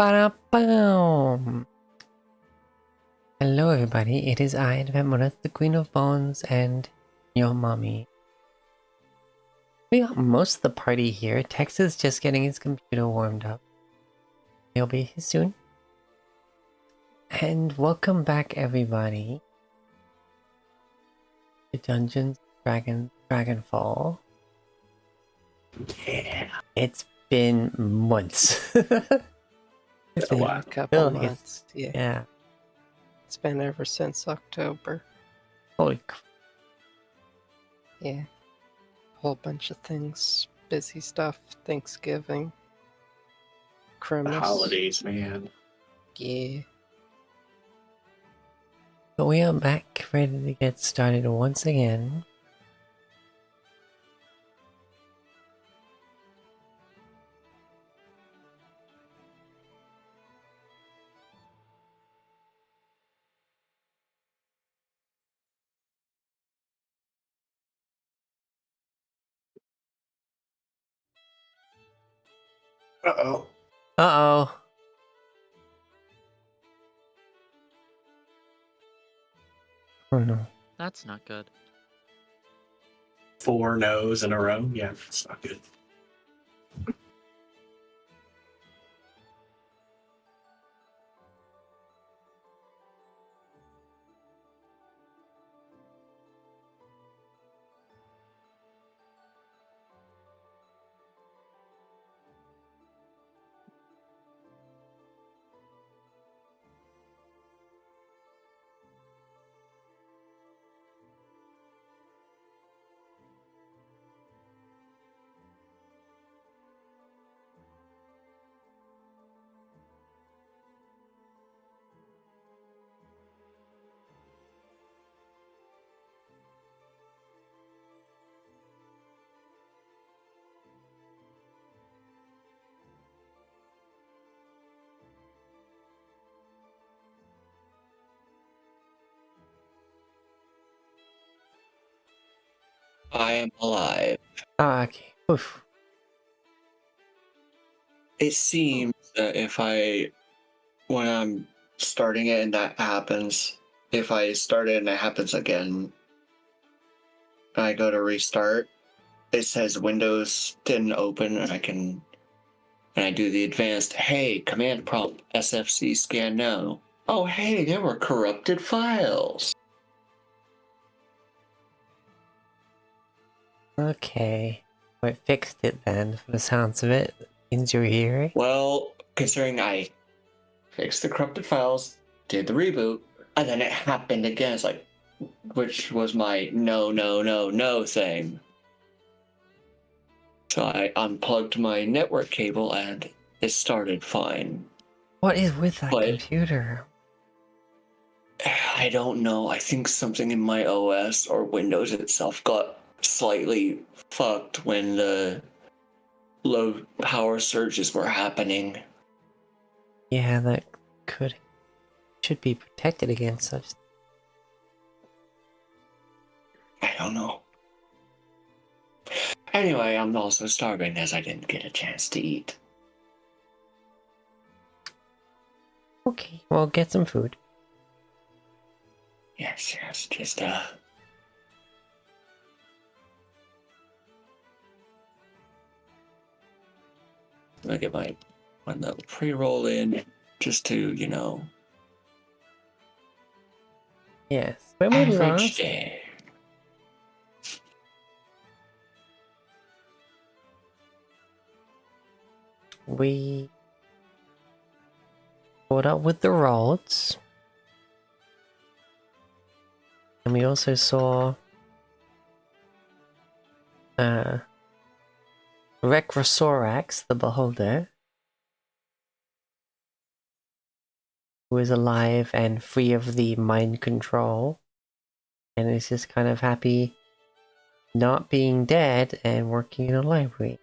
Ba-da-bum. Hello everybody, it is I, Moneth, the Queen of Bones, and your mommy. We got most of the party here. Tex is just getting his computer warmed up. He'll be here soon. And welcome back everybody to Dungeons Dragonfall. Yeah, it's been months. It's been a couple months, yeah. It's been ever since October. Holy crap. Yeah. Whole bunch of things. Busy stuff. Thanksgiving. Christmas. The holidays, man. Yeah. So we are back, ready to get started once again. Uh-oh. Uh-oh. Oh no. That's not good. 4 no's in a row? Yeah, it's not good. I am alive. Ah, okay. Oof. It seems that when I'm starting it and that happens, if I start it and it happens again, and I go to restart, it says Windows didn't open, and I do the advanced, hey, command prompt, SFC scan now. Oh, hey, there were corrupted files. Okay. Well, it fixed it then, from the sounds of it. Means you're here. Well, considering I fixed the corrupted files, did the reboot, and then it happened again, it's like, which was my no thing. So I unplugged my network cable and it started fine. What is with that But computer? I don't know. I think something in my OS or Windows itself got slightly fucked when the low power surges were happening. Yeah, that should be protected against such. I don't know. Anyway, I'm also starving as I didn't get a chance to eat. Okay, well, get some food. Yes, just I'll get my little pre-roll in just to, Yes, when we average last day. we caught up with the rods, and we also saw Recrosorax, the Beholder, who is alive and free of the mind control, and is just kind of happy not being dead and working in a library.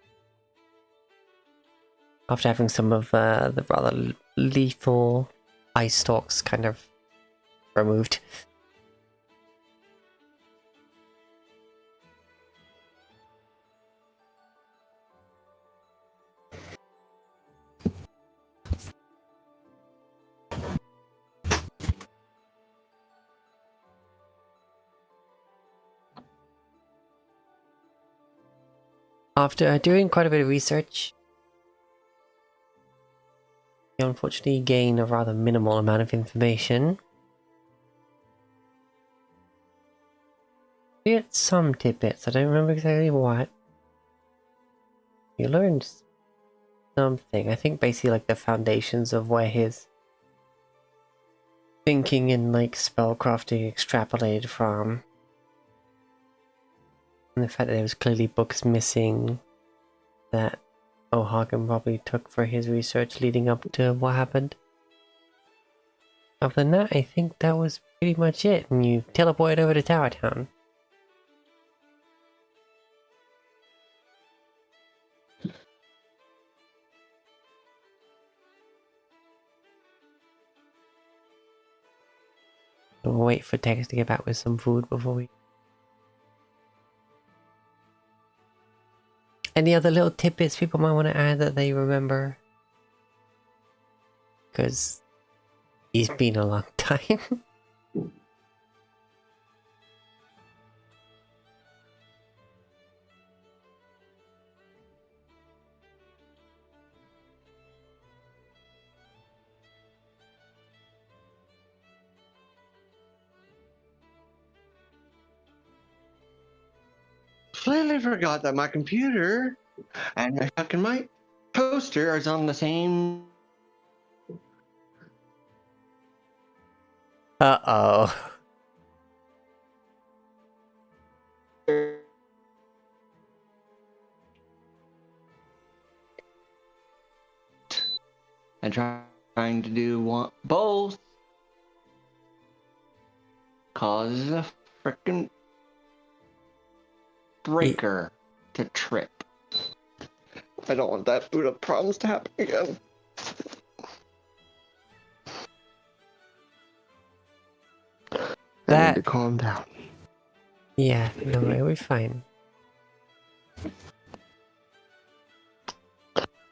After having some of the rather lethal eye stalks kind of removed. After doing quite a bit of research, you unfortunately gain a rather minimal amount of information. You get some tidbits, I don't remember exactly what. You learned something, I think basically like the foundations of where his thinking and like spellcrafting extrapolated from. And the fact that there was clearly books missing that O'Hagan probably took for his research leading up to what happened. Other than that, I think that was pretty much it, and you teleported over to Tower Town. We'll wait for Tex to get back with some food before we... Any other little tidbits people might want to add that they remember? Because it's been a long time. Completely forgot that my computer and my fucking my toaster is on the same. Uh-oh. And trying to do both causes a freaking breaker to trip. I don't want that boot up problems to happen again. I need to calm down. Yeah, no, we're fine.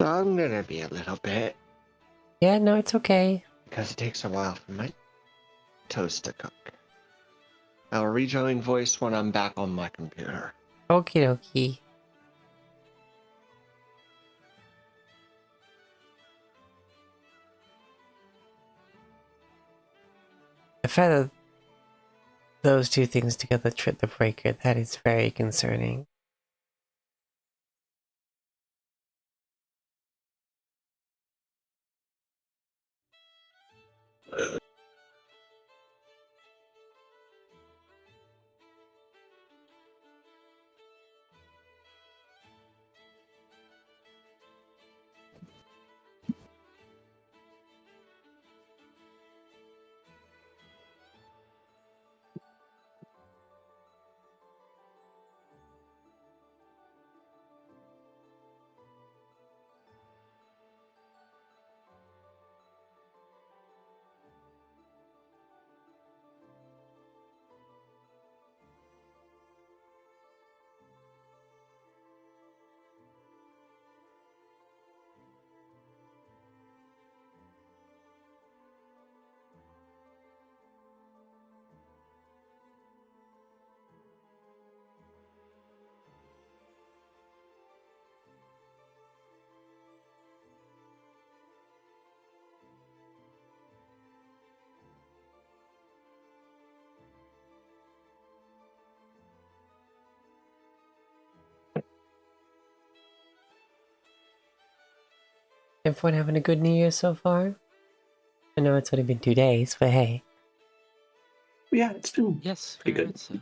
I'm gonna be a little bit Yeah, no, it's okay. because it takes a while for my toast to cook. I'll rejoin voice when I'm back on my computer. Okie dokie. The fact that those two things together trip the breaker, that is very concerning. Everyone having a good New Year so far? I know it's only been 2 days, but hey. Yeah, it's been Yes, pretty very good. much so.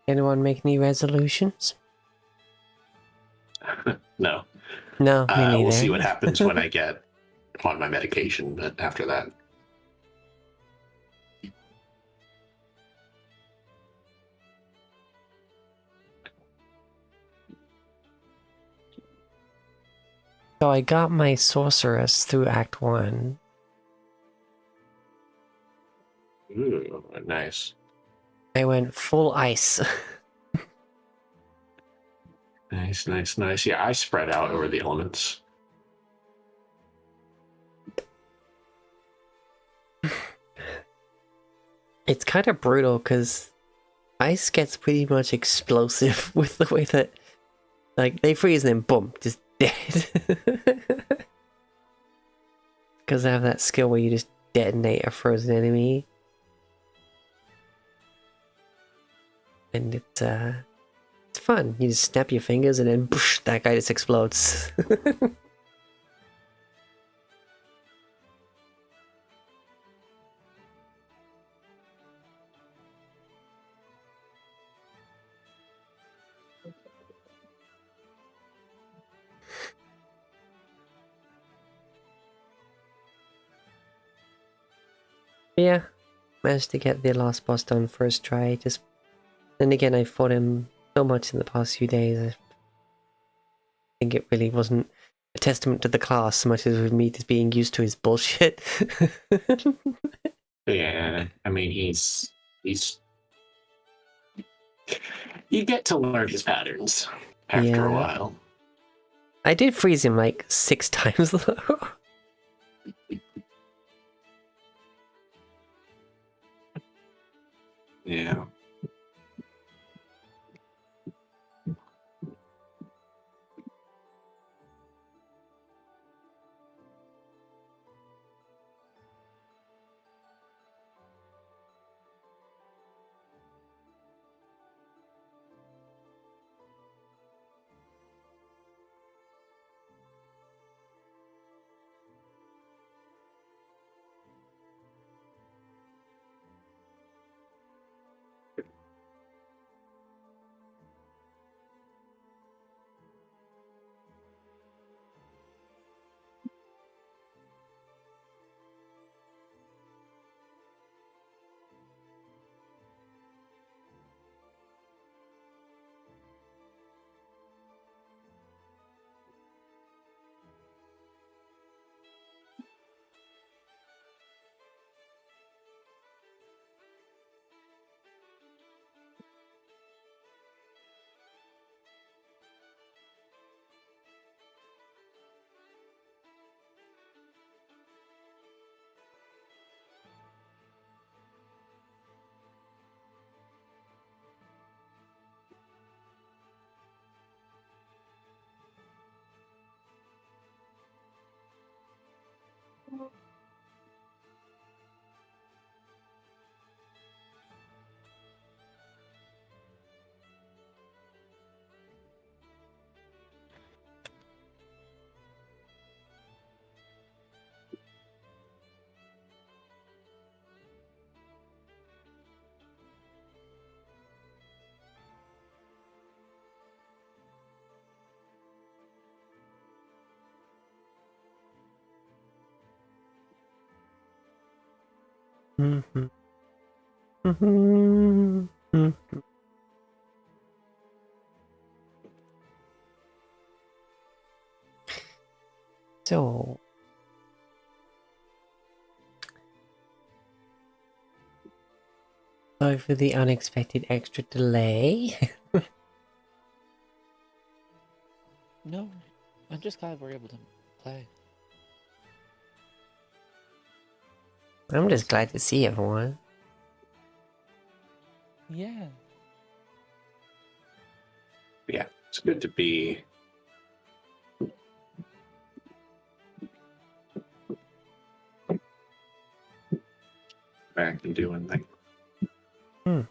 Anyone make any resolutions? No. No, me neither. We'll see what happens when I get on my medication, but after that. So I got my sorceress through Act 1. Ooh, nice. I went full ice. Nice. Yeah, I spread out over the elements. It's kind of brutal because ice gets pretty much explosive with the way that, like, they freeze and then boom, just dead. Because I have that skill where you just detonate a frozen enemy. And it's fun. You just snap your fingers and then whoosh, that guy just explodes. Yeah, managed to get the last boss done first try. Just then again, I fought him so much in the past few days. I think it really wasn't a testament to the class so much as with me just being used to his bullshit. Yeah, I mean he's you get to learn his patterns after a Yeah. while. I did freeze him like 6 times though. Yeah. Mhm. Mhm. Mhm. So, sorry for the unexpected extra delay. No, I'm just glad we're able to play. I'm just glad to see everyone. Yeah. Yeah. It's good to be back and doing things. Hmm.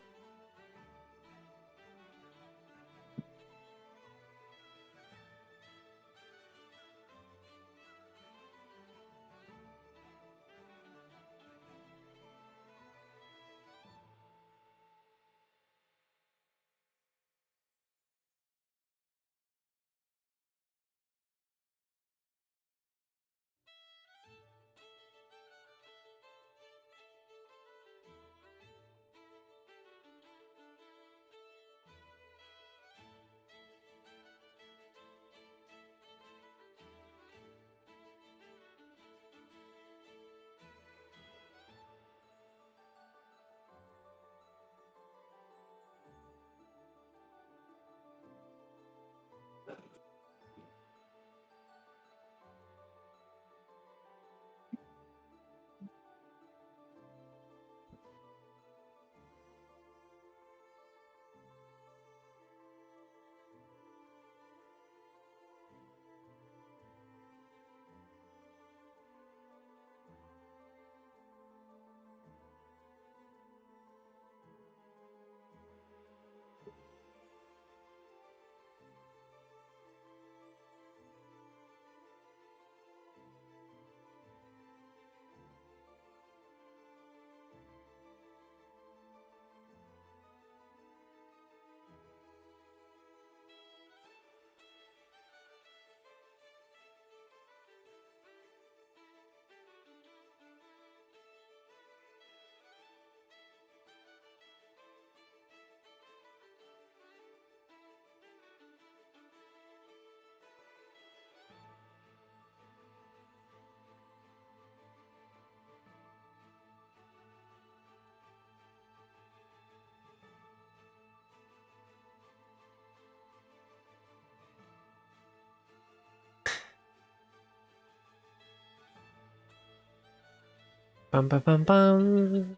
Bum bum bum bum.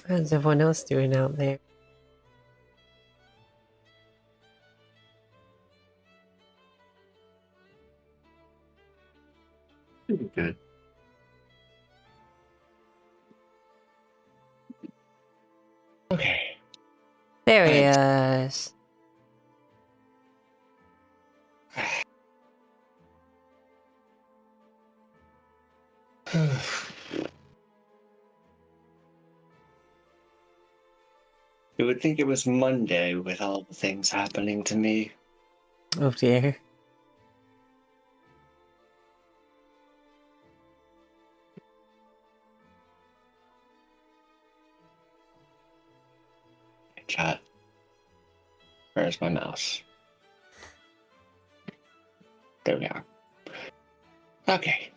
How's everyone else doing out there? Good. Okay. There he Thanks. is. You would think it was Monday with all the things happening to me. Oh dear. Chat. Where's my mouse? There we are. Okay.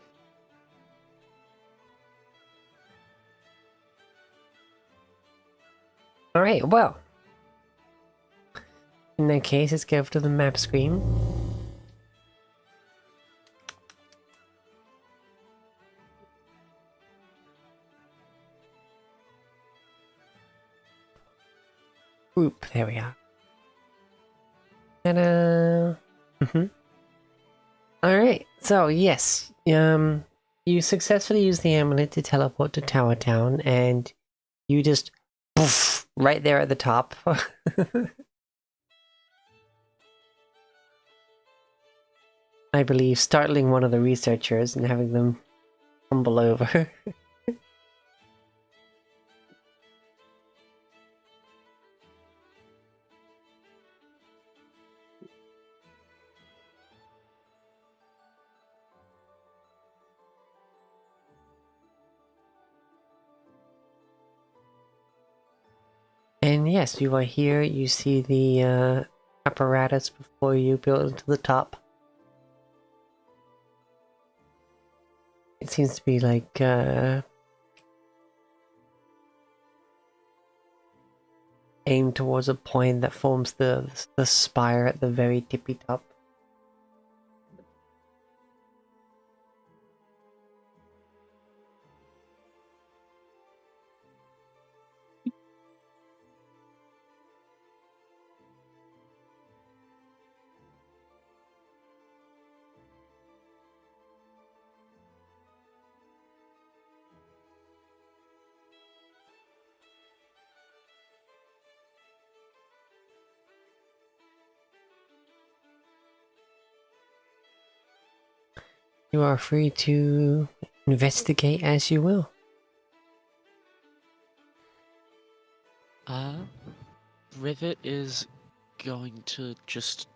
Alright, well. In that case, let's go over to the map screen. Group, there we are. Ta-da! Alright, so yes, you successfully used the amulet to teleport to Tower Town, and you just poof, right there at the top. I believe startling one of the researchers and having them tumble over. And yes, you are here, you see the apparatus before you build to the top. It seems to be like aimed towards a point that forms the spire at the very tippy top. You are free to investigate as you will. Rivet is going to just,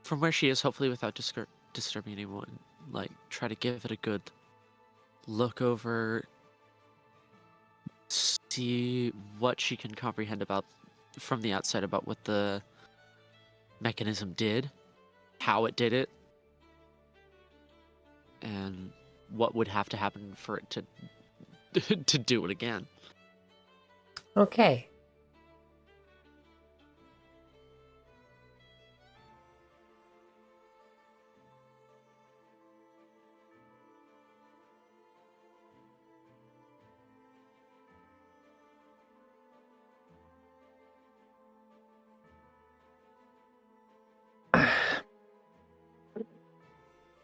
from where she is, hopefully without disturbing anyone, like try to give it a good look over, see what she can comprehend about from the outside about what the mechanism did, how it did it, and what would have to happen for it to to do it again. Okay.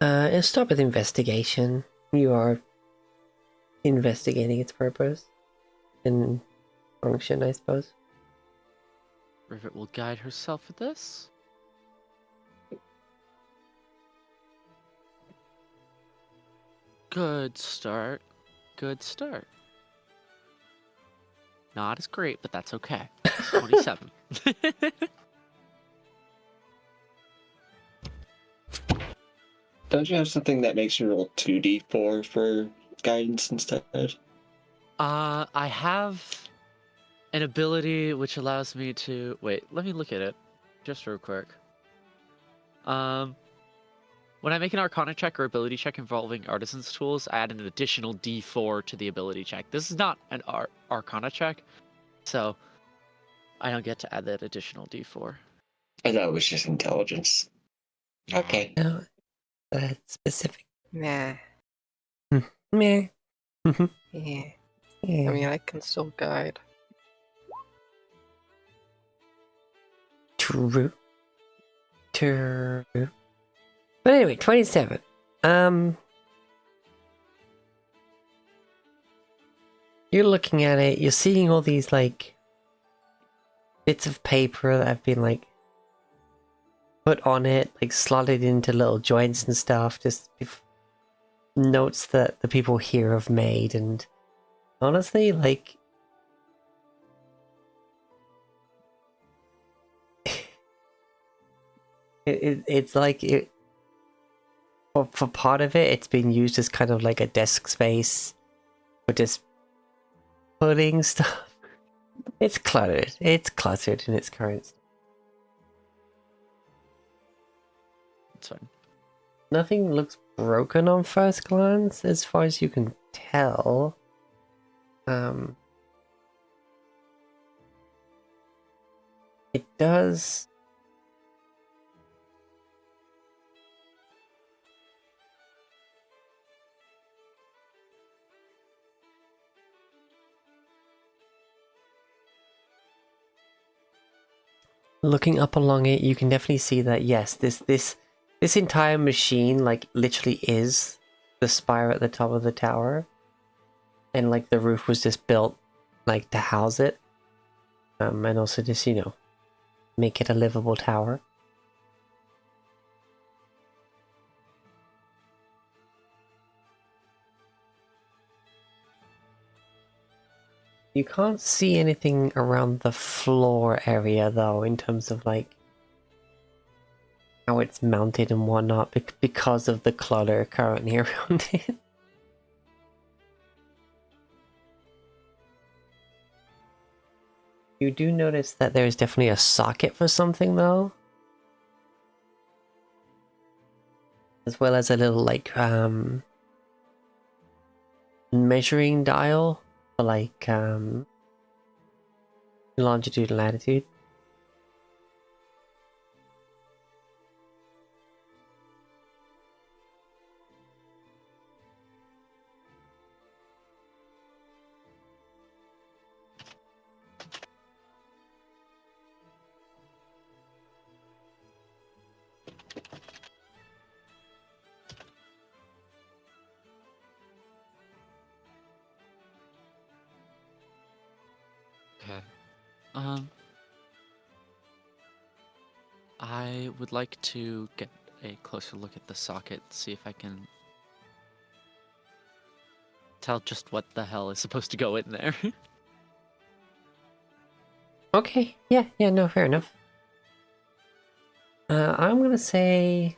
Let's start with investigation. You are investigating its purpose and function, I suppose. Rivet will guide herself with this. Good start. Good start. Not as great, but that's okay. 27. Don't you have something that makes you roll 2d4 for guidance instead? I have an ability which allows me to... Wait, let me look at it. Just real quick. When I make an Arcana check or ability check involving Artisan's tools, I add an additional D4 to the ability check. This is not an Arcana check, so I don't get to add that additional D4. I thought it was just intelligence. Okay. No, that's specific. Nah. Meh. Yeah. Yeah. I mean, I can still guide. True. True. But anyway, 27. You're looking at it, you're seeing all these, like, bits of paper that have been, like, put on it, like, slotted into little joints and stuff, just notes that the people here have made, and honestly, like, it's like, for part of it, it's been used as kind of like a desk space for just putting stuff. It's cluttered. It's cluttered in its current state. It's fine. Nothing looks broken on first glance, as far as you can tell. It does. Looking up along it, you can definitely see that yes, this entire machine, like, literally is the spire at the top of the tower, and like the roof was just built like to house it, and also just, you know, make it a livable tower. You can't see anything around the floor area though, in terms of like how it's mounted and whatnot, because of the clutter currently around it. You do notice that there is definitely a socket for something though, as well as a little like measuring dial for like longitude and latitude. Okay. I would like to get a closer look at the socket, see if I can tell just what the hell is supposed to go in there. Okay, yeah, no, fair enough. I'm gonna say...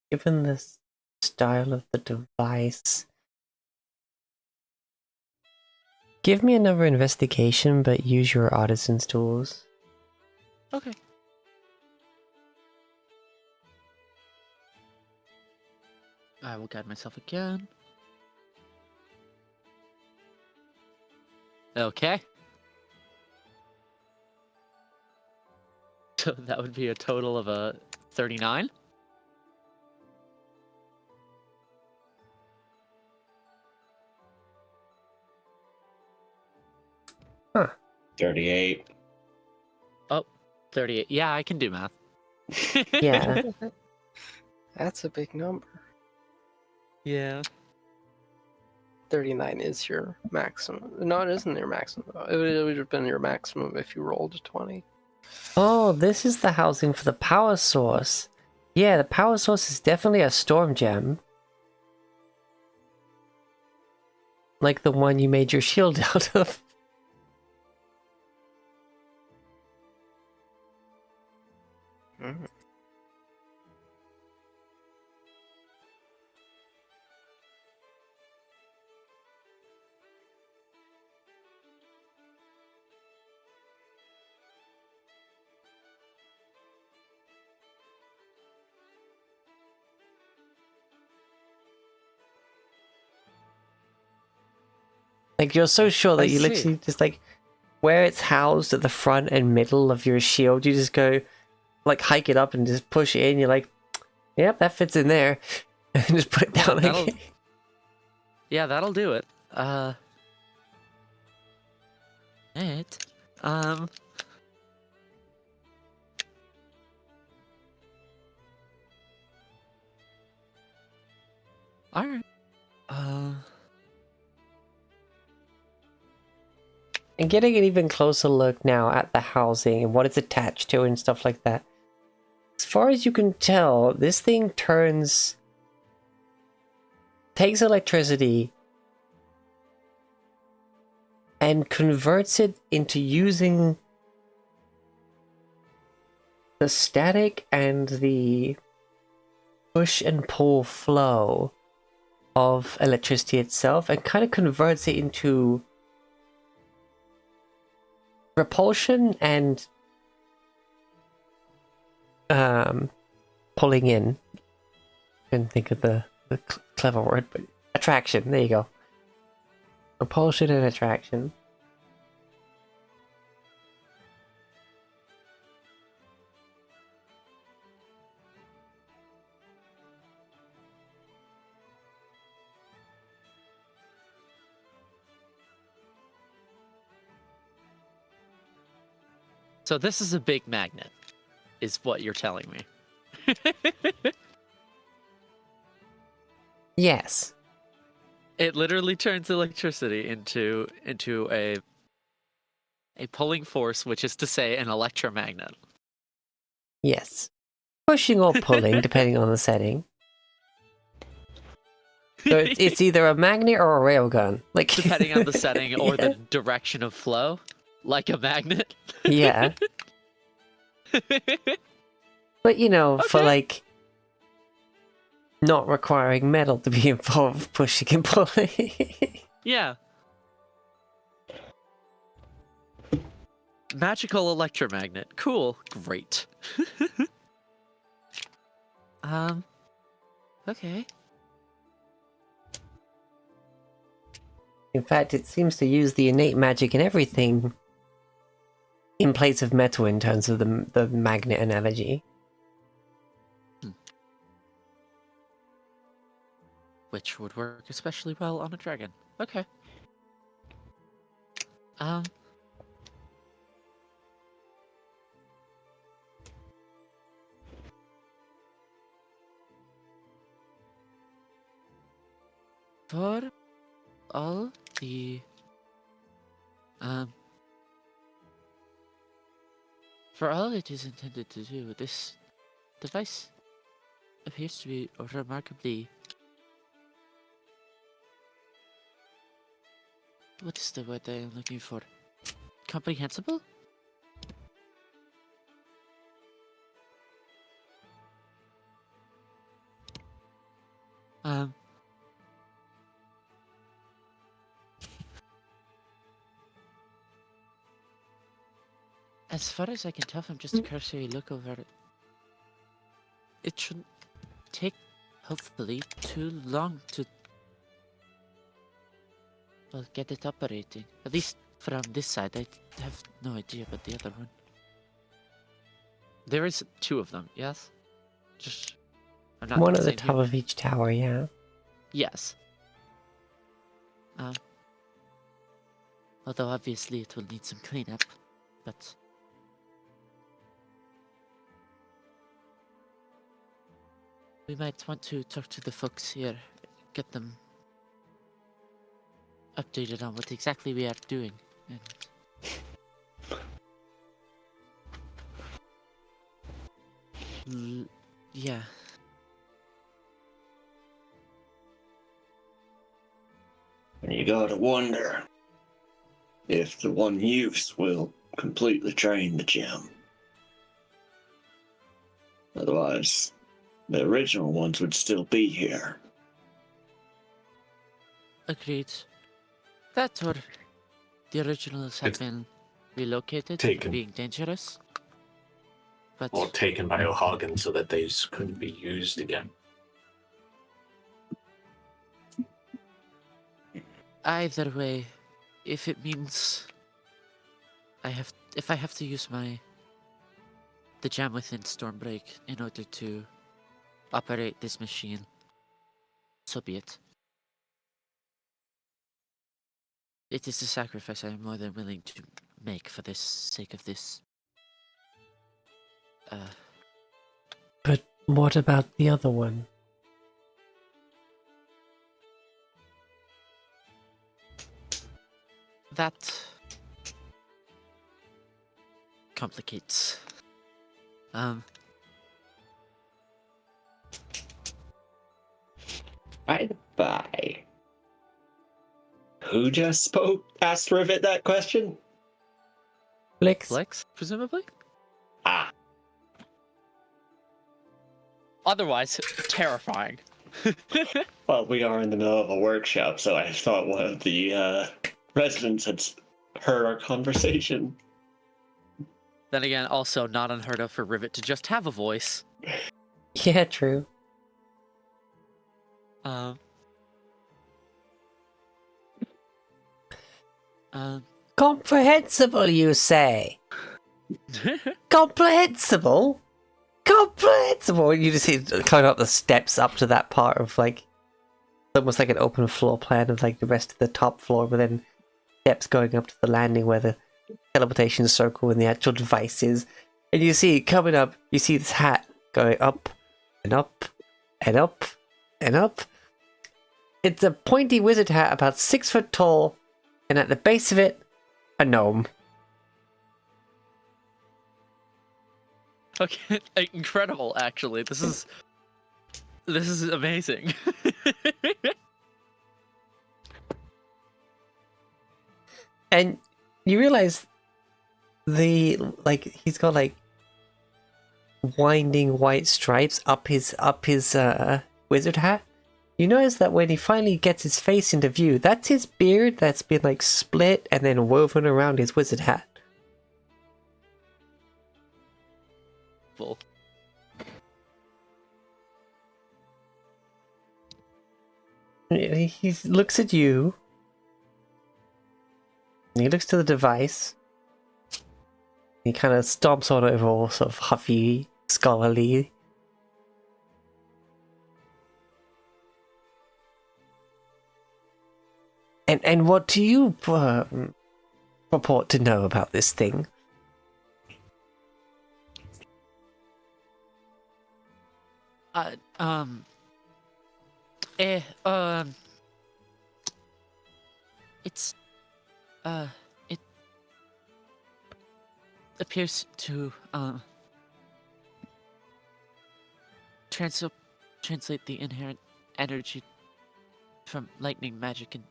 given the style of the device... give me another investigation, but use your artisan's tools. Okay. I will guide myself again. Okay. So that would be a total of a 39. Huh. 38. Oh, 38. Yeah, I can do math. Yeah. That's a big number. Yeah. 39 is your maximum. No, it isn't your maximum. It would have been your maximum if you rolled a 20. Oh, this is the housing for the power source. Yeah, the power source is definitely a storm gem. Like the one you made your shield out of. Mhm. Like, you're so sure I that you see. literally just like where it's housed at the front and middle of your shield, you just go, like, hike it up and just push it in. You're like, yep, that fits in there. And just put it Yeah, down that'll- again. Yeah, that'll do it. It. Alright. And getting an even closer look now at the housing and what it's attached to and stuff like that. As far as you can tell, this thing takes electricity and converts it into using the static and the push and pull flow of electricity itself, and kind of converts it into repulsion and pulling in. Couldn't think of the clever word, but attraction. There you go. Repulsion and attraction. So this is a big magnet, is what you're telling me. Yes. It literally turns electricity into a pulling force, which is to say an electromagnet. Yes. Pushing or pulling, depending on the setting. So it's either a magnet or a railgun. Like Depending on the setting or Yeah. the direction of flow, like a magnet. Yeah. But you know, for Okay. like not requiring metal to be involved, pushing and pulling. Yeah. Magical electromagnet. Cool. Great. Okay. In fact, it seems to use the innate magic and everything in place of metal in terms of the magnet analogy. Which would work especially well on a dragon. Okay. For all the for all it is intended to do, this device appears to be remarkably, what is the word that I'm looking for? Comprehensible? As far as I can tell from just a cursory look over it, it shouldn't take, hopefully, too long to, well, get it operating. At least from this side, I have no idea about the other one. There is 2 of them, yes? Just, I'm not One at the saying top here. of each tower, yeah. Yes. Although obviously it will need some cleanup, but we might want to talk to the folks here, get them updated on what exactly we are doing. And yeah. You gotta wonder if the one use will completely drain the gem. Otherwise, the original ones would still be here. Agreed. That or the originals have It's been relocated for taken. being dangerous. But Or taken by O'Hagan so that these couldn't be used again. either way, if it means if I have to use the gem within Stormbreak in order to operate this machine, so be it. It is a sacrifice I am more than willing to make for the sake of this. But what about the other one? That complicates. By the by, who just spoke? Asked Rivet that question? Flicks? Flex, presumably? Ah, Otherwise, terrifying. well, we are in the middle of a workshop, so I thought one of the residents had heard our conversation. Then again, also not unheard of for Rivet to just have a voice. Yeah, true. Um, Comprehensible, you say? Comprehensible? Comprehensible! You just see it coming up the steps up to that part of, like, almost like an open floor plan of, like, the rest of the top floor, but then steps going up to the landing where the teleportation circle and the actual device is. And you see, coming up, you see this hat going up and up and up and up. It's a pointy wizard hat about 6 foot tall, and at the base of it, a gnome. okay, incredible. Actually, this is amazing. And you realize he's got like winding white stripes up his wizard hat. You notice that when he finally gets his face into view, that's his beard that's been like split and then woven around his wizard hat. Cool. He looks at you. He looks to the device. He kind of stomps on over all sort of huffy, scholarly. And what do you purport to know about this thing? It's it appears to translate the inherent energy from lightning magic and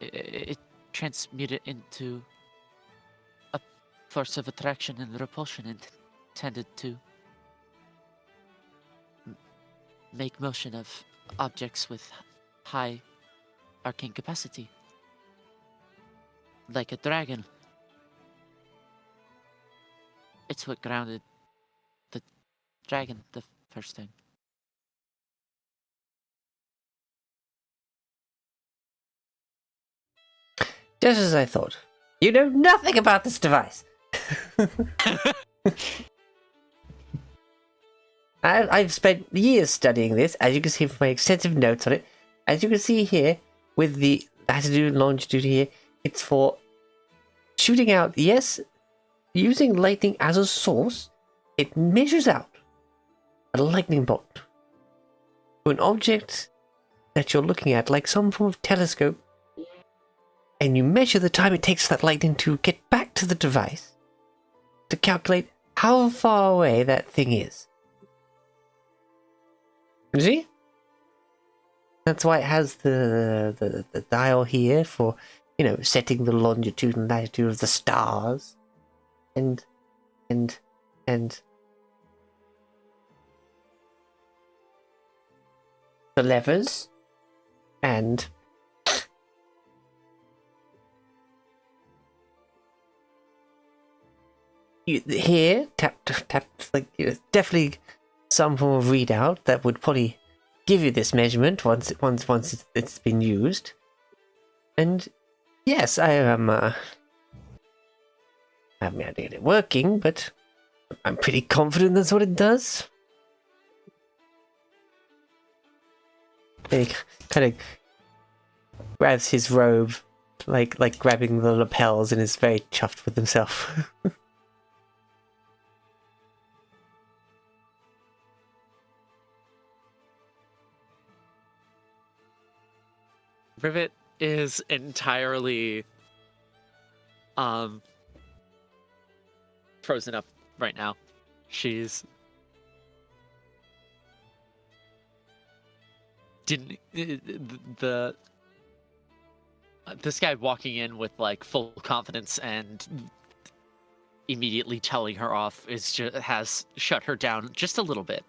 it transmute it into a force of attraction and repulsion intended to make motion of objects with high arcane capacity. Like a dragon. It's what grounded the dragon the first time. Just as I thought. You know nothing about this device. I've spent years studying this, as you can see from my extensive notes on it. As you can see here, with the latitude and longitude here, it's for shooting out, yes, using lightning as a source, it measures out a lightning bolt to an object that you're looking at, like some form of telescope, and you measure the time it takes for that lightning to get back to the device to calculate how far away that thing is. You see? That's why it has the dial here for, you know, setting the longitude and latitude of the stars. And the levers. And here, tap, like, you know, definitely some form of readout that would probably give you this measurement once it's been used. And yes, I am I haven't had it working, but I'm pretty confident that's what it does. He kind of grabs his robe, like grabbing the lapels, and is very chuffed with himself. Rivet is entirely frozen up right now. She's didn't this guy walking in with like full confidence and immediately telling her off has shut her down just a little bit.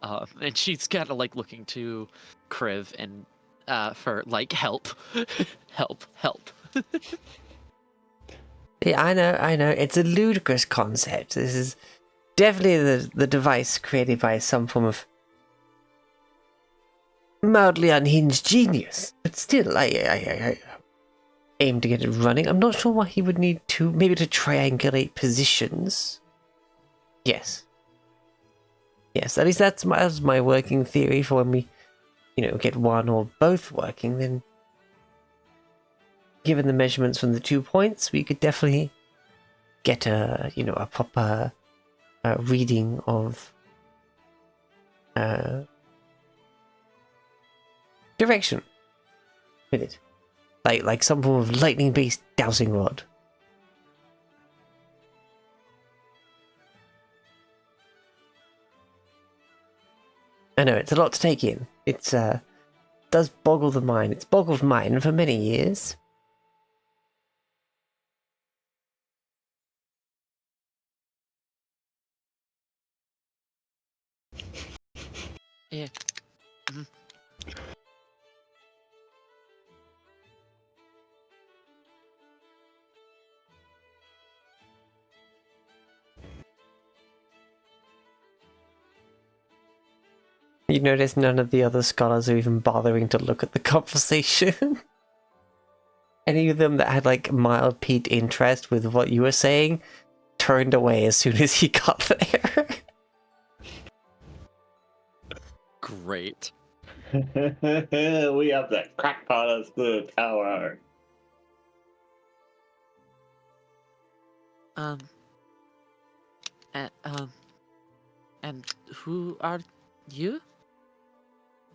And she's kind of like looking to Kriv and for like help, help. Yeah, I know. It's a ludicrous concept. This is definitely the device created by some form of mildly unhinged genius. But still, I aim to get it running. I'm not sure why he would need to. Maybe to triangulate positions. Yes. Yes, at least that's my working theory for when we, get one or both working, then given the measurements from the 2 points, we could definitely get a proper reading of direction with it. Like some form of lightning-based dowsing rod. I know, it's a lot to take in. It's does boggle the mind. It's boggled mine for many years. Yeah. Mhm. You notice none of the other scholars are even bothering to look at the conversation. Any of them that had like mild piqued interest with what you were saying turned away as soon as he got there. Great. We have the crackpot of the tower. And who are you,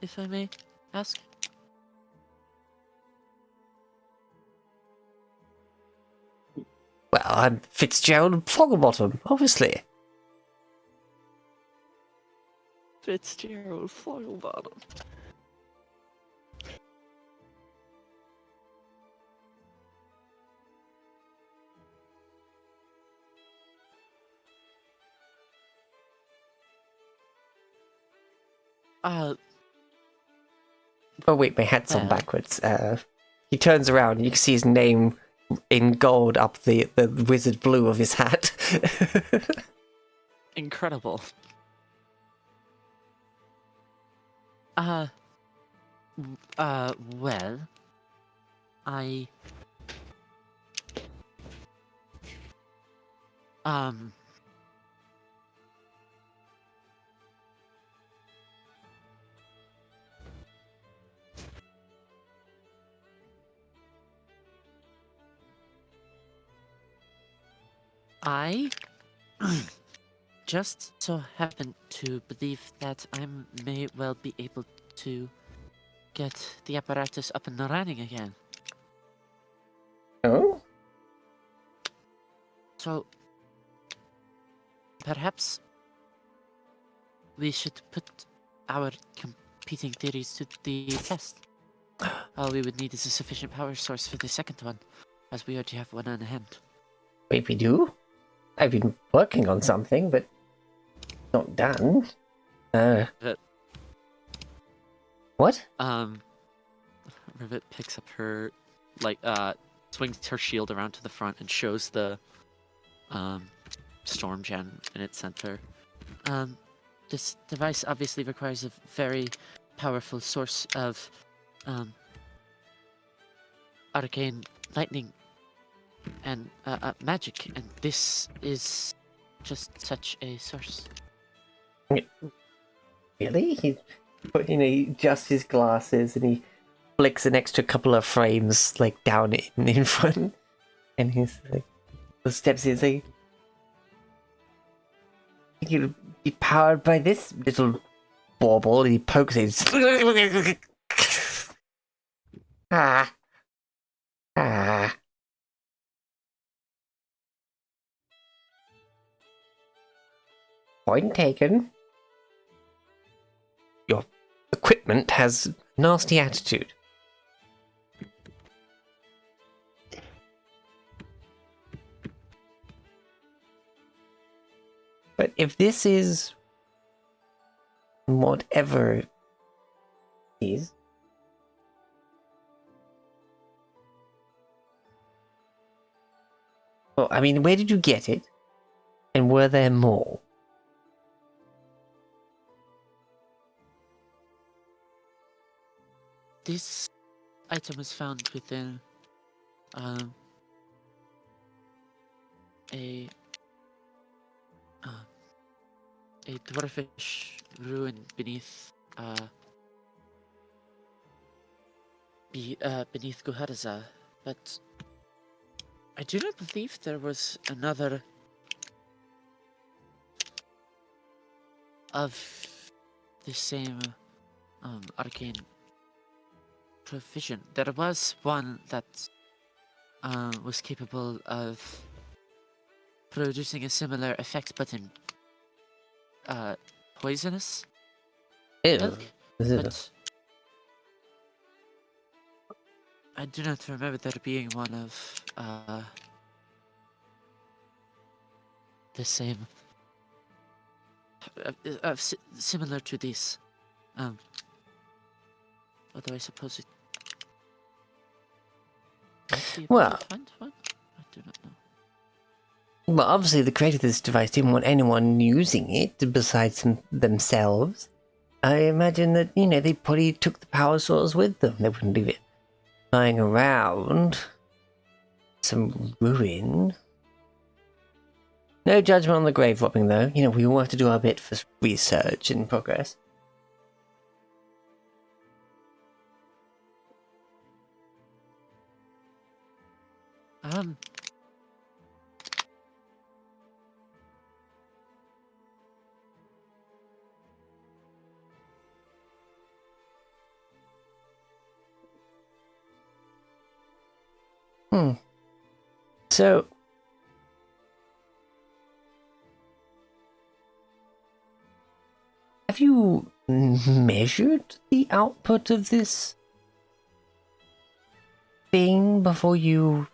if I may ask? Well, I'm Fitzgerald Fogglebottom, obviously. Fitzgerald Foilbottom. Oh wait, my hat's on Well. backwards. He turns around and you can see his name in gold up the wizard blue of his hat. Incredible. Well, I, I just so happen to believe that I may well be able to get the apparatus up and running again. Oh? So, perhaps we should put our competing theories to the test. All we would need is a sufficient power source for the second one, as we already have one on hand. Wait, we do? I've been working on something, but not done. What? Rivet picks up her, swings her shield around to the front and shows the, storm gem in its center. This device obviously requires a very powerful source of, arcane lightning and magic, and this is just such a source. Really? He adjusts his glasses and he flicks an extra couple of frames like down in front, and he's like, steps in, like, "You'll be powered by this little bauble," and he pokes it. Ah, ah. Point taken. Your equipment has a nasty attitude. But if this is whatever it is, well, I mean, where did you get it? And were there more? This item was found within um, a a dwarfish ruin beneath beneath Guharaza, but I do not believe there was another of the same arcane provision. There was one that was capable of producing a similar effect, but in poisonous Ew. milk. Ew. But I do not remember there being one of the same, similar to this. Although I suppose it might be able Well- to find one. I do not know. Well, obviously, the creator of this device didn't want anyone using it besides themselves. I imagine that, they probably took the power source with them. They wouldn't leave it lying around some ruin. No judgment on the grave robbing, though. We all have to do our bit for research and progress. So, have you measured the output of this thing before you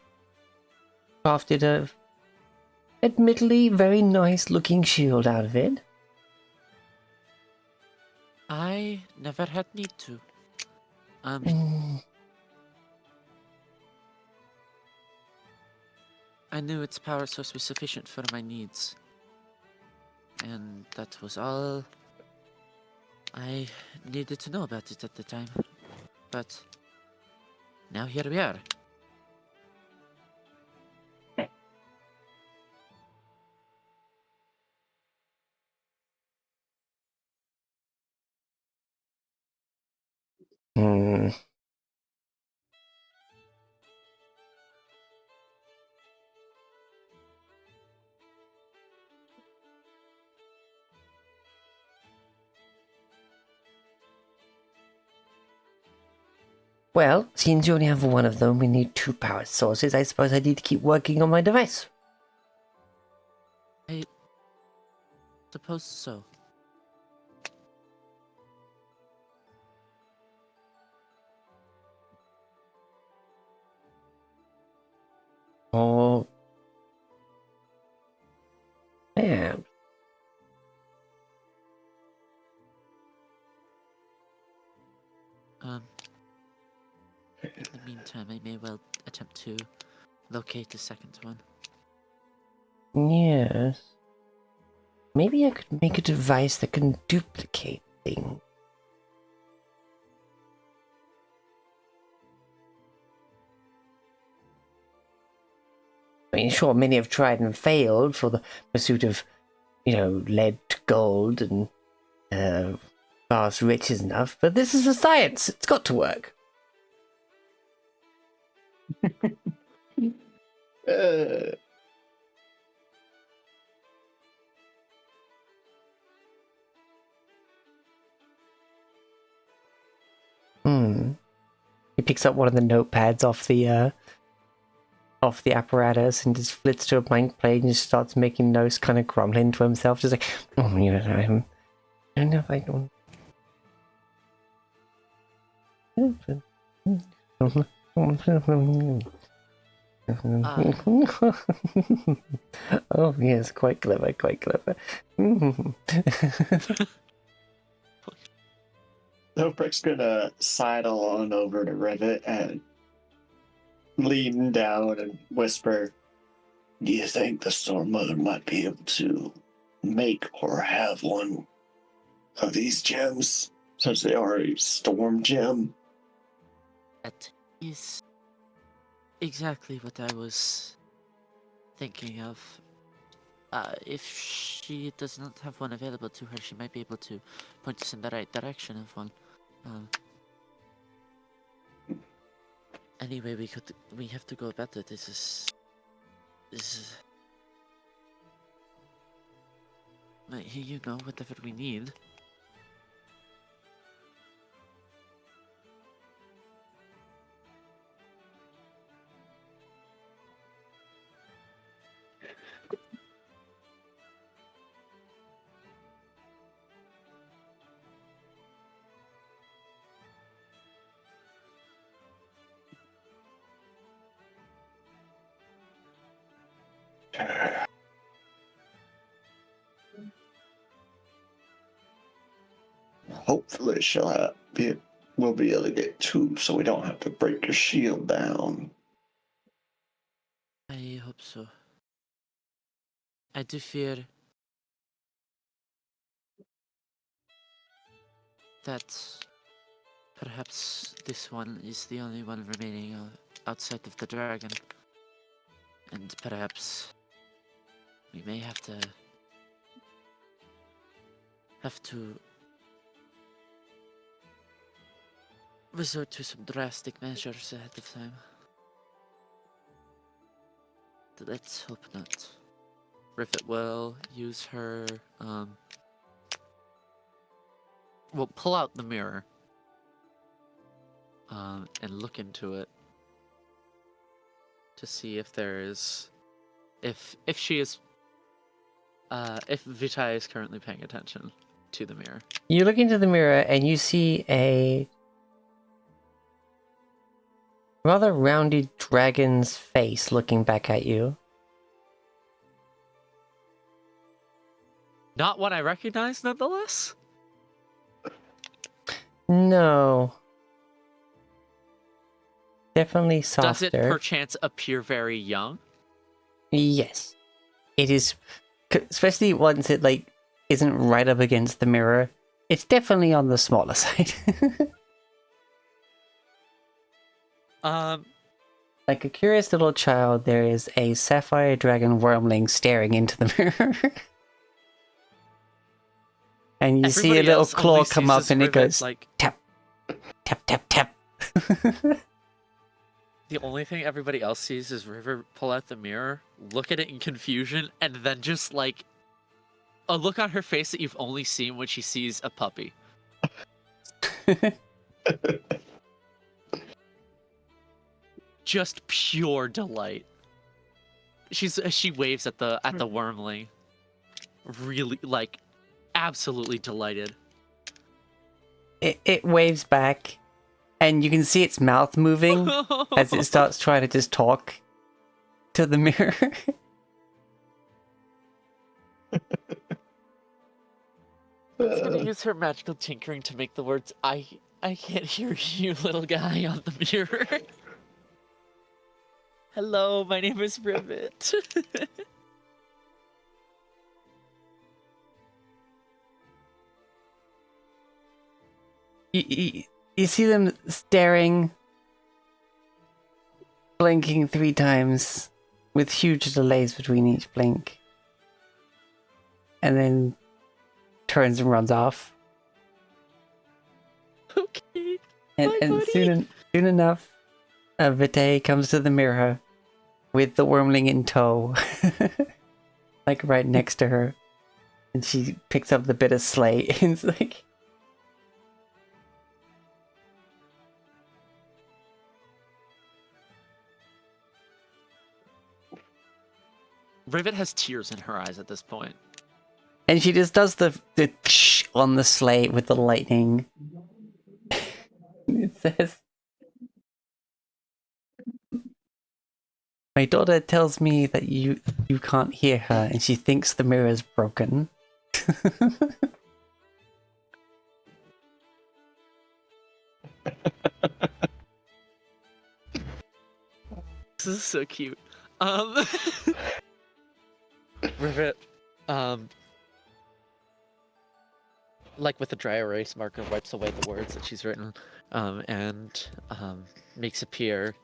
crafted a admittedly very nice looking shield out of it? I never had need to. Mm, I knew its power source was sufficient for my needs. And that was all I needed to know about it at the time. But now here we are. hmm. Well, since you only have one of them, we need 2 power sources. I suppose I need to keep working on my device. Suppose so. Oh. Yeah. In the meantime, I may well attempt to locate the second one. Yes. Maybe I could make a device that can duplicate things. mean, sure, many have tried and failed for the pursuit of, lead to gold and vast riches and enough, but this is a science. It's got to work. Uh, He picks up one of the notepads off the apparatus and just flips to a blank page and just starts making notes, kind of grumbling to himself, just like, oh, I don't know if I don't. Oh yes, quite clever, quite clever. Nobrick's gonna sidle on over to Rivet and lean down and whisper, "Do you think the Storm Mother might be able to make or have one of these gems, since they are a storm gem?" That is exactly what I was thinking of. If she does not have one available to her, she might be able to point us in the right direction of one. Anyway, we have to go about it. This is whatever we need. Hopefully we'll be able to get two, so we don't have to break your shield down. I hope so. I do fear that perhaps this one is the only one remaining outside of the dragon, and perhaps we may have to resort to some drastic measures ahead of time. Let's hope not. Rivet will use her, we'll pull out the mirror, and look into it to see if there is, if she is, if Vitai is currently paying attention to the mirror. You look into the mirror and you see a rather rounded dragon's face looking back at you. Not one I recognize, nonetheless. No. Definitely softer. Does it perchance appear very young? Yes. It is, especially once it, isn't right up against the mirror. It's definitely on the smaller side. Like a curious little child, there is a sapphire dragon wormling staring into the mirror. And you see a little claw come up and it goes tap, tap, tap, tap. The only thing everybody else sees is River pull out the mirror, look at it in confusion, and then just a look on her face that you've only seen when she sees a puppy. Just pure delight. She waves at the wormling. Really, absolutely delighted. It waves back, and you can see its mouth moving as it starts trying to just talk to the mirror. It's gonna use her magical tinkering to make the words I can't hear you, little guy, on the mirror. Hello, my name is Rivet. You see them staring, blinking 3 times with huge delays between each blink. And then turns and runs off. Okay. And, Bye, and buddy. soon enough, Vitae comes to the mirror with the wormling in tow. Like right next to her. And she picks up the bit of slate and it's like... Rivet has tears in her eyes at this point. And she just does the psh on the slate with the lightning. It says... My daughter tells me that you can't hear her and she thinks the mirror's broken. This is so cute. Rivet, like with a dry erase marker, wipes away the words that she's written, and makes appear.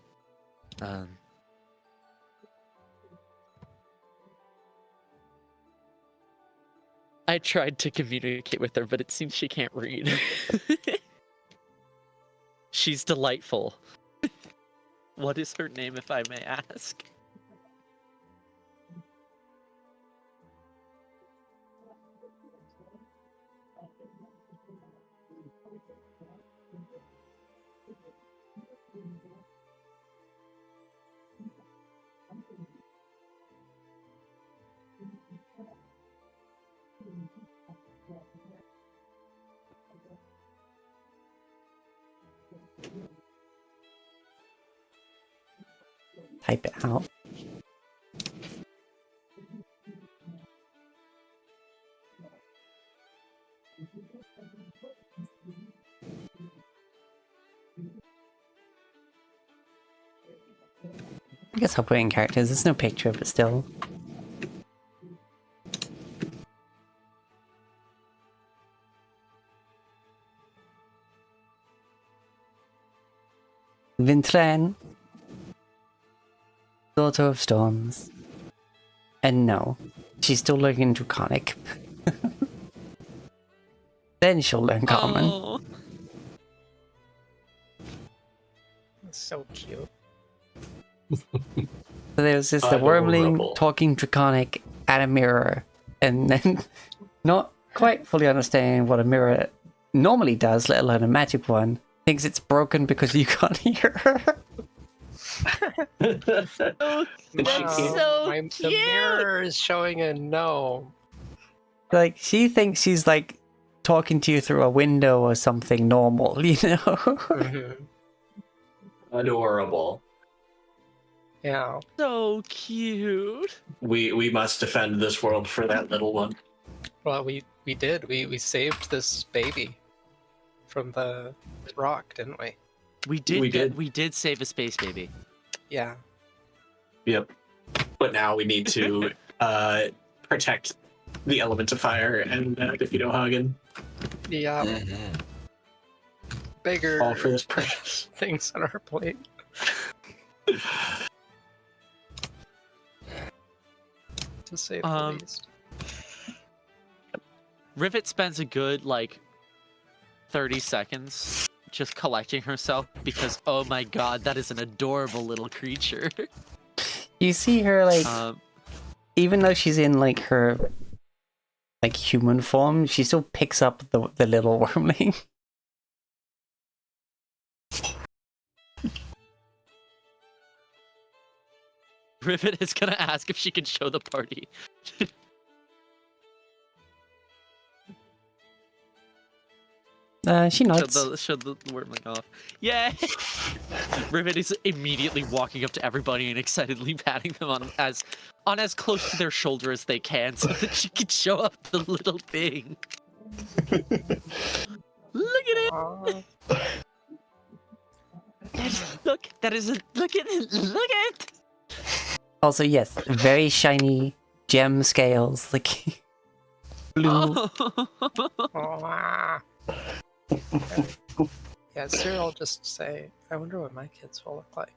I tried to communicate with her, but it seems she can't read. She's delightful. What is her name, if I may ask? Type it out. I guess I'll put in characters. There's no picture, but still. Vintren, daughter of storms. And no, she's still learning Draconic. Then she'll learn Common. Oh. That's so cute. So there's just the wormling Adorable. talking Draconic at a mirror, and then not quite fully understanding what a mirror normally does, let alone a magic one, thinks it's broken because you can't hear her. That's No, so the cute. mirror is showing a no. Like, she thinks she's like talking to you through a window or something normal, you know? Mhm. Adorable. Yeah. So cute. We must defend this world for that little one. Well, we did. We saved this baby from the rock, didn't we? We did. We did. We did save a space baby. Yeah. Yep. But now we need to protect the element of fire and Defeato Hagen. Yeah. Mhm. Bigger All for this precious. things on our plate. To say the least. Rivet spends a good like 30 seconds just collecting herself because oh my god, that is an adorable little creature. You see her, like, Um, even though she's in, like, her, like, human form, she still picks up the little wormling. Rivet is gonna ask if she can show the party. She nods. Show the wormling off. Yay! Rivet is immediately walking up to everybody and excitedly patting them on as close to their shoulder as they can so that she can show up the little thing. Look at it! Aw. Look at it! Look at it! Also, yes, very shiny gem scales, like blue. Oh. Aw. Yeah, Cyril just say, I wonder what my kids will look like.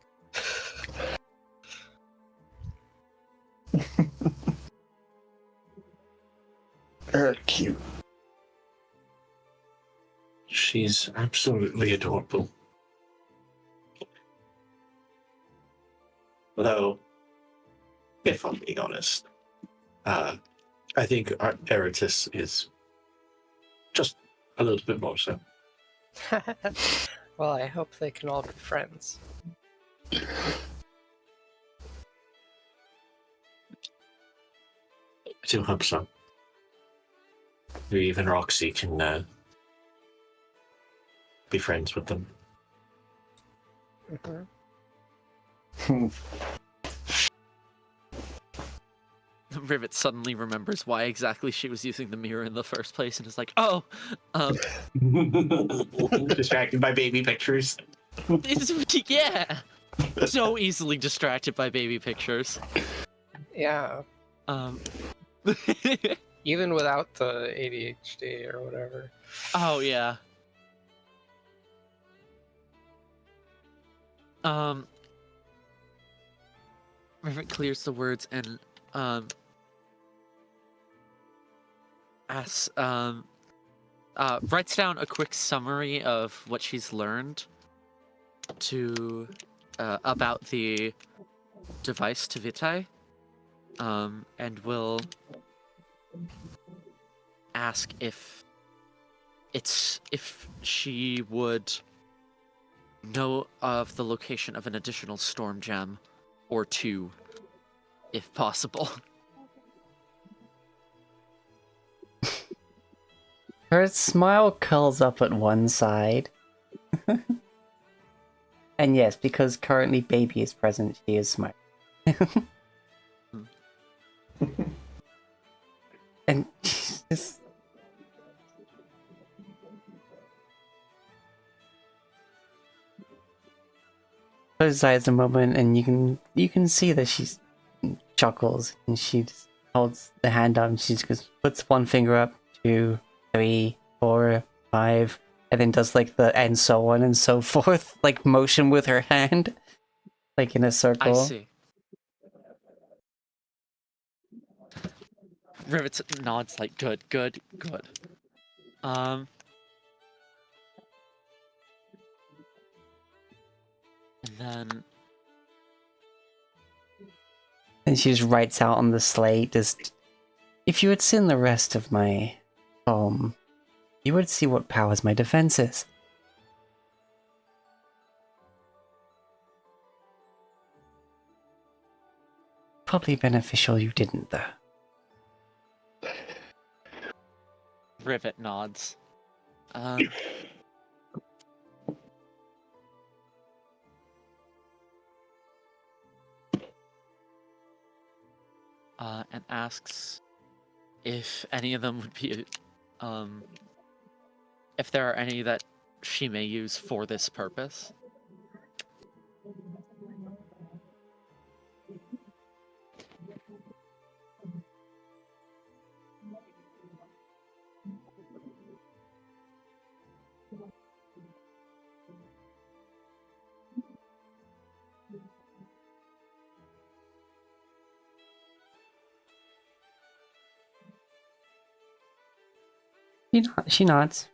cute. She's absolutely adorable. Although, if I'm being honest, I think our Eritis is just a little bit more so. Well, I hope they can all be friends. I do hope so. Maybe even Roxy can be friends with them. Mhm. Rivet suddenly remembers why exactly she was using the mirror in the first place and is like, oh, Distracted by baby pictures. yeah, so easily distracted by baby pictures. Yeah, Um, even without the ADHD or whatever. oh yeah. Rivet clears the words and asks, writes down a quick summary of what she's learned to about the device to Vitae, and will ask if she would know of the location of an additional storm gem or two, if possible. Her smile curls up at one side. And yes, because currently baby is present, she is smiling. And she's just... closes eyes a moment, and you can see that she chuckles, and she just holds the hand up, and she just puts one finger up, 2, 3, 4, 5, and then does like the and so on and so forth, like motion with her hand, like in a circle. I see. Rivet nods like, good. And then And she just writes out on the slate, just, if you had seen the rest of my poem, you would see what powers my defenses. Probably beneficial you didn't, though. Rivet nods. And asks if any of them would be, if there are any that she may use for this purpose. She nods.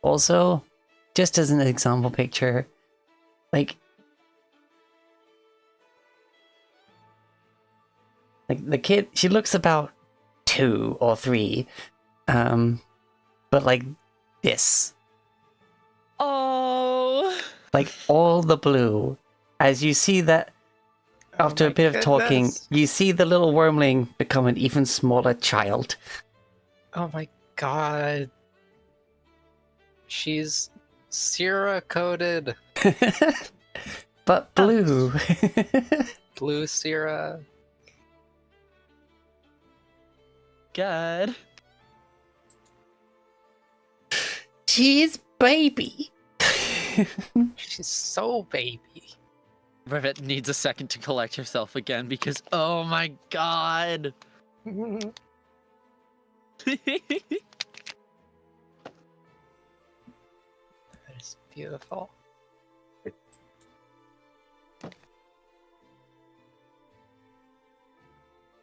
Also, just as an example picture, like the kid, she looks about 2 or 3, but like this, Oh! like all the blue. As you see that, after Oh a my bit of talking, goodness. you see the little wormling become an even smaller child. Oh my god. She's Sierra coated. But blue. Blue Sierra. God. She's baby. She's so baby. Rivet needs a second to collect herself again because, oh my god. That is beautiful.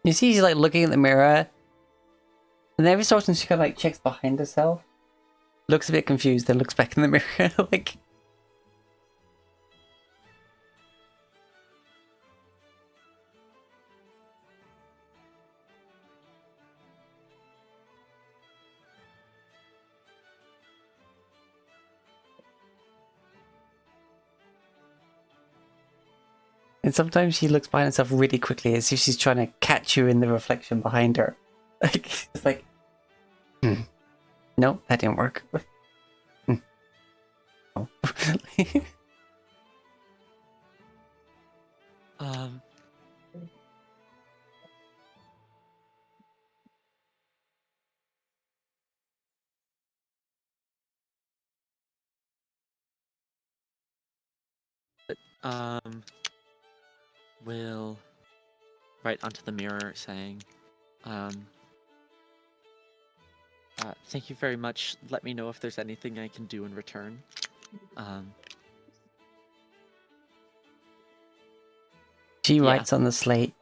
You see, she's like looking at the mirror, and every so often she kind of like checks behind herself, looks a bit confused, then looks back in the mirror, like. And sometimes she looks behind herself really quickly as if she's trying to catch you in the reflection behind her. Like, it's like, no, that didn't work. No. Um. Will write onto the mirror saying, thank you very much. Let me know if there's anything I can do in return. She Yeah. writes on the slate,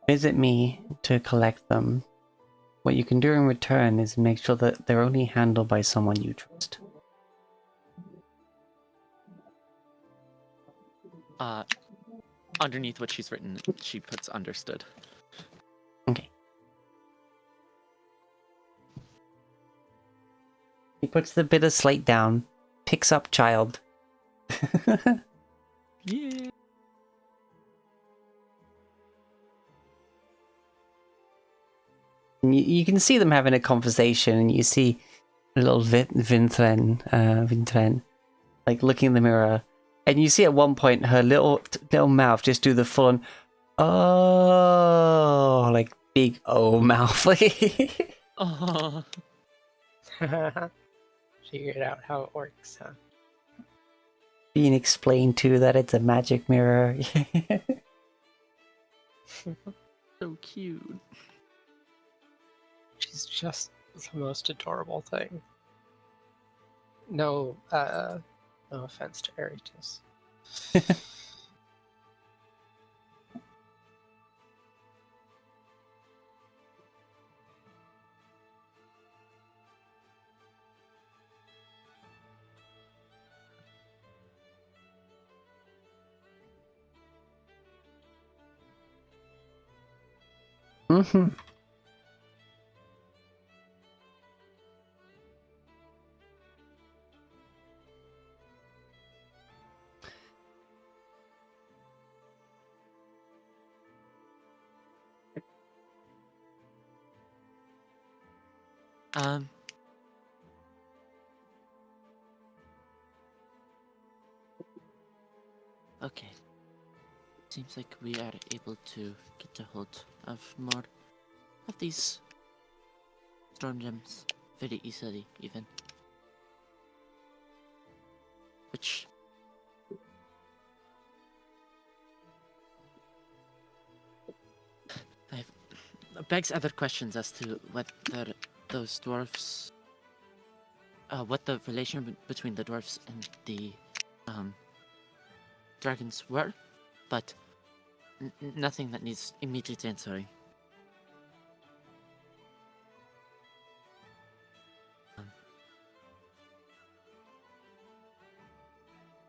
visit me to collect them. What you can do in return is make sure that they're only handled by someone you trust. Underneath what she's written, she puts understood. Okay. He puts the bit of slate down, picks up child. Yeah. And you can see them having a conversation, and you see little Vintren, like looking in the mirror, and you see at one point her little mouth just do the full on, oh, like big O mouth. Oh. Figured out how it works, huh? Being explained to that it's a magic mirror. So cute. She's just the most adorable thing. No offense to Eritis. Mm-hmm. Okay. Seems like we are able to get a hold of more of these storm gems very easily, even. Which begs other questions as to whether those dwarfs, what the relation between the dwarfs and the dragons were, but nothing that needs immediate answering.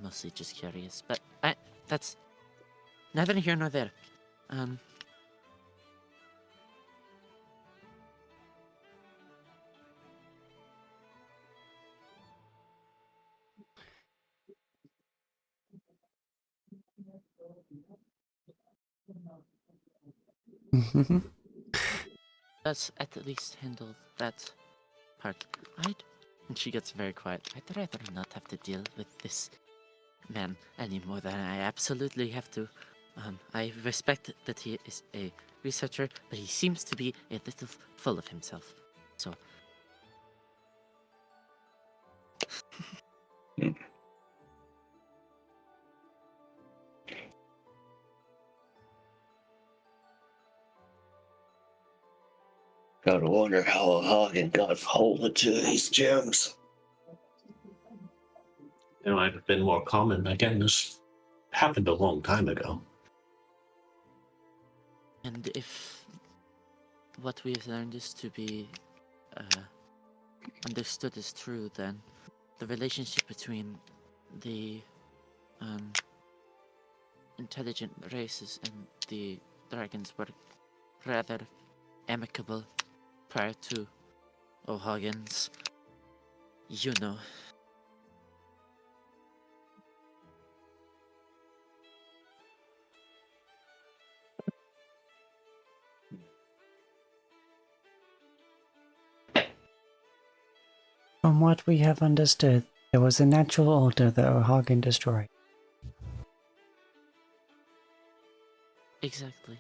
Mostly just curious, but that's neither here nor there. Mm-hmm. Let's at least handle that part, right? And she gets very quiet. I'd rather not have to deal with this man any more than I absolutely have to. I respect that he is a researcher, but he seems to be a little full of himself. So. Gotta wonder how Hagen got hold of two of these gems. It might have been more common again. happened a long time ago. And if what we have learned is to be understood as true, then the relationship between the intelligent races and the dragons were rather amicable prior to O'Hagan's, you know. From what we have understood, there was a natural order that O'Hagan destroyed. Exactly.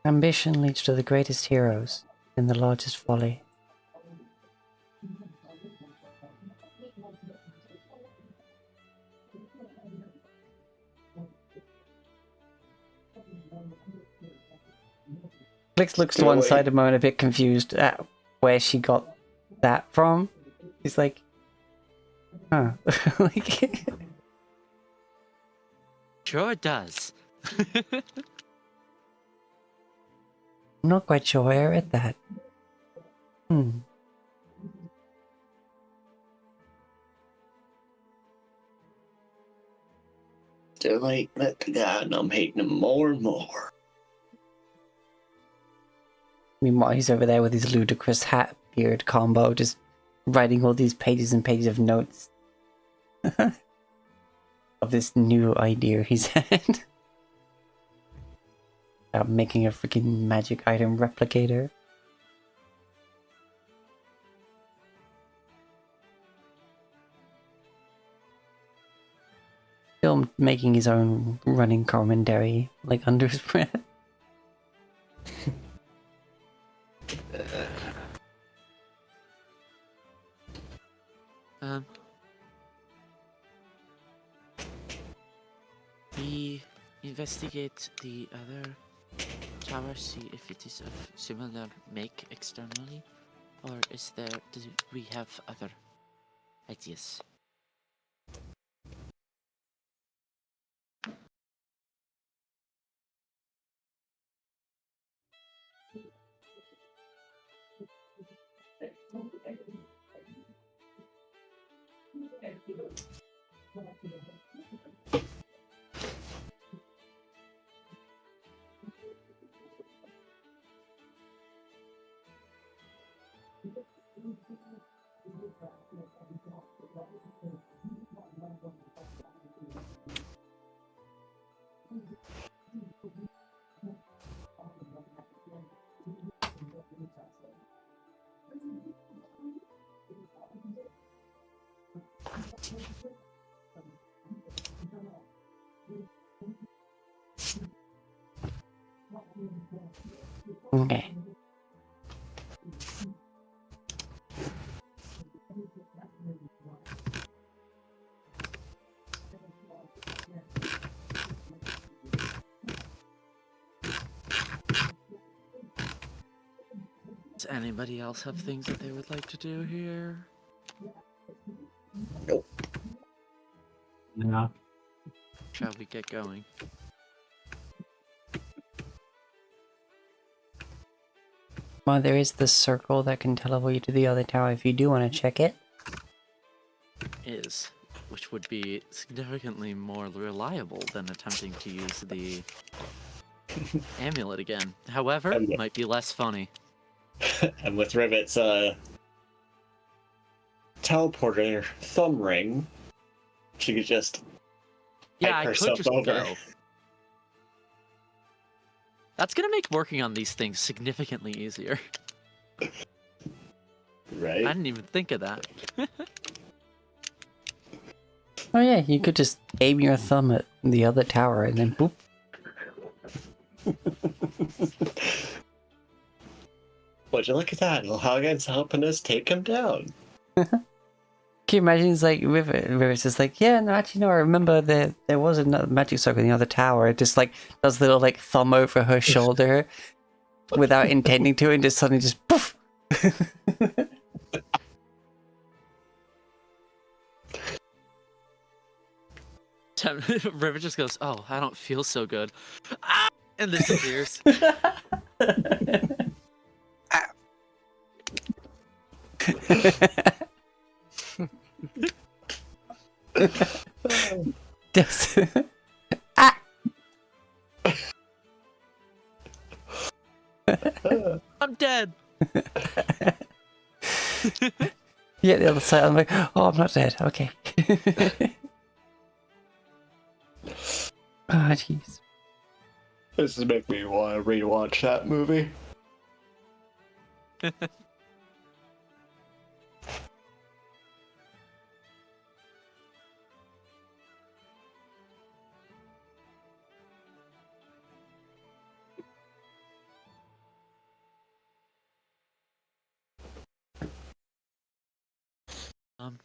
Ambition leads to the greatest heroes and the largest folly. Flix looks to No one way. side a moment, a bit confused at where she got that from. He's like, huh. Like, Sure it does. I'm not quite sure where I read that. Still hate that guy, and I'm hating him more and more. Meanwhile, he's over there with his ludicrous hat beard combo, just writing all these pages and pages of notes of this new idea he's had about making a freaking magic item replicator. Still making his own running commentary, like under his breath. We investigate the other tower, see if it is of similar make externally, or do we have other ideas? Okay. Does anybody else have things that they would like to do here? Yeah. Shall we get going? Well, there is the circle that can teleport you to the other tower if you do want to check it. Which would be significantly more reliable than attempting to use the amulet again. However, And- might be less funny. And with Rivet's teleporter thumb ring, she could just Yeah, hype I could herself just over. go. That's gonna make working on these things significantly easier. I Right? didn't even think of that. Oh yeah, you could just aim your thumb at the other tower and then boop. Would you look at that? O'Hagan's helping us take him down. Can you imagine it's like River's just like, yeah, no, actually no, I remember there was another magic circle in the other tower. It just like does the little like thumb over her shoulder. without intending to, and just suddenly just poof. River just goes, "Oh, I don't feel so good," ah! And disappears. Just ah. I'm dead. Yeah, the other side. I'm like, oh, I'm not dead. Okay. Ah, jeez. This is making me want to rewatch that movie. Um.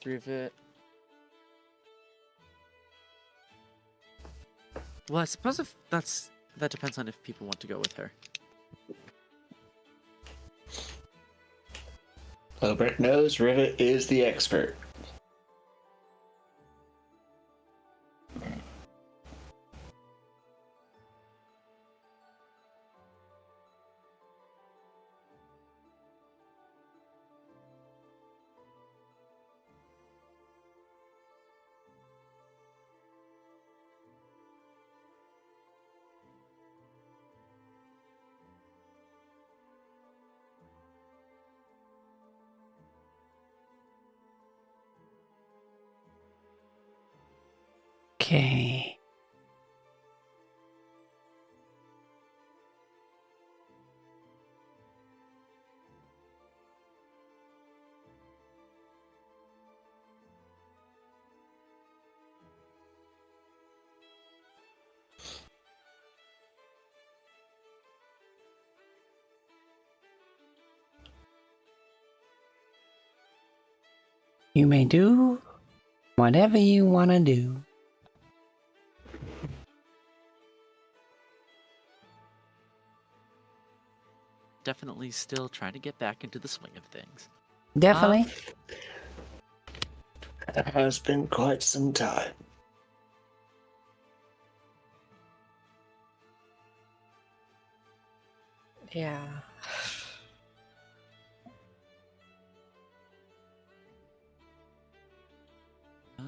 Three of it. Well, I suppose if that depends on if people want to go with her. Albrecht knows Rivet is the expert. Okay. You may do whatever you want to do. Definitely still trying to get back into the swing of things. Definitely. It has been quite some time. Yeah. Huh?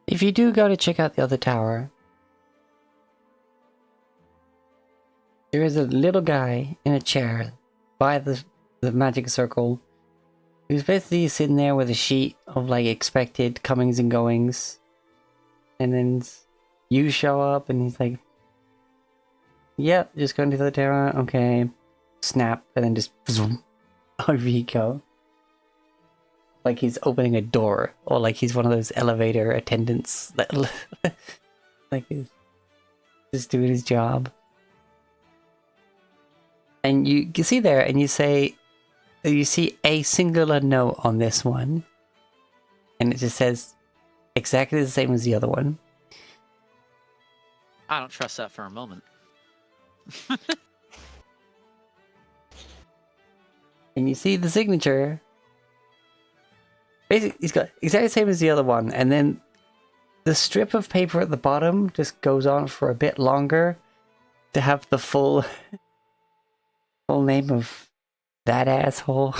If you do go to check out the other tower, there is a little guy in a chair by the magic circle who's basically sitting there with a sheet of like expected comings and goings. And then you show up and he's like, yep, just going to the tower, okay. Snap, and then just zoom, over you go. Like he's opening a door, or like he's one of those elevator attendants that like he's just doing his job. And you see there, and you say, you see a singular note on this one, and it just says exactly the same as the other one. I don't trust that for a moment. And you see the signature. Basically, he's got exactly the same as the other one, and then the strip of paper at the bottom just goes on for a bit longer to have the full name of that asshole.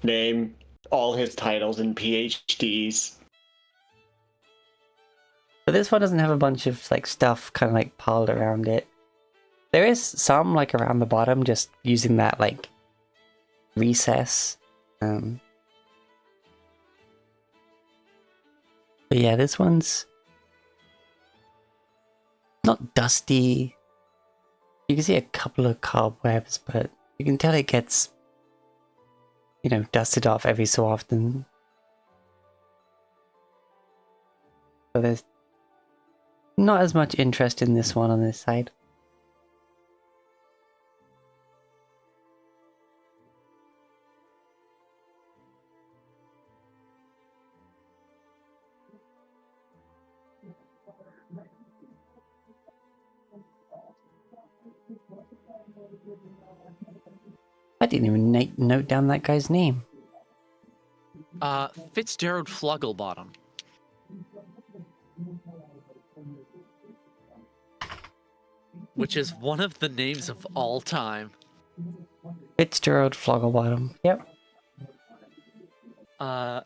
Name, all his titles and PhDs. But this one doesn't have a bunch of like stuff kind of like piled around it. There is some like around the bottom, just using that like recess. But yeah, this one's not dusty. You can see a couple of cobwebs, but you can tell it gets dusted off every so often. So there's not as much interest in this one on this side. I didn't even note down that guy's name. Fitzgerald Flugglebottom. Which is one of the names of all time. Fitzgerald Flogglebottom. Yep. Uh,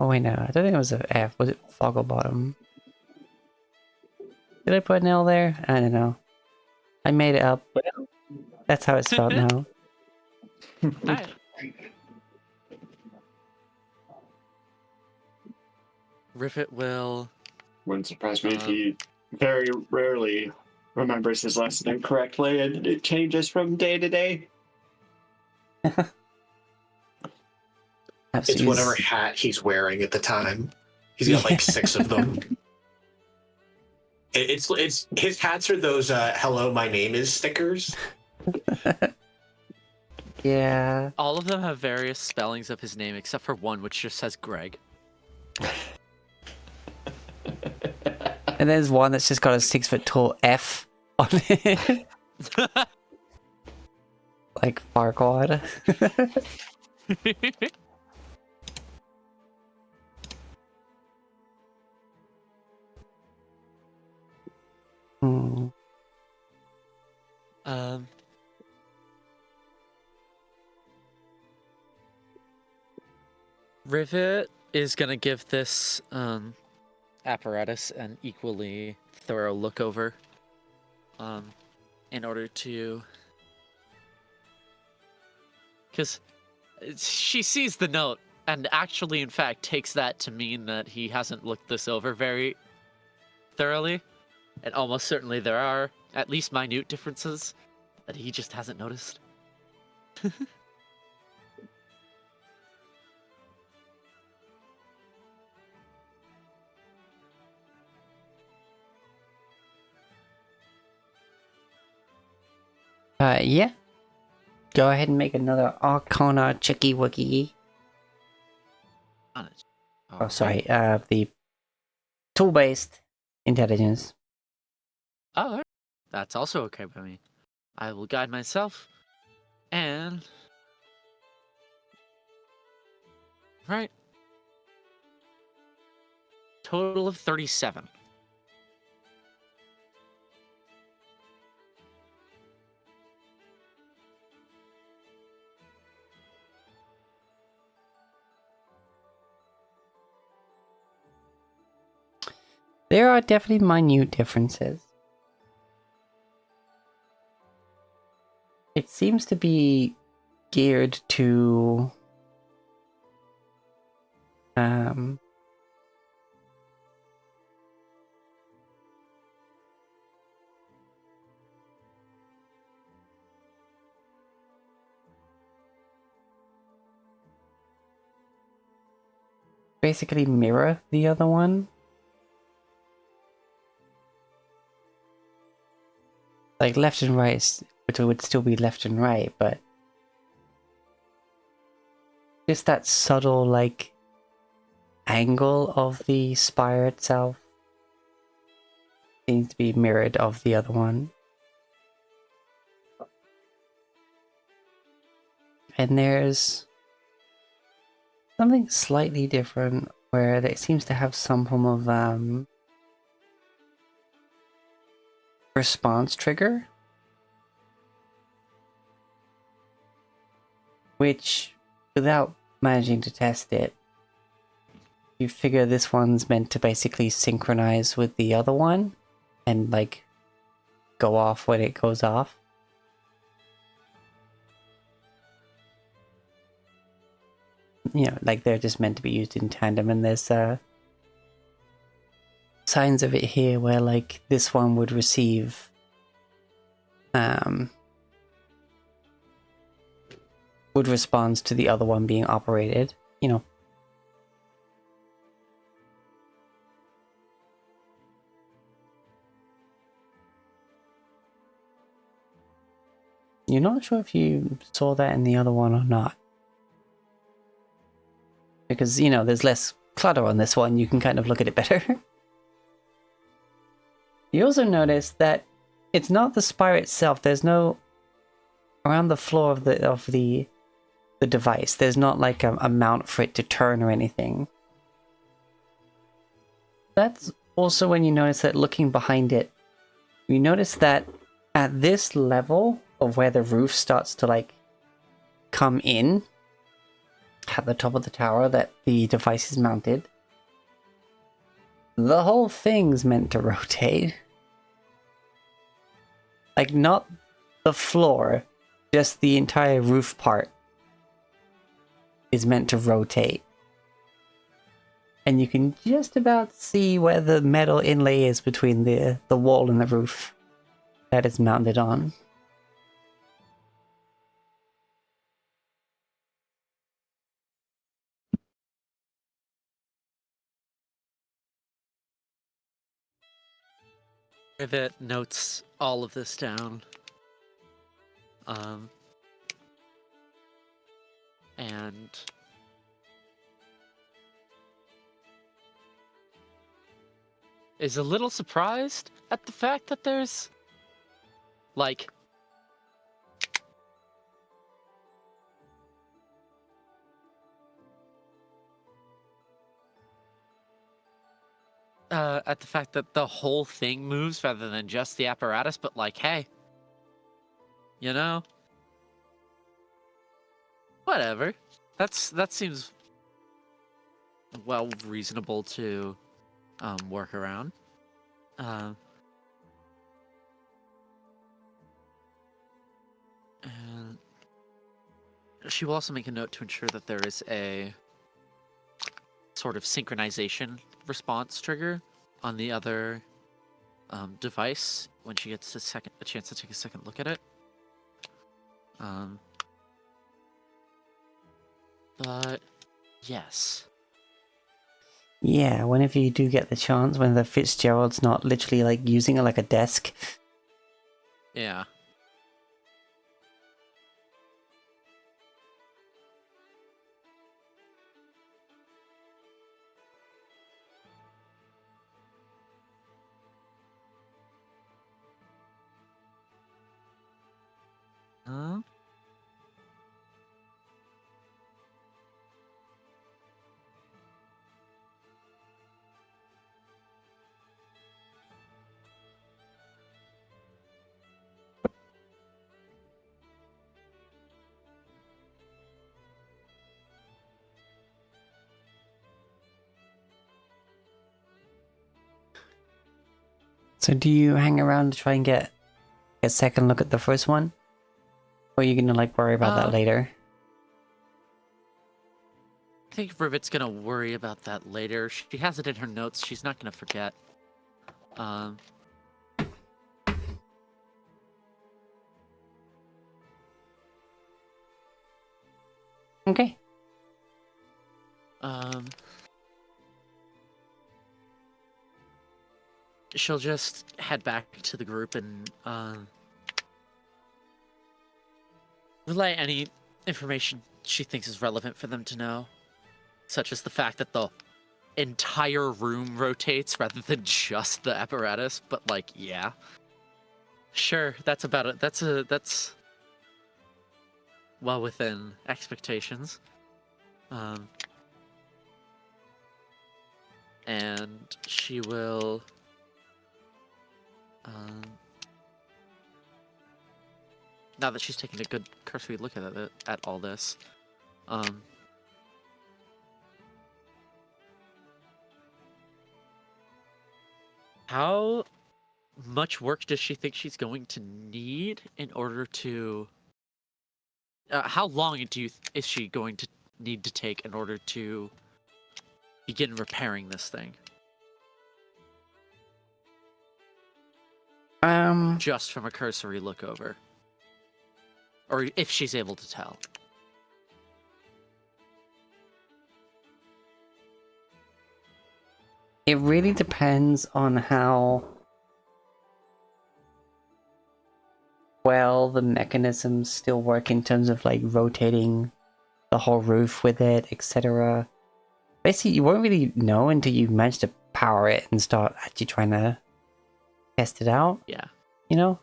Oh wait, no, I don't think it was a F. Was it Flogglebottom? Did I put an L there? I don't know. I made it up. That's how it's spelled now. alright. Rivet will. Wouldn't surprise me if he very rarely remembers his last name correctly and it changes from day to day. It's whatever hat he's wearing at the time. He's got like 6 of them. It's his hats are those "Hello, my name is" stickers. Yeah. All of them have various spellings of his name, except for one which just says Greg. And there's one that's just got a 6-foot tall F on it. Like Farquaad. Hmm. Rivet is gonna give this apparatus an equally thorough look over, in order to, because she sees the note and actually, in fact, takes that to mean that he hasn't looked this over very thoroughly, and almost certainly there are at least minute differences that he just hasn't noticed. Yeah. Go ahead and make another Arcana Chicky Wookie. Oh, sorry. The tool-based intelligence. Oh, alright. That's also okay by me. I will guide myself, and right, total of 37. There are definitely minute differences. It seems to be geared to basically mirror the other one. Like left and right, which would still be left and right, but just that subtle, like, angle of the spire itself seems to be mirrored of the other one. And there's something slightly different where it seems to have some form of response trigger, which, without managing to test it, you figure this one's meant to basically synchronize with the other one and like go off when it goes off. Like they're just meant to be used in tandem, and there's signs of it here where like this one would receive would respond to the other one being operated. You know. You're not sure if you saw that in the other one or not. Because, you know, there's less clutter on this one, you can kind of look at it better. You also notice that it's not the spire itself, there's no... Around the floor of the device, there's not like a mount for it to turn or anything. That's also when you notice that looking behind it, you notice that at this level of where the roof starts to like come in, at the top of the tower that the device is mounted, the whole thing's meant to rotate. Like, not the floor, just the entire roof part is meant to rotate. And you can just about see where the metal inlay is between the wall and the roof that it's mounted on. Rivet notes all of this down. And is a little surprised at the fact that there's like at the fact that the whole thing moves rather than just the apparatus, but like, hey, you know, whatever. That seems well reasonable to work around. And she will also make a note to ensure that there is a sort of synchronization response trigger on the other device when she gets a chance to take a second look at it. But yes. Yeah, whenever you do get the chance, when the Fitzgerald's not literally like using it like a desk. Yeah. So do you hang around to try and get a second look at the first one? Or are you gonna like worry about that later? I think Rivet's gonna worry about that later. She has it in her notes. She's not gonna forget. Okay. She'll just head back to the group and relay any information she thinks is relevant for them to know, such as the fact that the entire room rotates rather than just the apparatus. But like, yeah, sure, that's about it. That's well within expectations. And she will now that she's taking a good cursory look at all this, how much work does she think she's going to need in order to? How long is she going to need to take in order to begin repairing this thing? Just from a cursory look over. Or if she's able to tell. It really depends on how well the mechanisms still work in terms of like rotating the whole roof with it, etc. Basically, you won't really know until you manage to power it and start actually trying to test it out, Yeah. you know?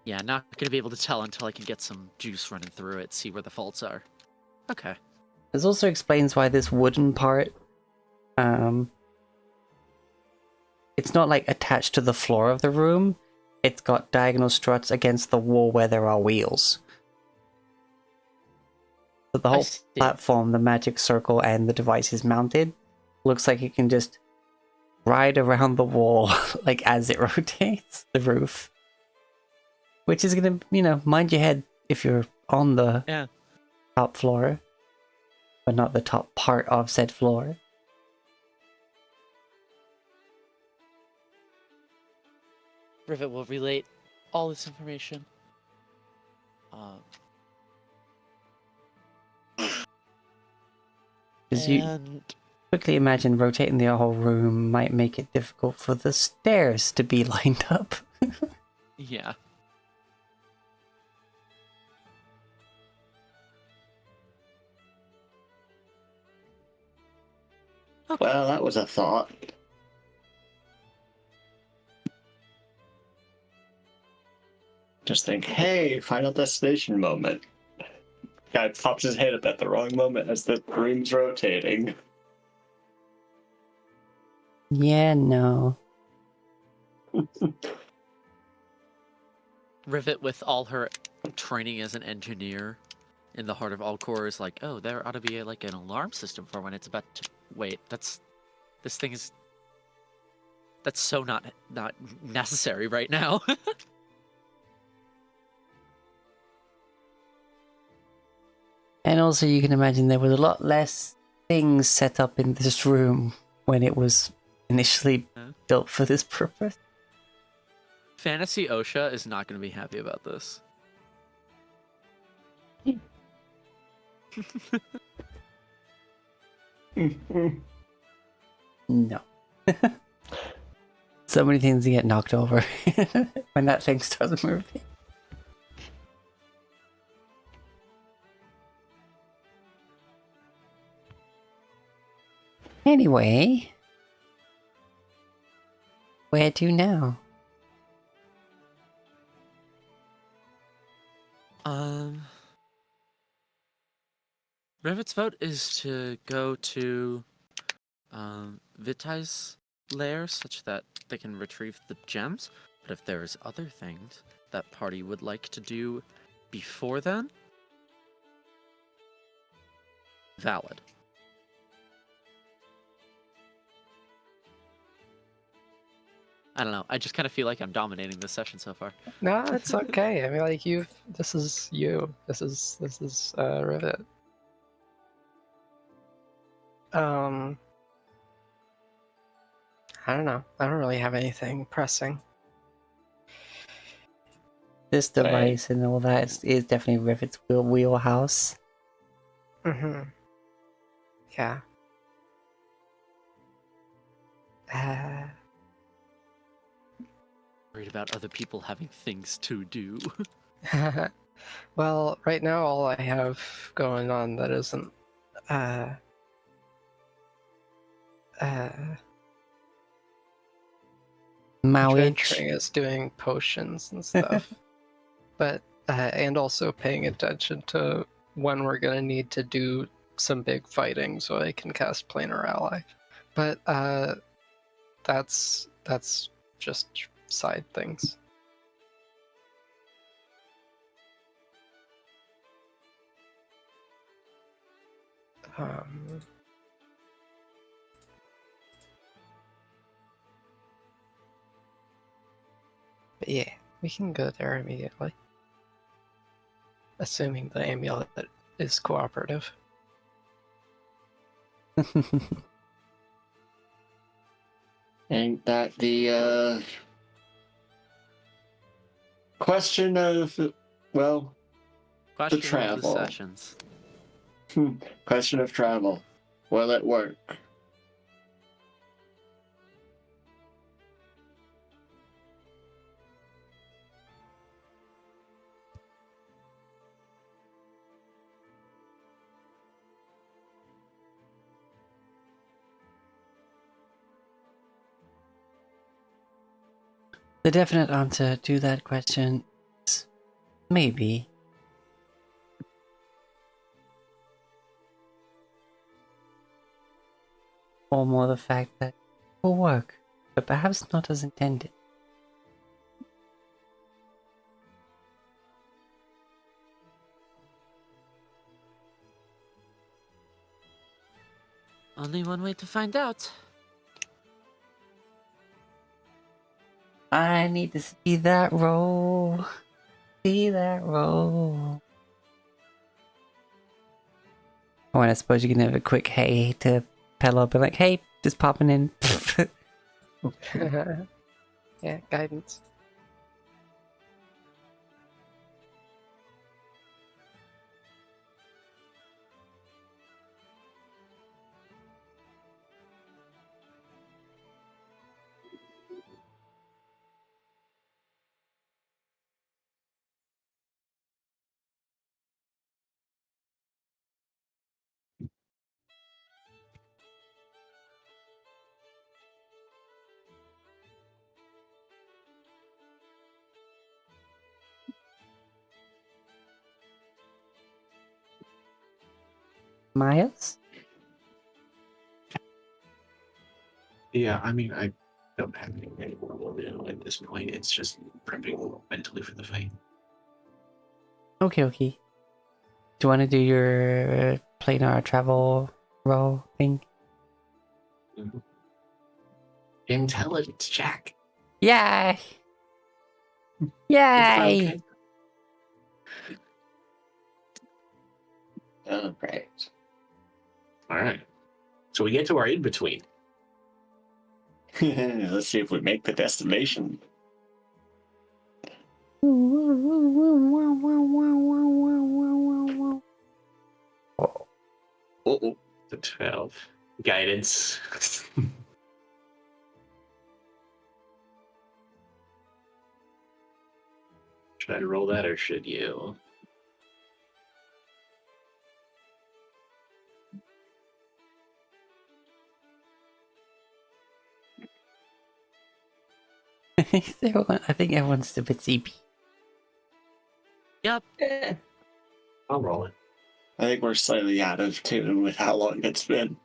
Yeah, not gonna be able to tell until I can get some juice running through it, see where the faults are. Okay. This also explains why this wooden part, it's not like attached to the floor of the room. It's got diagonal struts against the wall where there are wheels. So the I whole see. platform, the magic circle, and the device is mounted. Looks like it can just ride around the wall, like as it rotates the roof. Which is gonna, mind your head if you're on the Yeah. top floor, but not the top part of said floor. Rivet will relate all this information. Because you And quickly imagine rotating the whole room might make it difficult for the stairs to be lined up. yeah. Well, that was a thought. Just think, hey, final destination moment. Guy pops his head up at the wrong moment as the room's rotating. Yeah, no. Rivet, with all her training as an engineer in the heart of Alcor, is like, oh, there ought to be like an alarm system for when it's about to. Wait, this thing is. That's so not necessary right now. And also you can imagine there was a lot less things set up in this room when it was initially built for this purpose. Fantasy OSHA is not going to be happy about this. No. So many things get knocked over when that thing starts moving. Anyway, where to now? Rivet's vote is to go to Vitai's lair such that they can retrieve the gems. But if there's other things that party would like to do before then, valid. I don't know. I just kind of feel like I'm dominating this session so far. No, it's okay. I mean, like this is you. This is Rivet. I don't know. I don't really have anything pressing. This device and all that is definitely Rivet's wheelhouse. Mm-hmm. Yeah. Worried about other people having things to do. Well, right now all I have going on that isn't adventuring is doing potions and stuff. But and also paying attention to when we're gonna need to do some big fighting so I can cast Planar Ally. But that's just side things. But yeah, we can go there immediately. Assuming the amulet is cooperative. Ain't that the question of, well, Question travel. of the sessions. Question of travel. Will it work? The definite answer to that question is maybe. Or more the fact that it will work, but perhaps not as intended. Only one way to find out. I need to see that roll. See that roll. Oh, and I suppose you can have a quick hey to Pella, be like, hey, just popping in. Yeah, guidance. Myers? Yeah, I mean, I don't have anything to do at this point. It's just prepping mentally for the fight. Okay, okay. Do you want to do your planar travel roll thing? Intelligence check. Yay! If Yay! okay. Oh, great. All right. So we get to our in between. Let's see if we make the destination. Uh-oh. The 12. Guidance. Should I roll that or should you? I think everyone's a bit sleepy. Yep. I'll roll it. I think we're slightly out of tune with how long it's been.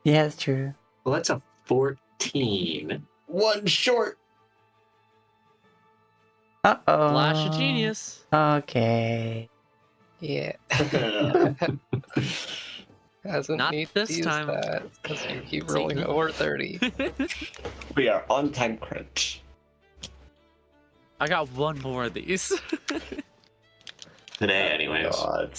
Yeah, that's true. Well, that's a 14. One short. Uh-oh. Flash of genius. Okay. Yeah. Hasn't Not need this to use time. that because you keep Take rolling it. over 30. We are on time crunch. I got one more of these. Today, anyways. God.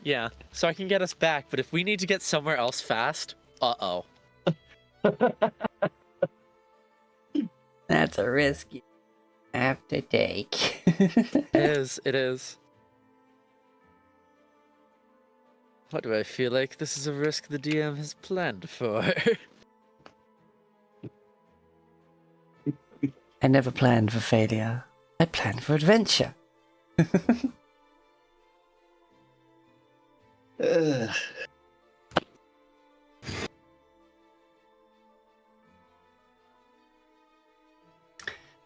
Yeah, so I can get us back, but if we need to get somewhere else fast, uh-oh. That's a risk you have to take. It is. What do I feel like? This is a risk the DM has planned for. I never planned for failure. I planned for adventure. Ugh.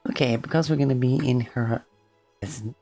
Okay, because we're gonna be in her presence.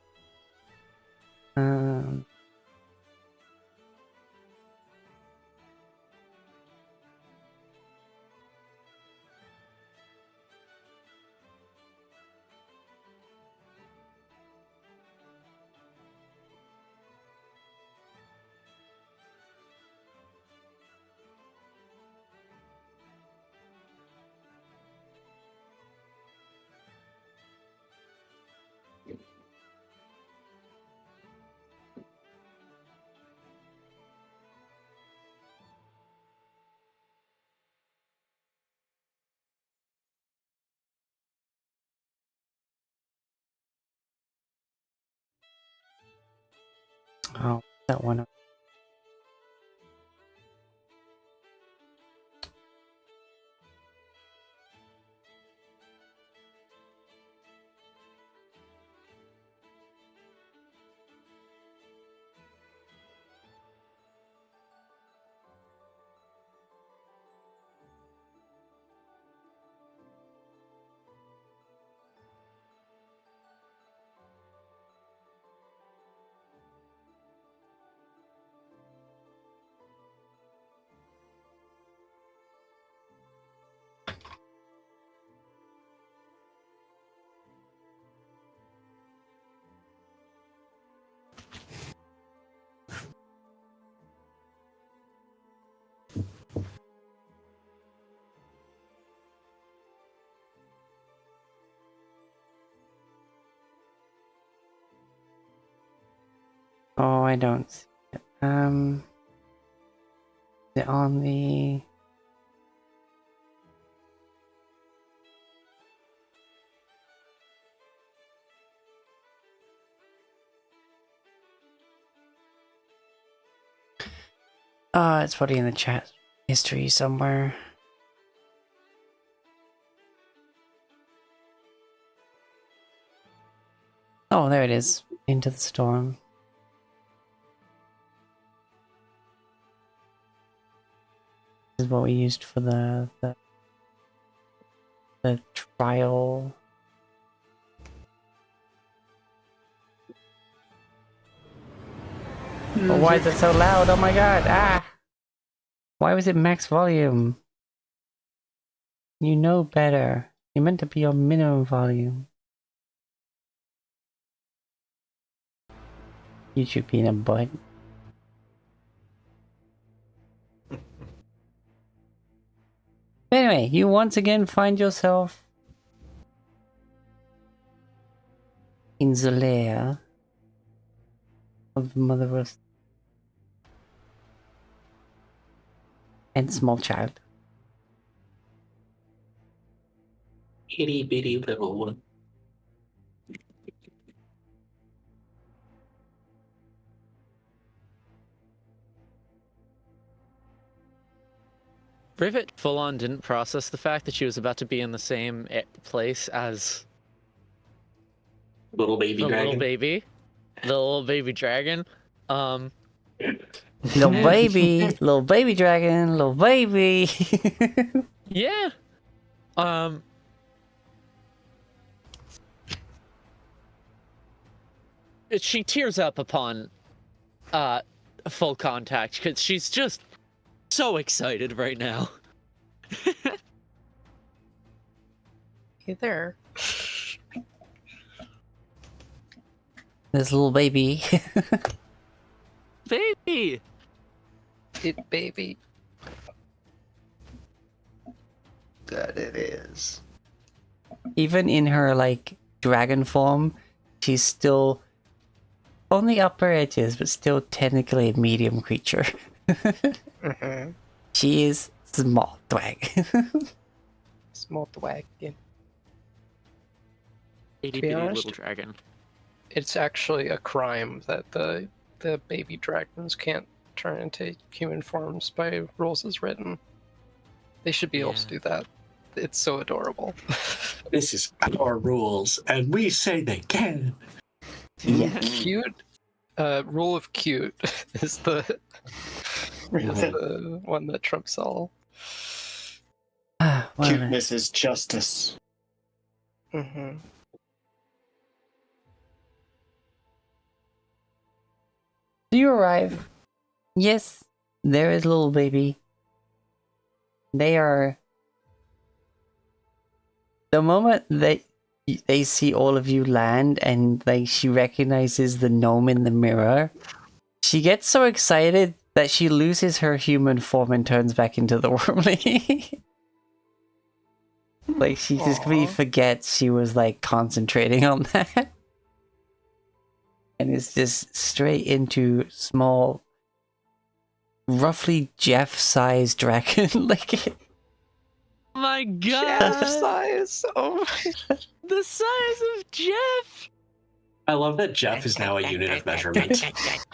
Oh, that one. Oh, I don't see it. Is it on the... it's probably in the chat history somewhere. Oh, there it is. Into the Storm. This is what we used for the trial. Oh, why is it so loud? Oh my god! Ah! Why was it max volume? You know better. You're meant to be on minimum volume. YouTube being a butt. Anyway, you once again find yourself in the lair of the mother of and small child. Itty bitty little one. Rivet full on didn't process the fact that she was about to be in the same place as Little baby the dragon. little baby dragon. Little baby dragon, little baby. Yeah. She tears up upon full contact because she's just so excited right now. Hey there. This little baby. Baby! It baby. That it is. Even in her like dragon form, she's still on the upper edges, but still technically a medium creature. Mm-hmm. She is small twag. Small wagon. Itty be bitty honest, little dragon. It's actually a crime that the baby dragons can't turn into human forms by rules as written. They should be able to Yeah. do that. It's so adorable. This is our rules, and we say they can. Yeah. Cute. Rule of cute is the one that trumps all. Well, Cuteness is justice. Mm-hmm. do you arrive? Yes, there is little baby. They are. The moment that they see all of you land and like she recognizes the gnome in the mirror, she gets so excited that she loses her human form and turns back into the wormling. Like she just completely Aw. forgets she was like concentrating on that. And it's just straight into small, roughly Jeff-sized dragon. Like My Jeff god! size. Oh my. The size of Jeff! I love that Jeff is now a unit of measurement.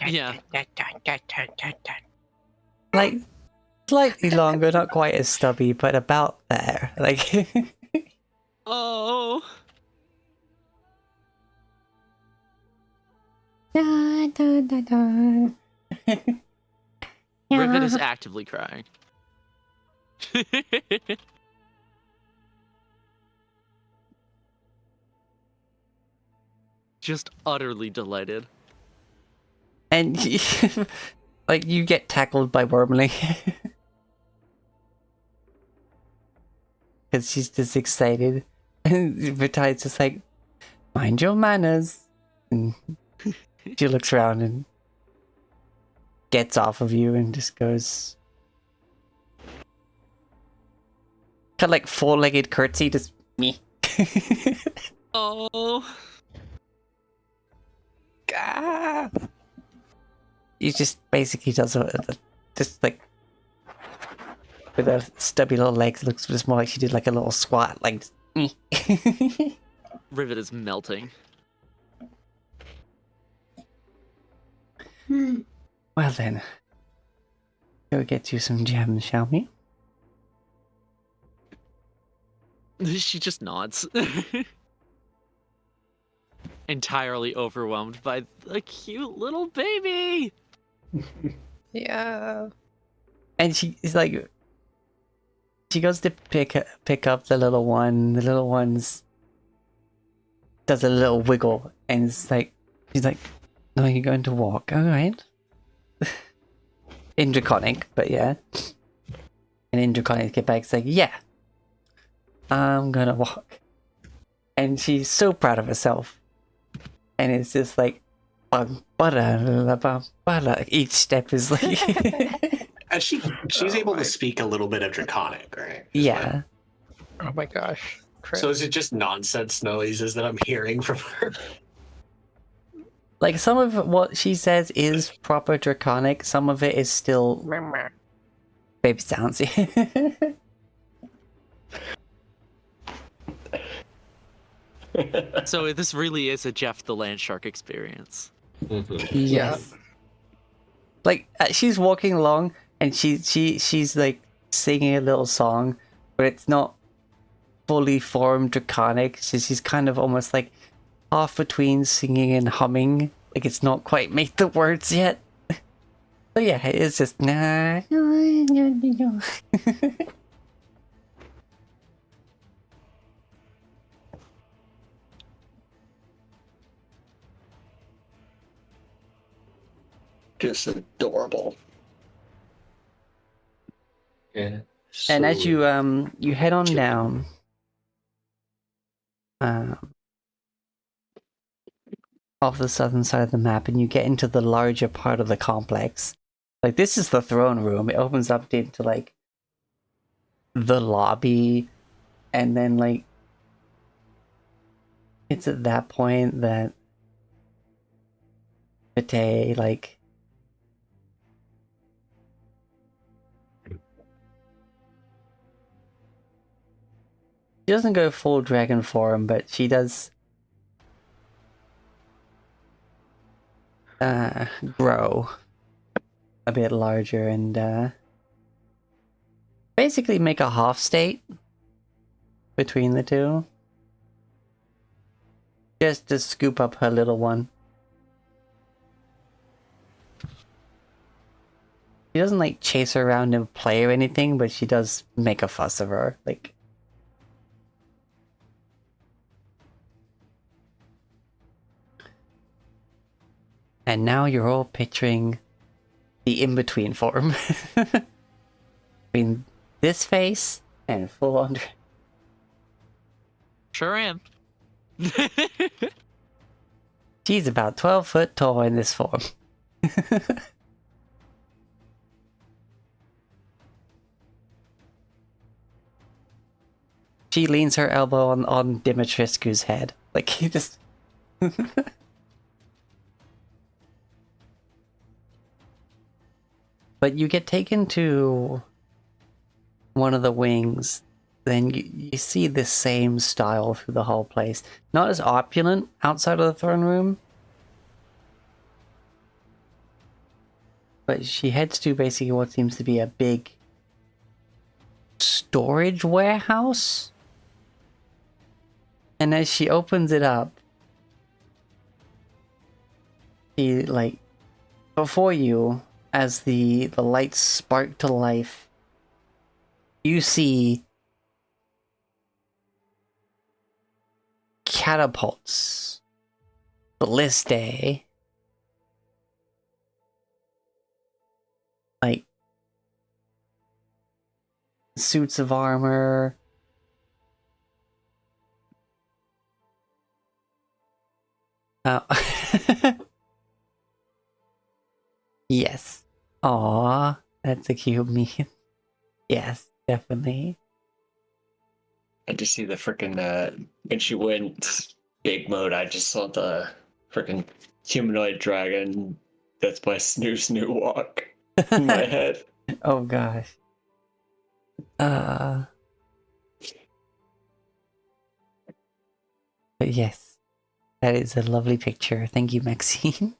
Yeah. like slightly longer, not quite as stubby, but about there. Like Oh. Rivet is actively crying. Just utterly delighted. and like you get tackled by Wormling. Because she's just excited. And Vita's just like, mind your manners. And she looks around and gets off of you and just goes. Kind of like four-legged curtsy, just me. Oh. Ah. he just basically does just like with her stubby little legs. Looks just more like she did like a little squat, like. Rivet is melting. Well then, go get you some gems, shall we? She just nods. Entirely overwhelmed by the cute little baby. Yeah. And she's like, she goes to pick up the little one. The little one's does a little wiggle, and it's like, she's like, "No, you're going to walk, all right?" In Draconic, but yeah. And in Draconic, get back, it's like, "Yeah, I'm gonna walk," and she's so proud of herself. And it's just like, each step is like, And she's able to speak a little bit of Draconic, right? yeah. Oh my gosh. So is it just nonsense noises that I'm hearing from her? Like, some of what she says is proper Draconic, some of it is still baby sounds. So this really is a Jeff the Landshark experience. Yes. Like, she's walking along and she's like singing a little song, but it's not fully formed Draconic. She's kind of almost like half between singing and humming. Like, it's not quite made the words yet. So yeah, it's just nah. Just adorable. Yeah. And as you you head on down, off the southern side of the map, and you get into the larger part of the complex. Like, this is the throne room. It opens up into like the lobby, and then like it's at that point that Pate like she doesn't go full dragon form, but she does grow a bit larger and basically make a half state between the two. Just to scoop up her little one. She doesn't like chase her around and play or anything, but she does make a fuss of her. Like, and now you're all picturing the in-between form. Between this face and full on. Sure am. She's about 12 foot tall in this form. She leans her elbow on Dimitrescu's head. Like, he just... But you get taken to one of the wings, then you see the same style through the whole place. Not as opulent outside of the throne room, but she heads to basically what seems to be a big storage warehouse. And as she opens it up, she, like, before you, as the lights spark to life, you see catapults, ballistae, like suits of armor, yes. Aw, that's a cute meme. Yes, definitely. I just see the freaking when she went big mode, I just saw the freaking humanoid dragon That's my snoo walk in my head. Oh gosh. But yes, that is a lovely picture. Thank you, Maxine.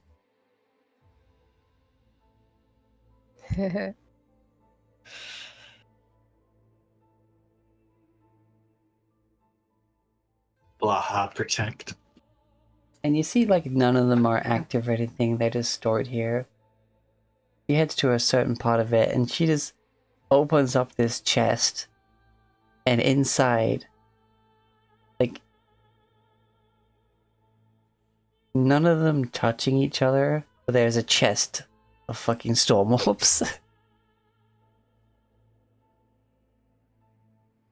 Blaha protect. And you see, like, none of them are active or anything. They're just stored here. She heads to a certain part of it, and she just opens up this chest. And inside, like, none of them touching each other, but there's a chest of fucking storm orbs.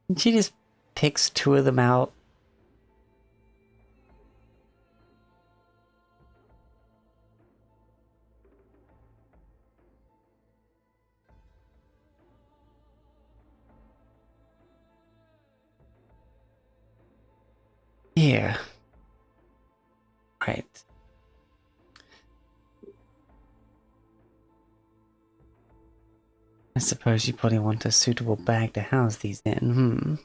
And she just picks 2 of them out. Here. Right. I suppose you probably want a suitable bag to house these in,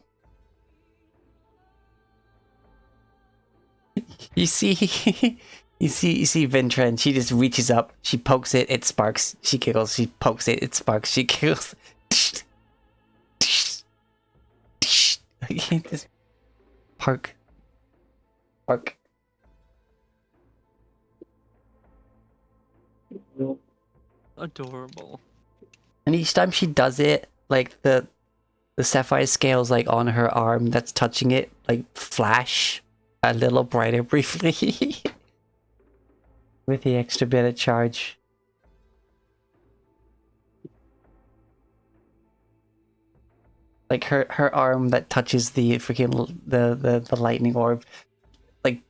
You see, you see Ventra, and she just reaches up, she pokes it, it sparks, she giggles, she pokes it, it sparks, she giggles. Just park. Adorable. And each time she does it, like the sapphire scales like on her arm that's touching it, like flash a little brighter briefly. With the extra bit of charge. Like her arm that touches the freaking the lightning orb, like,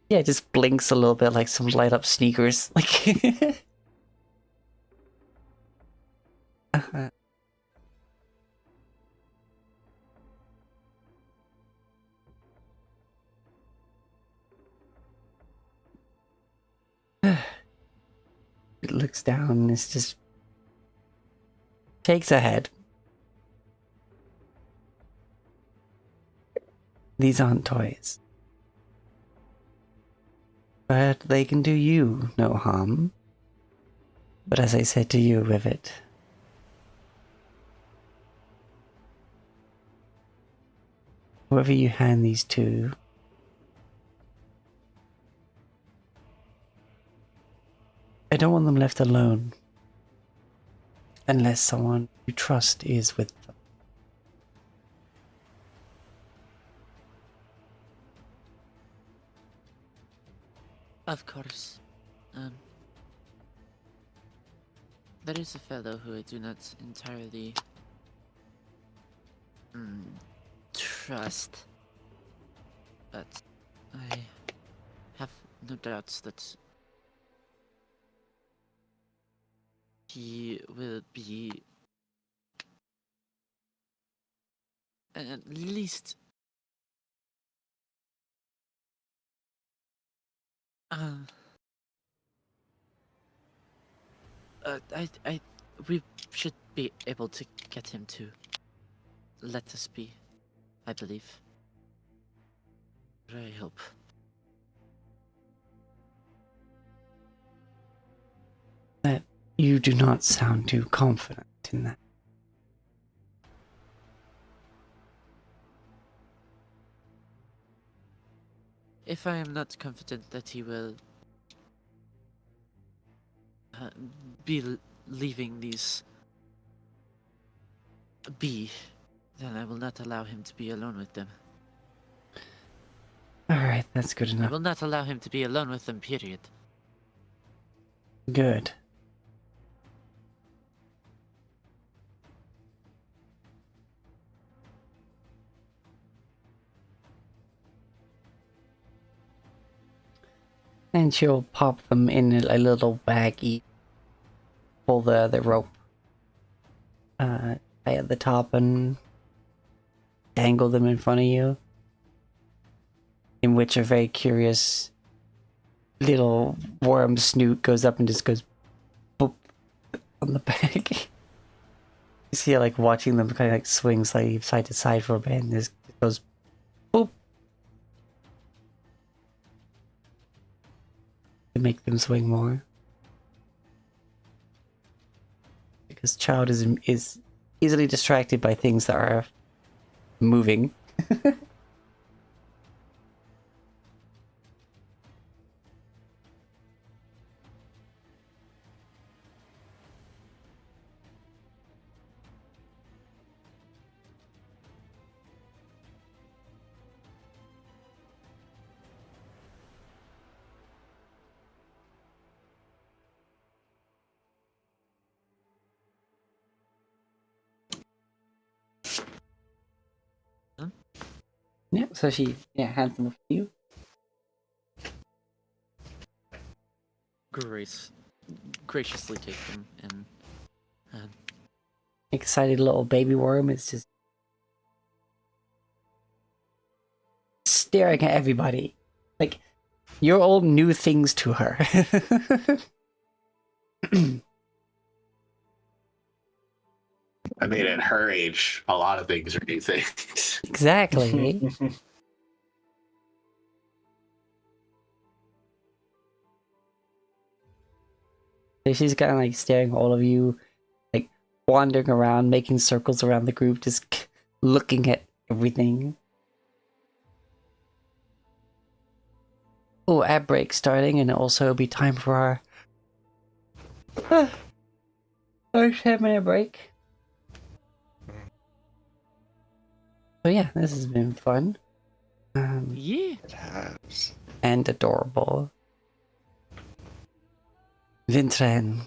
yeah, it just blinks a little bit like some light up sneakers. Like it looks down and it's just shakes her head. These aren't toys. But they can do you no harm. But as I said to you, Rivet, whoever you hand these to, I don't want them left alone. Unless someone you trust is with them. Of course. There is a fellow who I do not entirely trust, but I have no doubts that he will be at least we should be able to get him to let us be, I believe. I hope. That you do not sound too confident in that. If I am not confident that he will be leaving these be, then I will not allow him to be alone with them. Alright, that's good I enough. will not allow him to be alone with them, period. Good. And she'll pop them in a little baggie. Pull the rope at the top and dangle them in front of you. In which a very curious little worm snoot goes up and just goes boop on the back. You see like watching them kind of like swing slightly side to side for a bit, and this goes boop to make them swing more. Because child is easily distracted by things that are moving. Yeah, so she hands them a few. Graciously take them and Excited little baby worm is just staring at everybody. Like, you're all new things to her. I mean, at her age, a lot of things are new things. Exactly. So she's kind of like staring at all of you, like wandering around, making circles around the group, just looking at everything. Oh, ad break starting, and also it'll be time for our 10-minute break. So yeah, this has been fun. yeah. It has. And adorable. Vintren.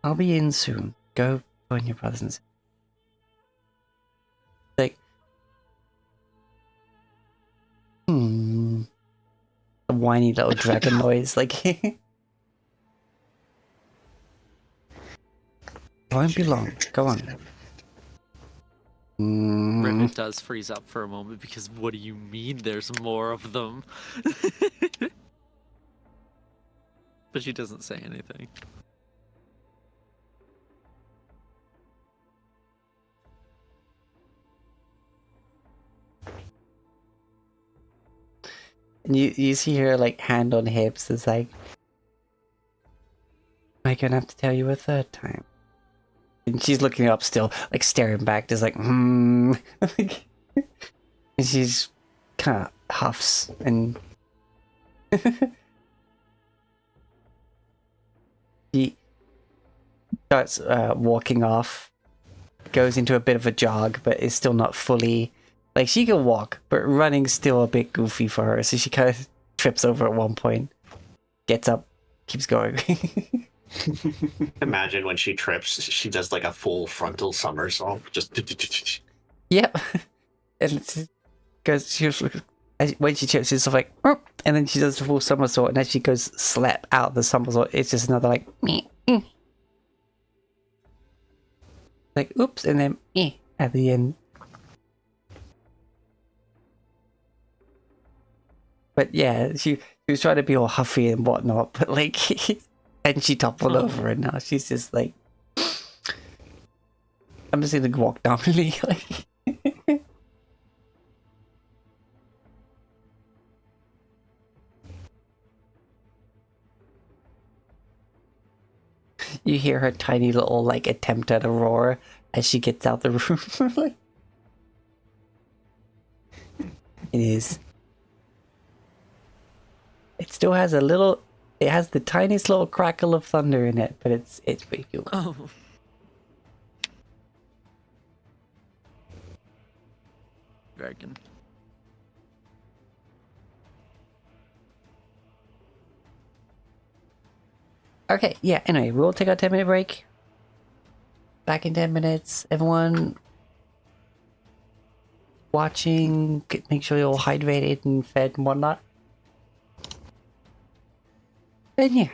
I'll be in soon. Go join your brothers and sisters. Like, a whiny little dragon noise, like. Won't be long. Go on. Rivet does freeze up for a moment because what do you mean there's more of them? But she doesn't say anything. And you see her like hand on hips. It's like, am I gonna have to tell you a third time? And she's looking up still, like staring back, just like, and she's kind of huffs and she starts walking off, goes into a bit of a jog, but is still not fully. Like, she can walk, but running's still a bit goofy for her, so she kind of trips over at one point, gets up, keeps going. Imagine when she trips, she does like a full frontal somersault. Just. Yep. And it goes, when she trips, she's sort of like, "Oop," and then she does the full somersault, and as she goes slap out the somersault, it's just another like, meh, like, oops, and then at the end. But yeah, she was trying to be all huffy and whatnot, but like, and she toppled over, and now she's just like, I'm just gonna walk normally. Like, you hear her tiny little like attempt at a roar as she gets out the room. Like, it is. It still has a little. It has the tiniest little crackle of thunder in it, but it's pretty cool. Oh. Dragon. Okay, yeah. Anyway, we'll take our 10-minute break. Back in 10 minutes. Everyone watching, make sure you're all hydrated and fed and whatnot. And yeah.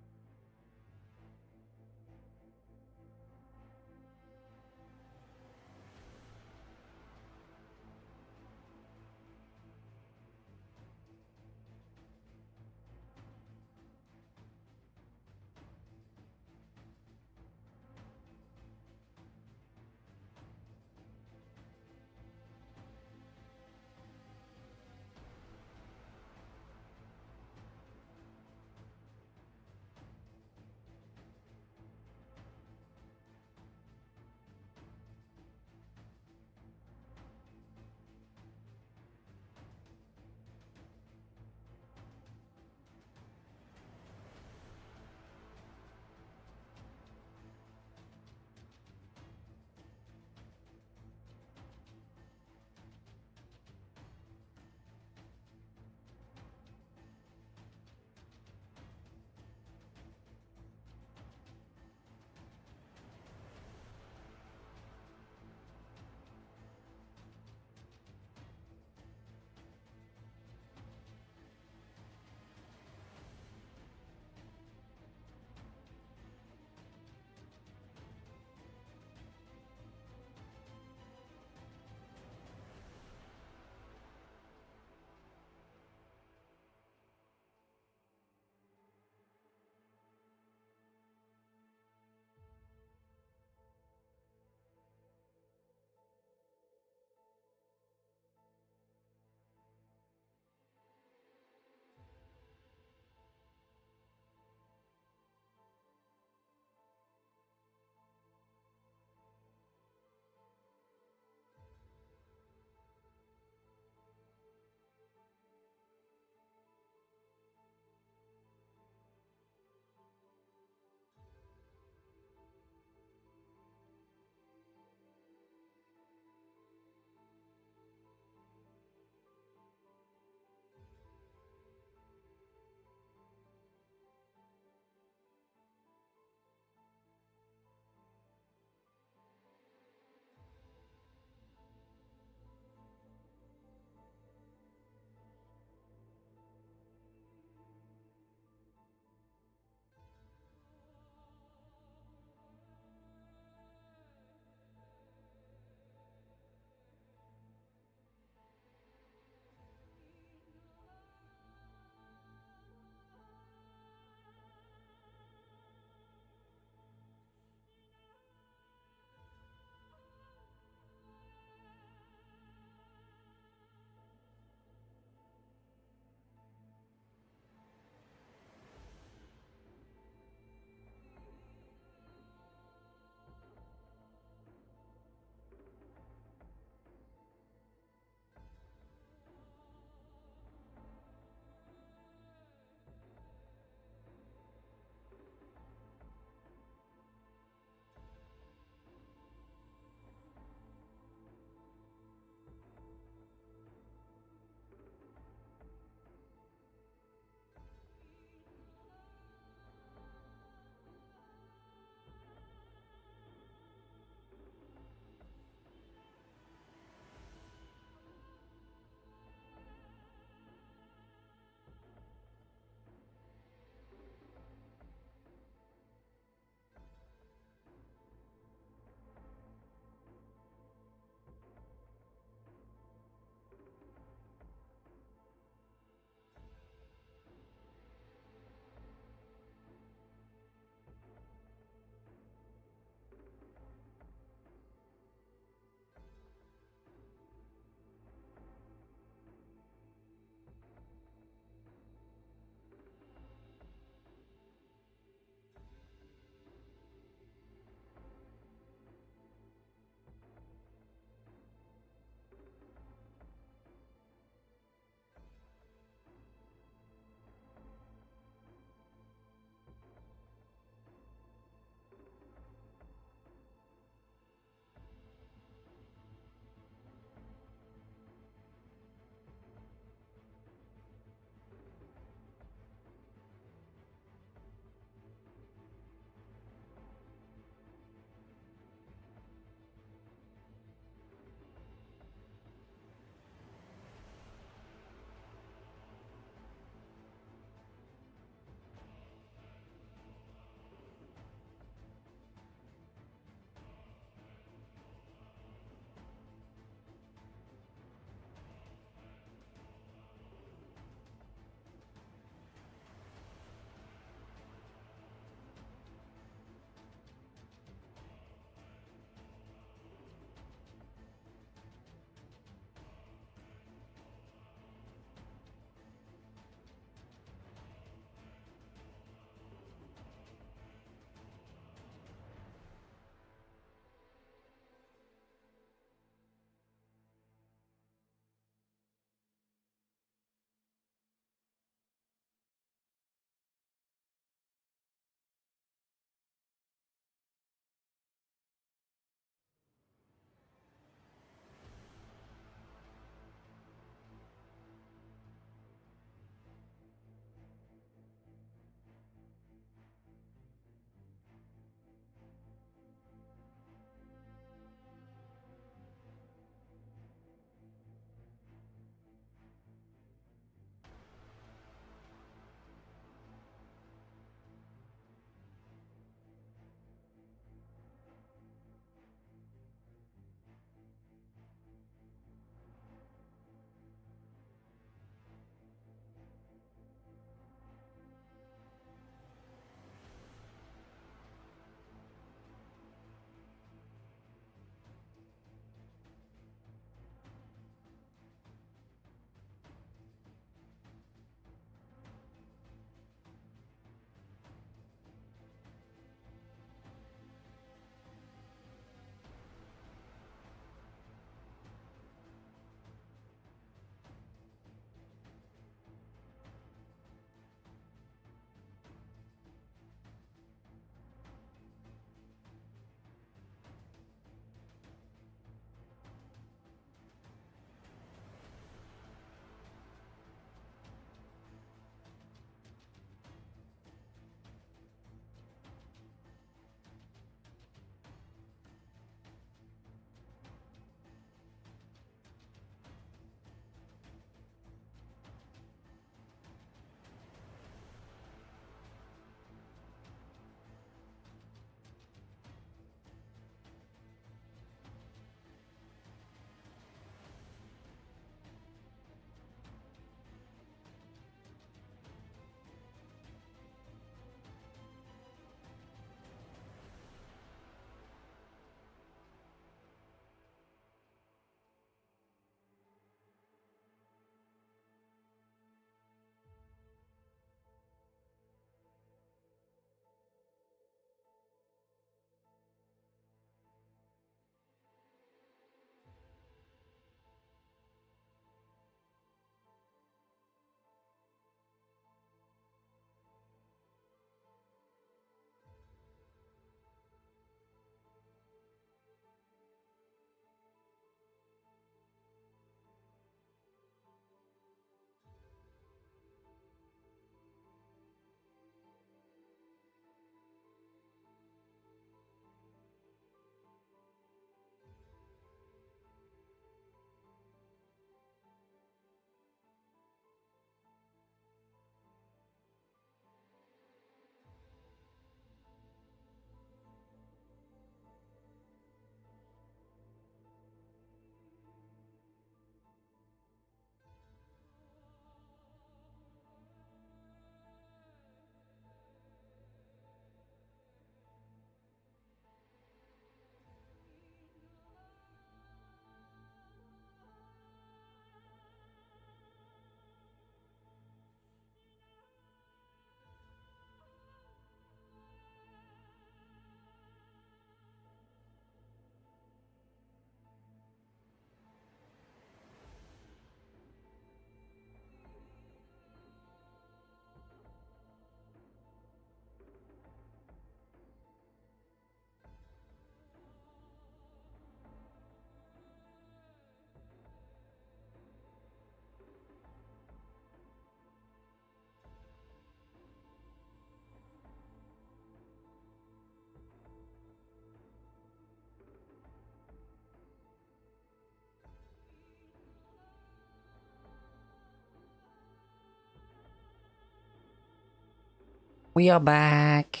We are back.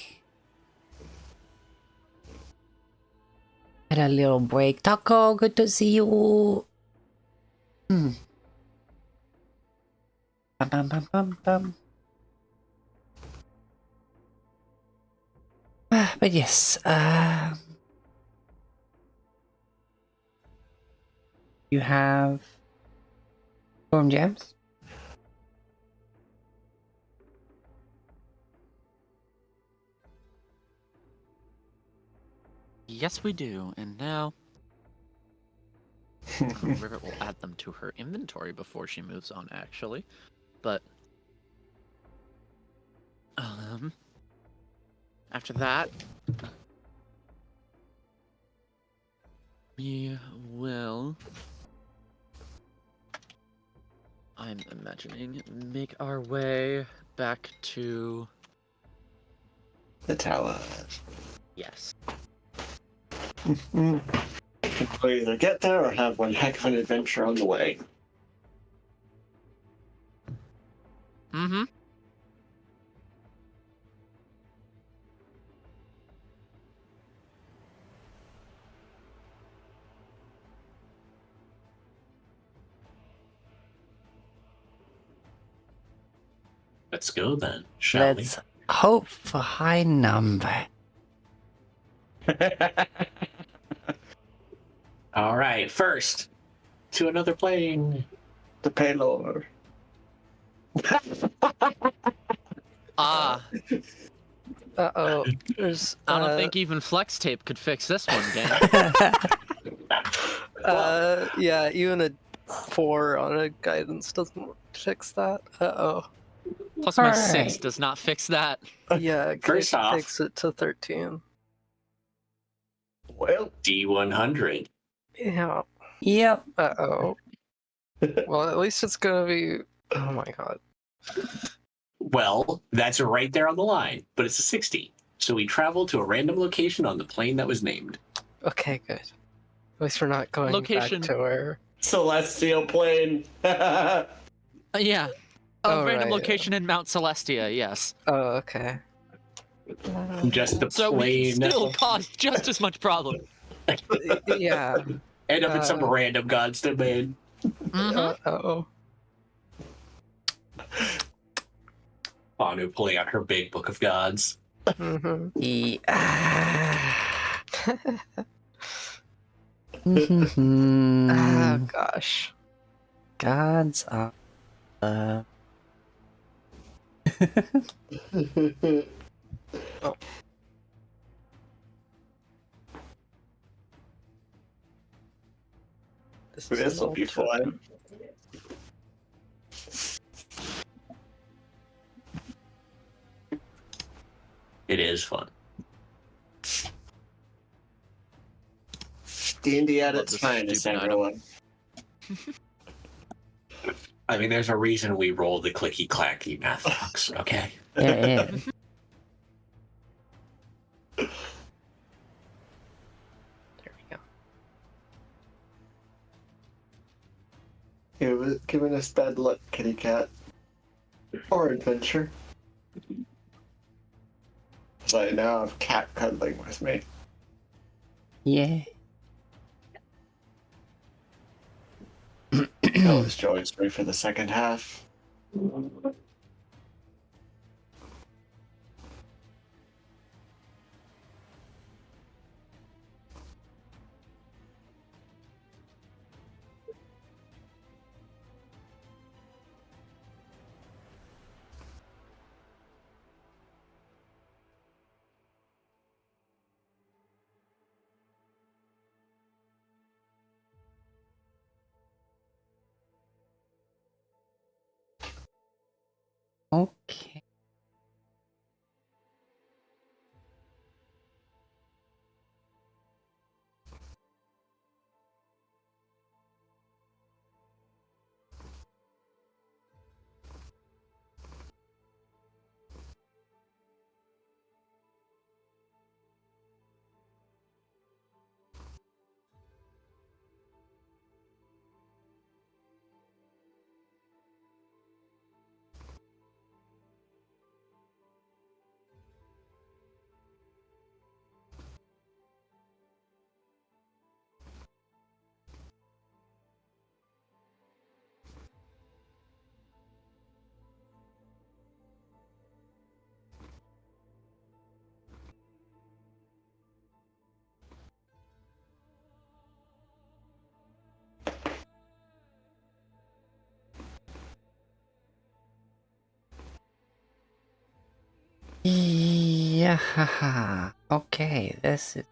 Had a little break. Taco, good to see you. Bum, bum, bum, bum, bum. But yes, you have storm gems. Yes, we do. And now Rivet will add them to her inventory before she moves on, actually. But after that, we will, I'm imagining, make our way back to, The tower. yes. We'll either get there or have one heck of an adventure on the way. Mm-hmm. Let's go then, shall we? Let's hope for high number. All right, first to another plane. The payload. Ah, Uh-oh. There's, I don't think even flex tape could fix this one, gang. yeah, even a 4 on a guidance doesn't fix that. Uh-oh. Plus my Alright. 6 does not fix that. Yeah, it First off- takes it to 13. Well, D100. Yeah. Yep. Uh-oh. Well, at least it's gonna be... Oh my god. Well, that's right there on the line, but it's a 60. So we travel to a random location on the plane that was named. Okay, good. At least we're not going Location. back to where... celestial plane. Yeah. A Oh, random right. location in Mount Celestia, yes. Oh, okay. Just the So we plane. can still cause just as much problem. Yeah. End up in some uh, random god's domain. Mm-hmm. Uh-oh. Banu pulling out her big book of gods. Mm-hmm. Ah, gosh. Gods are. Oh. This will be fun. It is fun. D&D at Love its this finest, stupid item. everyone. I mean, there's a reason we roll the clicky clacky math box, okay? Yeah. There we go. Giving us bad luck, kitty cat. Or adventure. So I now have cat cuddling with me. Yeah. That was Joey's free for the second half. Okay. Yeah, haha. Okay, this is.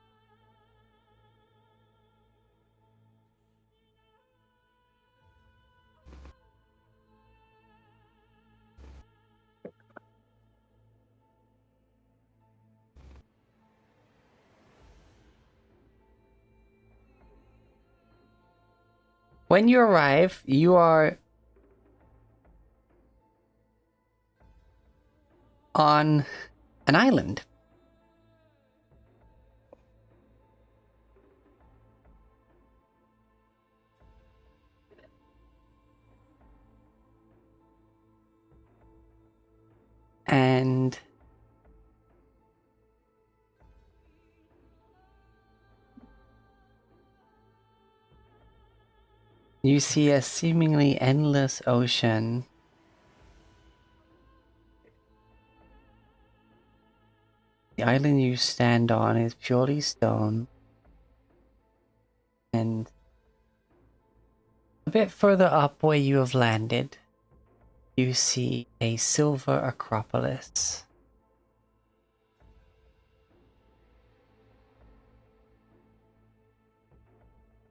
When you arrive, you are on an island. And you see a seemingly endless ocean. The island you stand on is purely stone. And a bit further up where you have landed, you see a silver acropolis.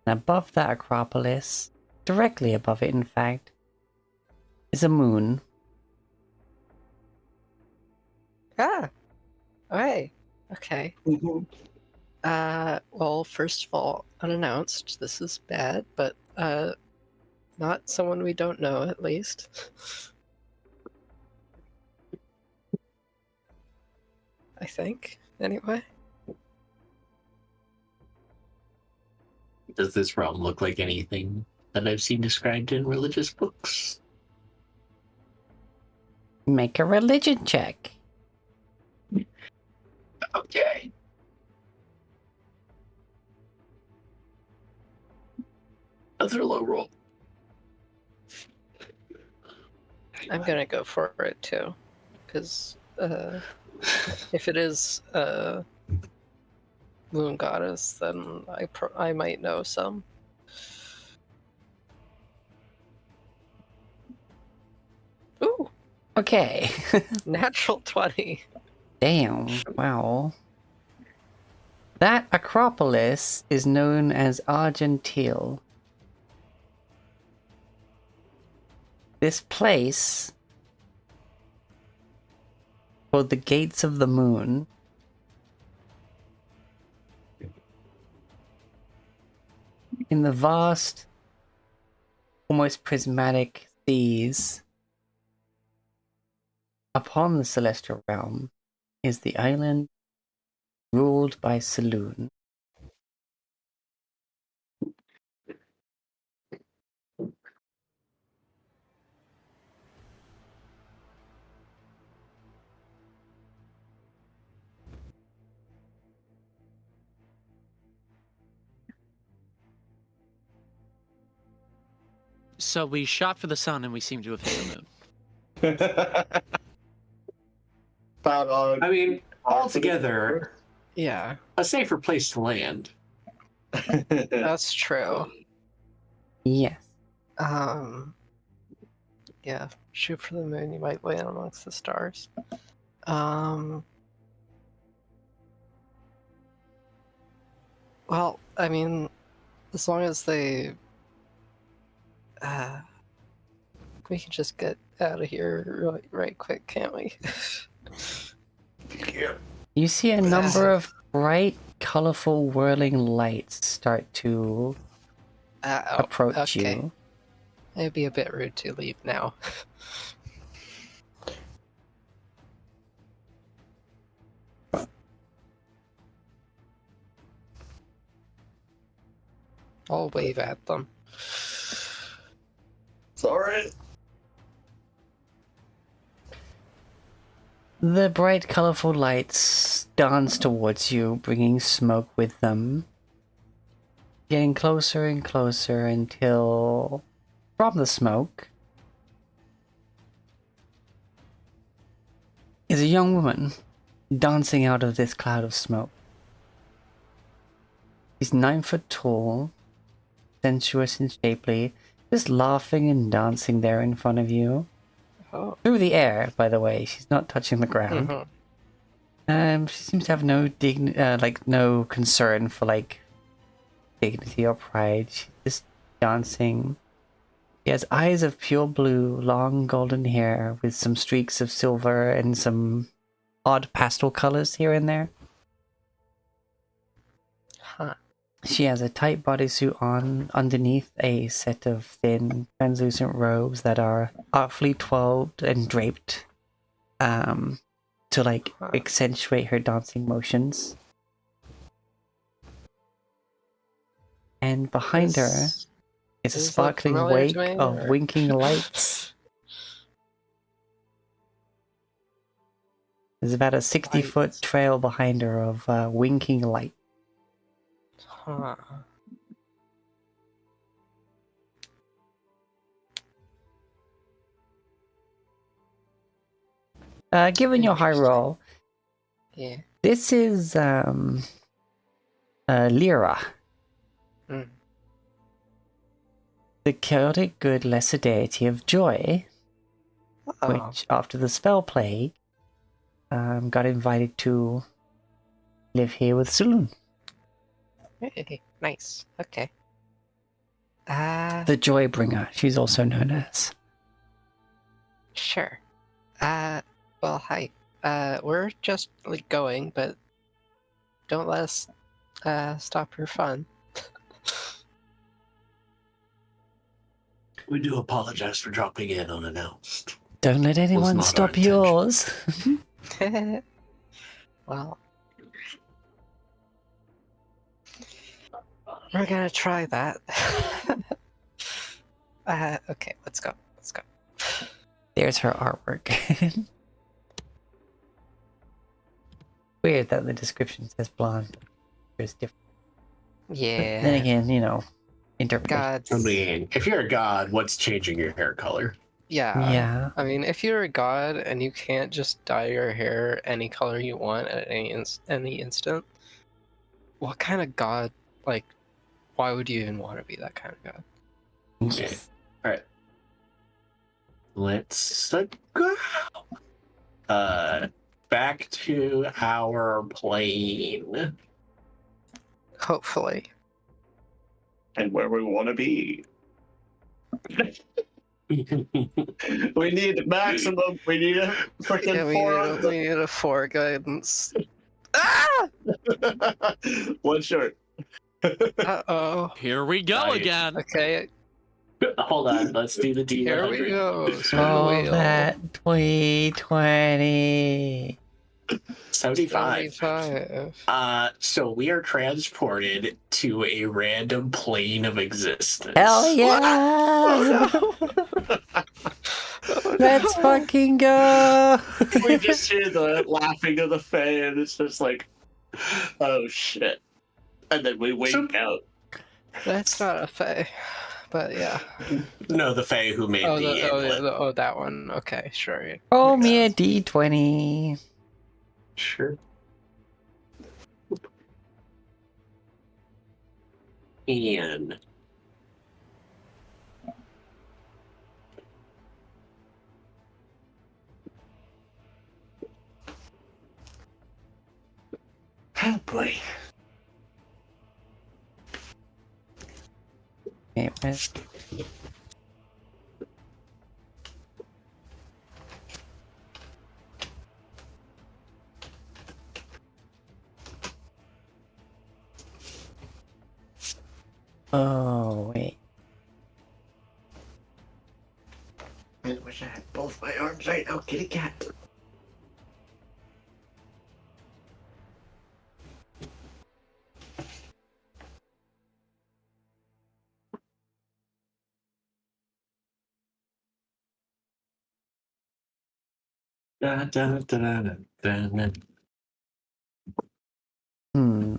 And above that acropolis, directly above it in fact, is a moon. Ah, alright. Okay. Mhm. Well, first of all, unannounced, this is bad, but, not someone we don't know, at least. I think, anyway. Does this realm look like anything that I've seen described in religious books? Make a religion check. Okay. Another low roll. I'm gonna go for it, too. Because, if it is, Moon Goddess, then I might know some. Ooh, Okay. natural 20. Damn. Wow. That acropolis is known as Argentile. This place, called the Gates of the Moon, in the vast, almost prismatic seas upon the celestial realm, is the island ruled by Saloon. So we shot for the sun and we seem to have hit the moon. About all. I mean, altogether, Yeah, a safer place to land. that's true. Yes. Yeah, shoot for the moon, you might land amongst the stars. Well, I mean, as long as they, we can just get out of here right quick, can't we? Yeah. You see a number of bright, colorful, whirling lights start to approach okay. you. It'd be a bit rude to leave now. I'll wave at them. Sorry. The bright, colorful lights dance towards you, bringing smoke with them. Getting closer and closer until, from the smoke, is a young woman dancing out of this cloud of smoke. She's 9 foot tall, sensuous and shapely, just laughing and dancing there in front of you. Oh. Through the air, by the way, she's not touching the ground. Mhm. She seems to have no no concern for like dignity or pride. She's just dancing. She has eyes of pure blue, long golden hair with some streaks of silver and some odd pastel colors here and there. Huh. She has a tight bodysuit on, underneath a set of thin, translucent robes that are artfully twirled and draped to like accentuate her dancing motions. And behind her is a Does this look sparkling familiar to wake me, of or- winking lights. There's about a 60-foot Lights. trail behind her of winking light. Huh. Given your high Interesting. roll, Yeah. this is Lyra, Mm. the chaotic good lesser deity of joy, Oh. which after the spell plague got invited to live here with Saloon. Hey, nice. Okay. The joy bringer, she's also known as. Sure. Well, hi. We're just like going, but don't let us stop your fun. We do apologize for dropping in unannounced. Don't let anyone not our stop intention. yours. Well, we're gonna try that. Okay, let's go. Let's go. There's her artwork. Weird that the description says blonde. It's different. Yeah. Then again, you know, interpretation. Gods. I mean, if you're a god, what's changing your hair color? Yeah. Yeah. I mean, if you're a god and you can't just dye your hair any color you want at any instant, what kind of god? Like, why would you even want to be that kind of god? Yes. All right. Let's go. Back to our plane. Hopefully. And where we want to be. We need maximum. We need a freaking Yeah, we need a 4 guidance. Ah! One short. Uh-oh. Here we go Nice. again. Okay, Hold on, let's do the D100. here we go. Spin the Roll wheel. that 20. 75. 75. So we are transported to a random plane of existence. Hell yeah! Oh, Let's fucking go! We just hear the laughing of the Fae, and it's just like, oh shit. And then we wake out. That's not a fae, but yeah. No, the Fae who made Oh, the amulet. that one. Okay, sure. Yeah. Roll Makes me a sense. d20. Sure. And oh boy. Okay, oh, wait. I wish I had both my arms right now, kitty cat. Da, da, da, da, da, da, da. Hmm.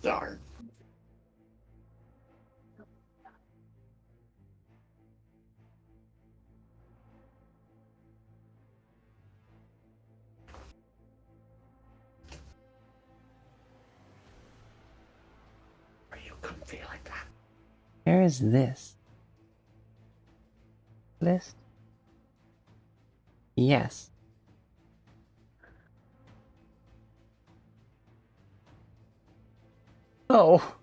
Darn. Couldn't be like that. Where is this? List? Yes. Oh.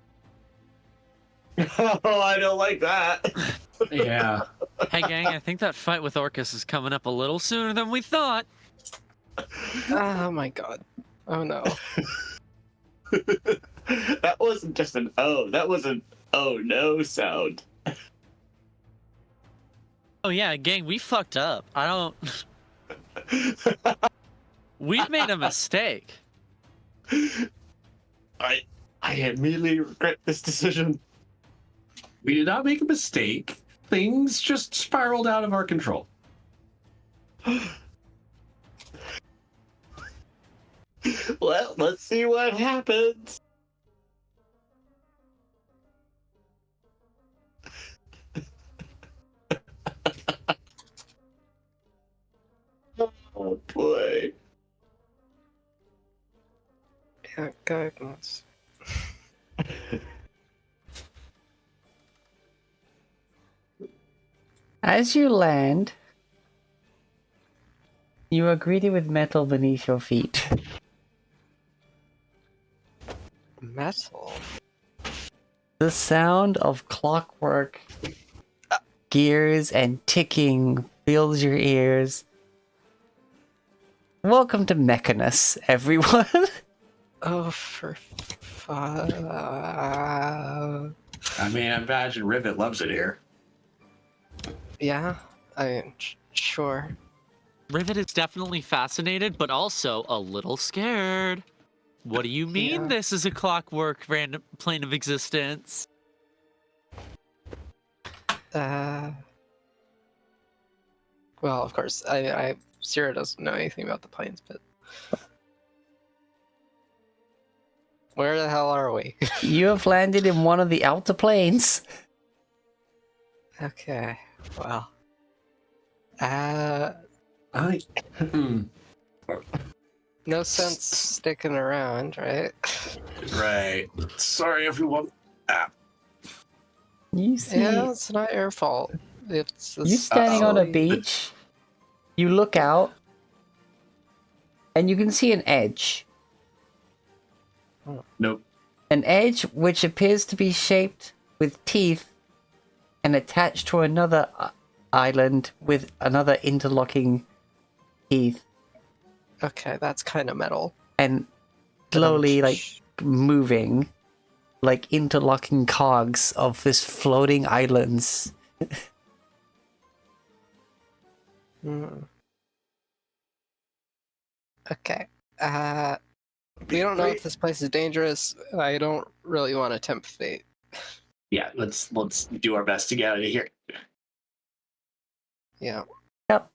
Oh, I don't like that. Yeah. Hey gang, I think that fight with Orcus is coming up a little sooner than we thought. Oh my god. Oh no. That wasn't just an oh, that was an oh no sound. Oh yeah, gang, we fucked up. We've made a mistake. I immediately regret this decision. We did not make a mistake. Things just spiraled out of our control. Well, let's see what happens. Oh boy. Yeah, goodness. As you land, you are greeted with metal beneath your feet. Metal. The sound of clockwork, gears, and ticking fills your ears. Welcome to Mechanus, everyone. Oh, for I mean, I imagine Rivet loves it here. yeah, I mean, sure. Rivet is definitely fascinated, but also a little scared. What do you mean Yeah. this is a clockwork random plane of existence? Well, of course, Zero doesn't know anything about the planes, but where the hell are we? You have landed in one of the outer planes. Okay, well, no sense sticking around, right? Right. Sorry, everyone. You see, Yeah, it's not your fault. It's you standing on a silly- beach. You look out, and you can see an edge. Nope. An edge which appears to be shaped with teeth and attached to another island with another interlocking teeth, Okay, that's kind of metal. and slowly, like, moving, like interlocking cogs of this floating islands. Hmm. Okay. We don't know if this place is dangerous. I don't really want to tempt fate. Yeah, let's do our best to get out of here. Yeah. Yep.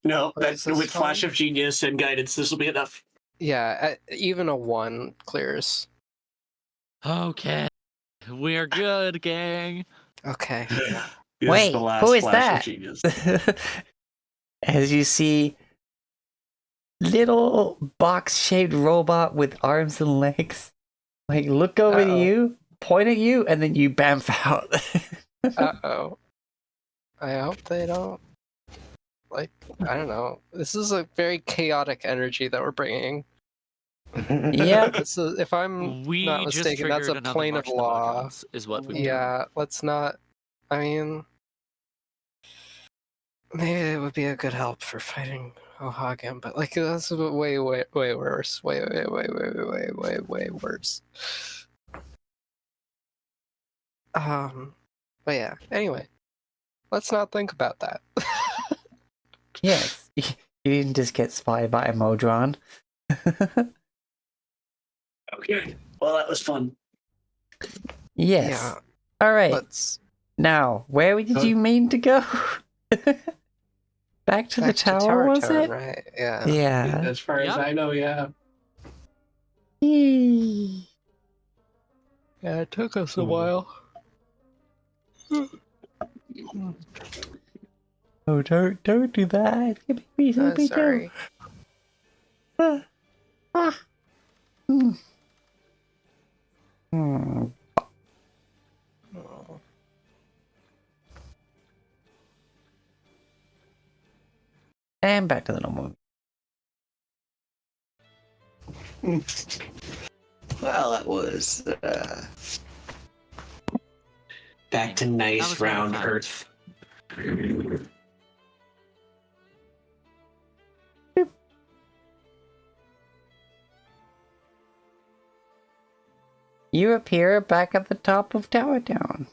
No, Is this with flash fine? of genius and guidance, this will be enough. Yeah, even a 1 clears. Okay, we're good, gang. Okay. This Wait, is the last who is flash that? of genius. As you see, little box-shaped robot with arms and legs, like, look over to Uh-oh. you, point at you, and then you bamf out. Uh-oh. I hope they don't... Like, I don't know. This is a very chaotic energy that we're bringing. Yep. This is, if I'm We not just mistaken, that's triggered a another plane of March the law. Modrons, is what we Yeah, let's not... I mean... Maybe it would be a good help for fighting Ohagam, but like that's way worse. Way worse. But yeah. Anyway, let's not think about that. Yes, you didn't just get spied by a Modron. Okay. Well, that was fun. Yes. Yeah. All right. Let's Now, where did you mean to go? Back to the back to tower, Tower was Town, it? right? Yeah. Yeah. As far as Yep. I know, yeah. Eee. Yeah, it took us a Hmm. while. Oh, don't do that. You make me so big. Sorry. Ah. Hmm. Hmm. Oh. And back to the normal. Well, that was Back to That nice was rather round fun. Earth. You appear back at the top of Tower Town.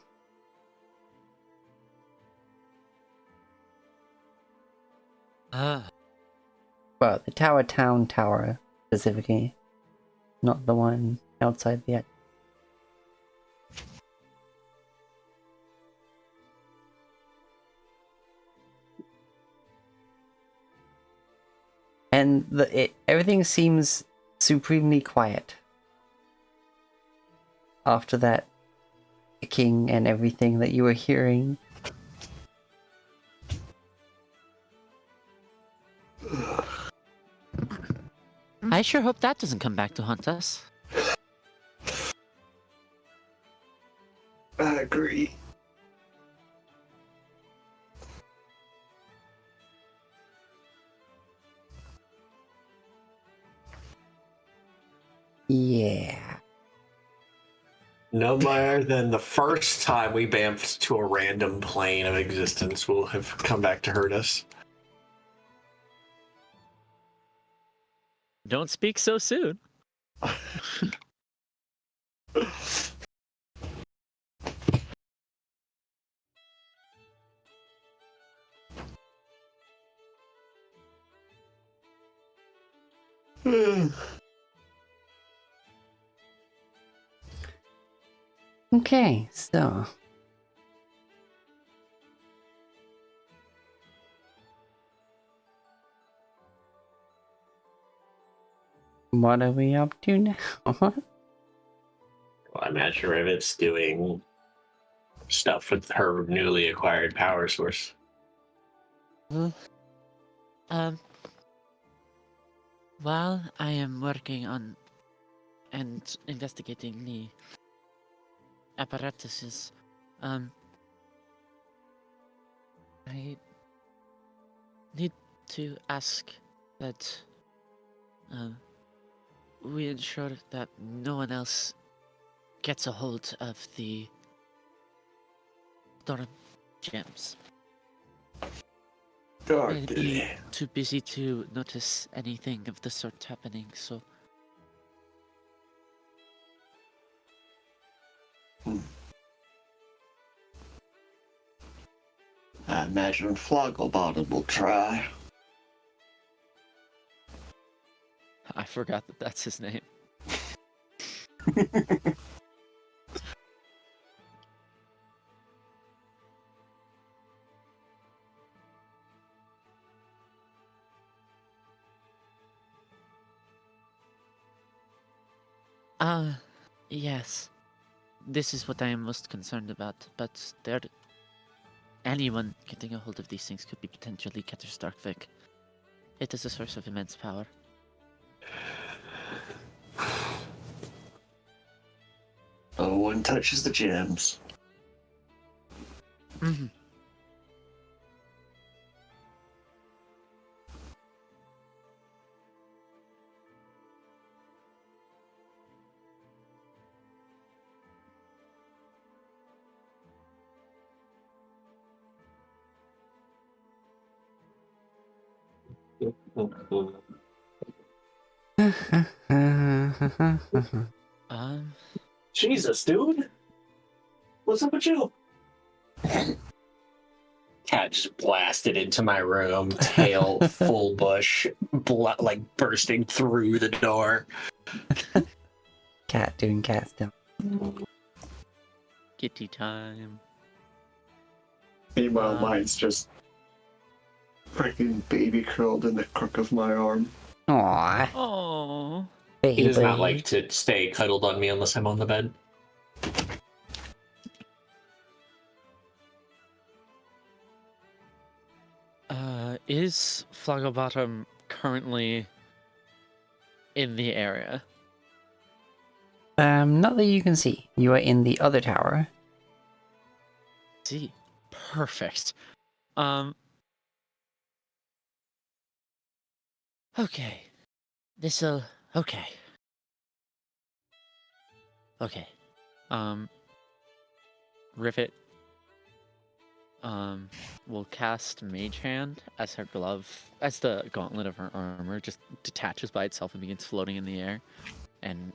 Well, the Tower Town tower, specifically. Not the one outside the... And everything seems supremely quiet. After that ticking and everything that you were hearing. I sure hope that doesn't come back to haunt us. I agree. Yeah. No more than the first time we bamfed to a random plane of existence will have come back to hurt us. Don't speak so soon. Okay, so... What are we up to now? Well, I imagine Rivet's doing stuff with her newly acquired power source. While I am working on and investigating the apparatuses, I need to ask that we ensure that no one else gets a hold of the storm gems. I'd be too busy to notice anything of the sort happening, so... I imagine Flogglebottom will try. I forgot that that's his name. Yes. This is what I am most concerned about, but anyone getting a hold of these things could be potentially catastrophic. It is a source of immense power. No one touches the gems. Mm-hmm. Jesus, dude. What's up with you? Cat just blasted into my room, tail full bush, blood like bursting through the door. Cat doing cat stuff. Kitty time. Meanwhile, mine's just freaking baby curled in the crook of my arm. Aww, Oh. baby. He does not like to stay cuddled on me unless I'm on the bed. Is Flogglebottom currently in the area? Not that you can see. You are in the other tower. See, perfect. Okay. This'll. Okay. Okay. Rivet. Will cast Mage Hand as her glove, as the gauntlet of her armor just detaches by itself and begins floating in the air, and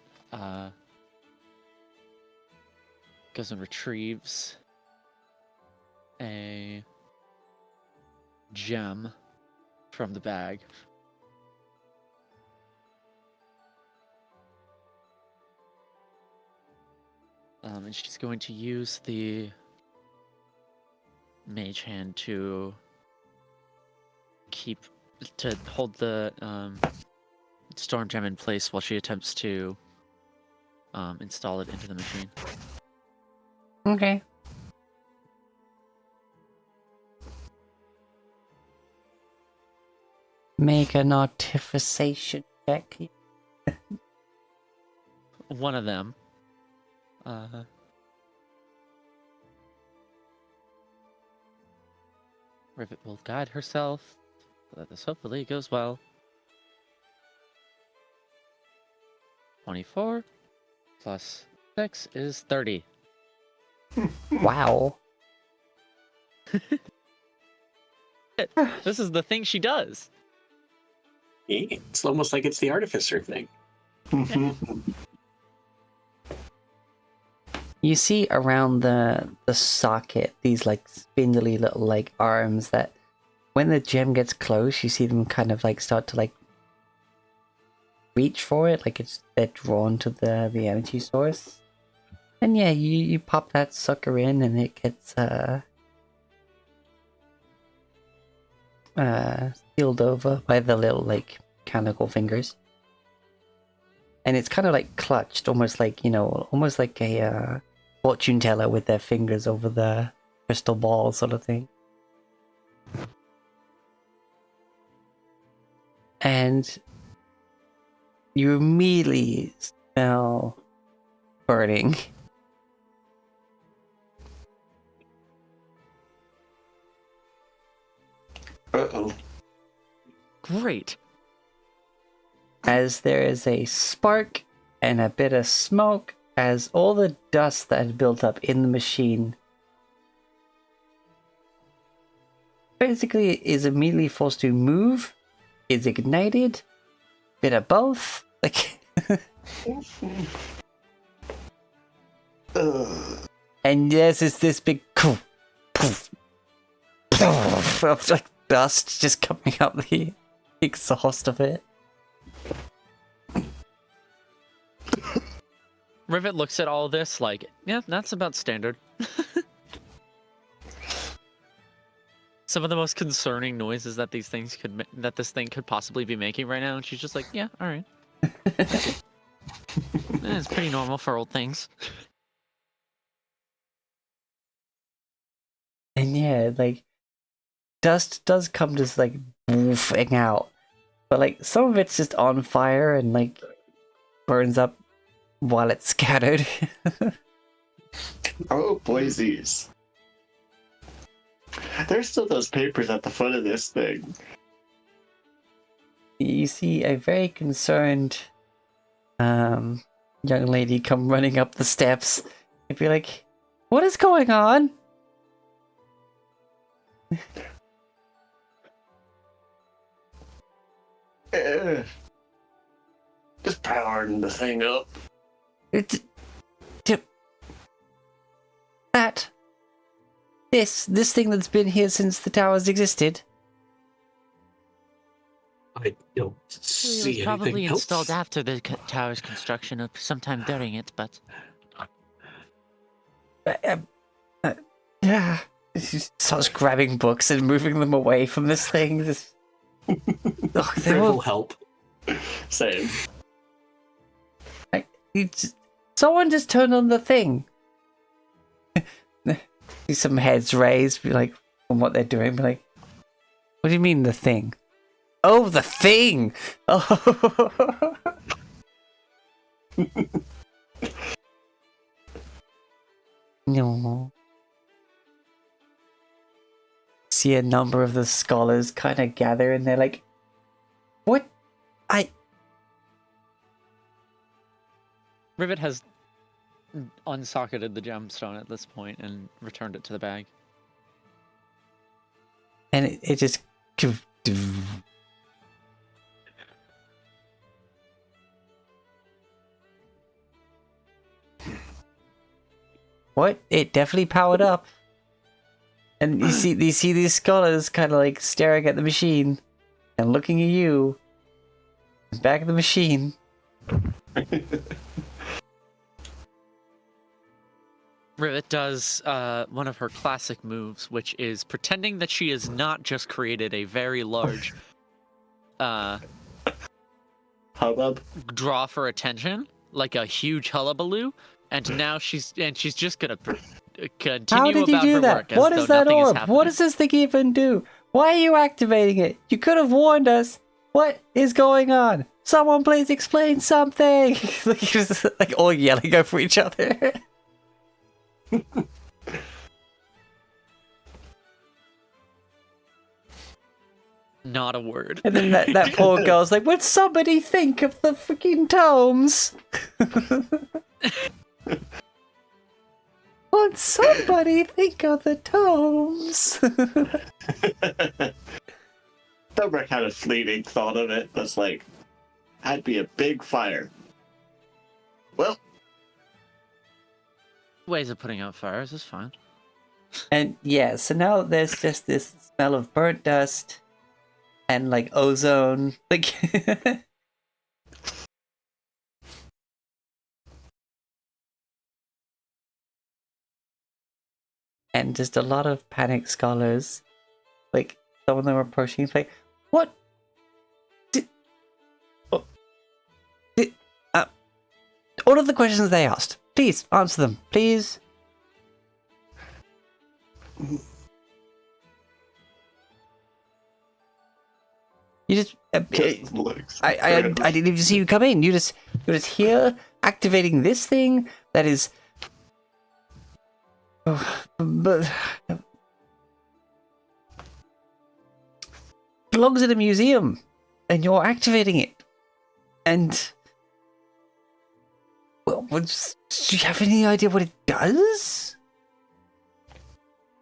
goes and retrieves a gem from the bag. And she's going to use the Mage Hand to hold the Storm Gem in place while she attempts to install it into the machine. Okay. Make an artification check. One of them. Rivet will guide herself so that this hopefully goes well. 24 plus 6 is 30. Wow. This is the thing she does. It's almost like it's the artificer thing. You see around the socket these like spindly little like arms that when the gem gets close, you see them kind of like start to like reach for it, like they're drawn to the energy source. And yeah, you pop that sucker in and it gets sealed over by the little like mechanical fingers. And it's kind of like clutched, almost like, almost like a fortune teller with their fingers over the crystal ball sort of thing. And you immediately smell burning. Uh-oh. Great. As there is a spark and a bit of smoke as all the dust that had built up in the machine basically is immediately forced to move, is ignited, bit of both. Like and yes, it's this big poof, poof, poof, of like dust just coming out the exhaust of it. Rivet looks at all this like, yeah, that's about standard. Some of the most concerning noises that this thing could possibly be making right now, and she's just like, yeah, all right. It's pretty normal for old things. And yeah, like dust does come just like woofing out, but like some of it's just on fire and like burns up while it's scattered. Oh, boysies. There's still those papers at the foot of this thing. You see a very concerned young lady come running up the steps and be like, "What is going on?" Just powering the thing up. This thing that's been here since the towers existed. I don't It see was probably anything else. installed after the tower's construction or sometime during it, but... Yeah. She starts grabbing books and moving them away from this thing. They will will help. Same. Someone just turned on the thing. See some heads raised, be like, from what they're doing, be like, what do you mean the thing? Oh, the thing! Oh. No. See a number of the scholars kind of gather and they're like, what? Rivet has unsocketed the gemstone at this point and returned it to the bag. And it just... What? It definitely powered up. And you see these scholars kind of like staring at the machine and looking at you. Back at the machine. Rivet does one of her classic moves, which is pretending that she has not just created a very large Hubbub. draw for attention, like a huge hullabaloo, and now she's just gonna continue How did you about do her that? work as What though is that nothing is orb? happening. What does this thing even do? Why are you activating it? You could have warned us. What is going on? Someone please explain something. like all yelling over each other. Not a word. And then that poor girl's like, would somebody think of the freaking tomes? Would somebody think of the tomes? Dobrik had a fleeting thought of it. That's like, that'd be a big fire. Well, Ways of putting out fires is fine. And yeah, so now there's just this smell of burnt dust and like ozone. Like and just a lot of panic scholars. Like some of them are approaching like, what? All of the questions they asked. Please answer them. Please. You just, just looks. I didn't even see you come in. You're just here activating this thing that is. But belongs in a museum, and you're activating it. And well, do you have any idea what it does?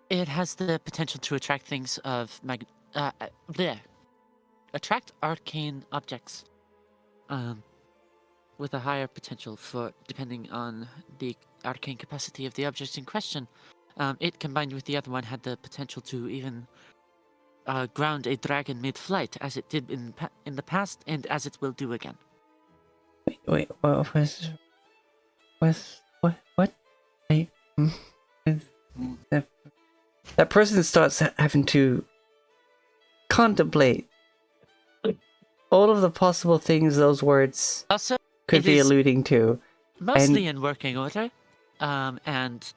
It has the potential to attract things of attract arcane objects, with a higher potential for depending on the arcane capacity of the objects in question. It combined with the other one had the potential to even ground a dragon mid-flight, as it did in the past, and as it will do again. Wait, what was what? That person starts having to contemplate all of the possible things those words Also, could it be is alluding to. mostly in working order, and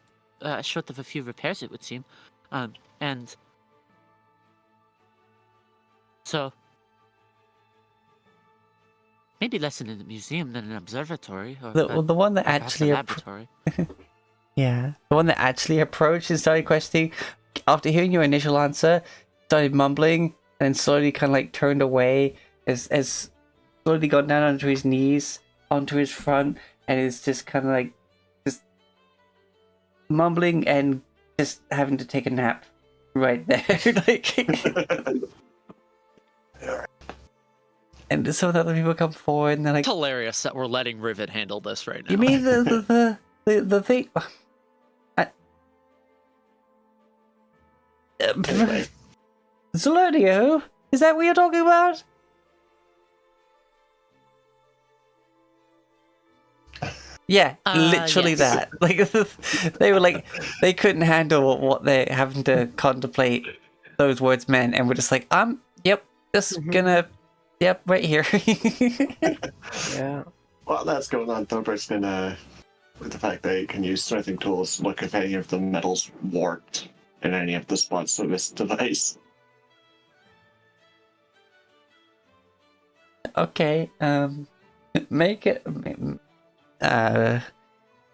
short of a few repairs, it would seem, and so maybe less in a museum than an observatory, or The one that perhaps actually a laboratory. yeah, the one that actually approached and started questioning after hearing your initial answer, started mumbling and then slowly kind of like turned away as slowly got down onto his knees, onto his front, and is just kind of like just mumbling and just having to take a nap right there. Like, and some of the other people come forward and they're like, It's hilarious that we're letting Rivet handle this right now. "You mean the thing?" Anyway. Zelodio? Is that what you're talking about? Yeah, literally yes. that. Like, they were like, they couldn't handle what they having to contemplate those words meant, and we're just like, yep, just gonna, yep, right here. Yeah. While that's going on, Thober's gonna, with the fact that he can use smithing tools, look if any of the metal's warped in any of the spots of this device. Okay, make it.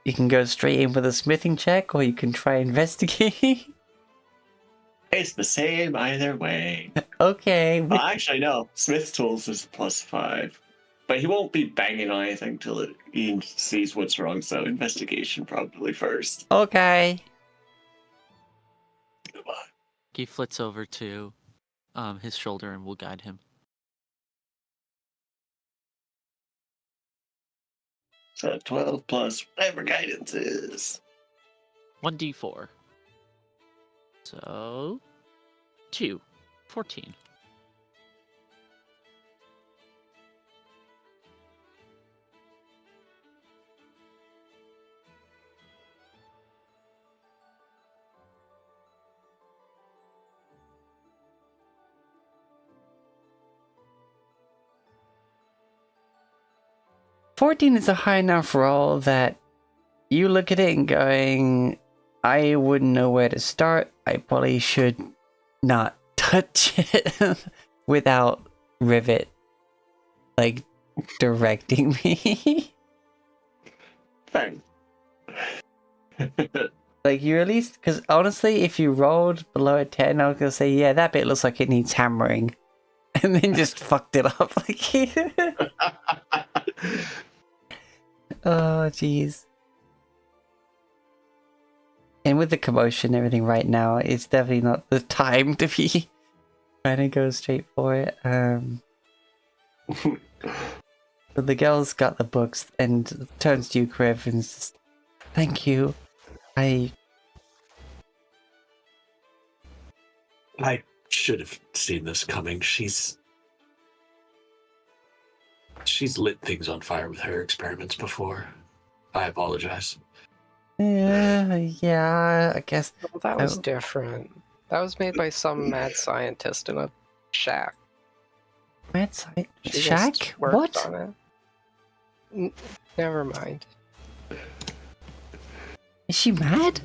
You can go straight in with a smithing check, or you can try investigate. It's the same either way. Okay. Well, actually, no. Smith's tools is +5. But he won't be banging on anything till he sees what's wrong, so investigation probably first. Okay. He flits over to his shoulder and will guide him. So 12 plus whatever guidance is. 1d4. So 2. 14. $14 is a high enough roll that you look at it and going, I wouldn't know where to start. I probably should not touch it without Rivet, like, directing me. Fine. Like, you at least, because honestly, if you rolled below a 10, I was going to say, yeah, that bit looks like it needs hammering. And then just fucked it up. Like, oh, jeez. And with the commotion and everything right now, it's definitely not the time to be trying to go straight for it. But the girl's got the books and turns to you, Kriv, and says, thank you. I should have seen this coming. She's lit things on fire with her experiments before. I apologize. Yeah, I guess. Well, that was different. That was made by some mad scientist in a shack. Mad science? She just Shack? worked What? on it. Never mind. Is she mad?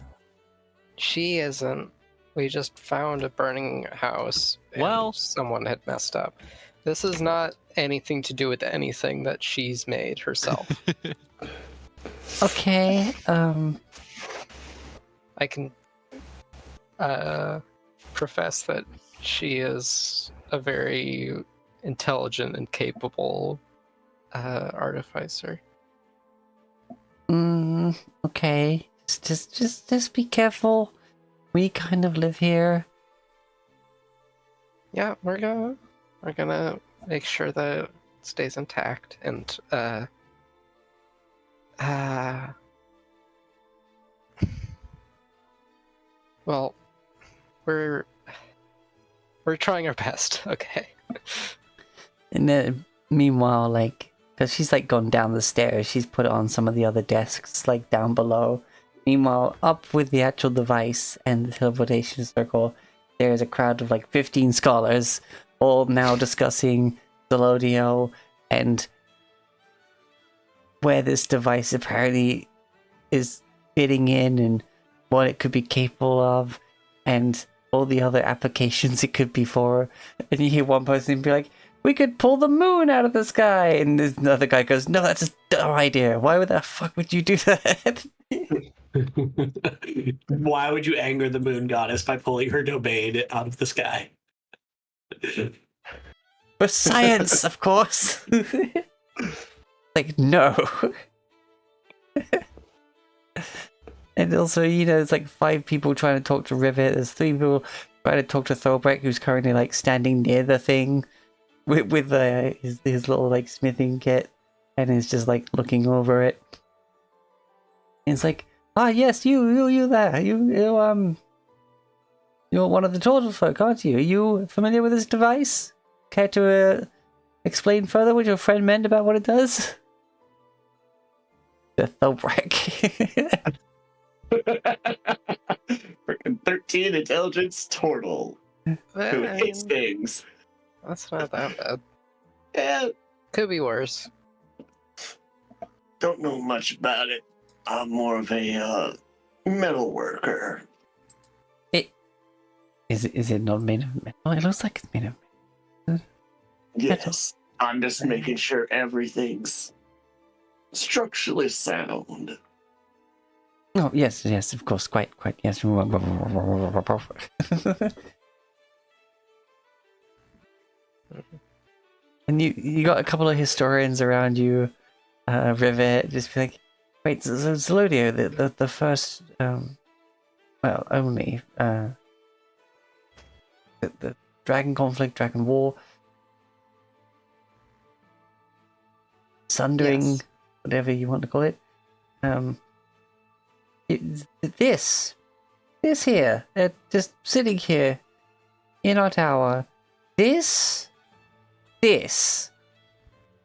She isn't. We just found a burning house. And Well- someone had messed up. This is not anything to do with anything that she's made herself. Okay, I can profess that she is a very intelligent and capable artificer. Okay. Just be careful. We kind of live here. Yeah, we're gonna make sure that it stays intact and well, we're trying our best, okay. And then, meanwhile, like, because she's like gone down the stairs, she's put it on some of the other desks, like down below. Meanwhile, up with the actual device and the teleportation circle, there's a crowd of like 15 scholars, all now discussing Zelodio and where this device apparently is fitting in and what it could be capable of and all the other applications it could be for. And you hear one person be like, we could pull the moon out of the sky, and this another guy goes, no, that's a dumb idea. Why the fuck would you do that? Why would you anger the moon goddess by pulling her domain out of the sky? For science, of course. Like, no. And also, you know, there's like 5 people trying to talk to Rivet. There's 3 people trying to talk to Thorbeck, who's currently like standing near the thing with his little like smithing kit, and is just like looking over it. And it's like, ah, yes, you there. You're one of the turtle folk, aren't you? Are you familiar with this device? Care to explain further what your friend meant about what it does? The Thorbeck. Freaking 13 intelligence turtle who hates things. That's not that bad. Yeah, Could be worse. don't know much about it. I'm more of a metal worker. Is it not made of metal? It looks like it's made of metal. Yes, I'm just making sure everything's structurally sound. Oh, yes, yes, of course, quite, yes. And you got a couple of historians around you, Rivet, just be like, wait, so Zelodio, the first, well, only, the Dragon Conflict, Dragon War, Sundering, Yes. whatever you want to call it, this here, just sitting here in our tower, this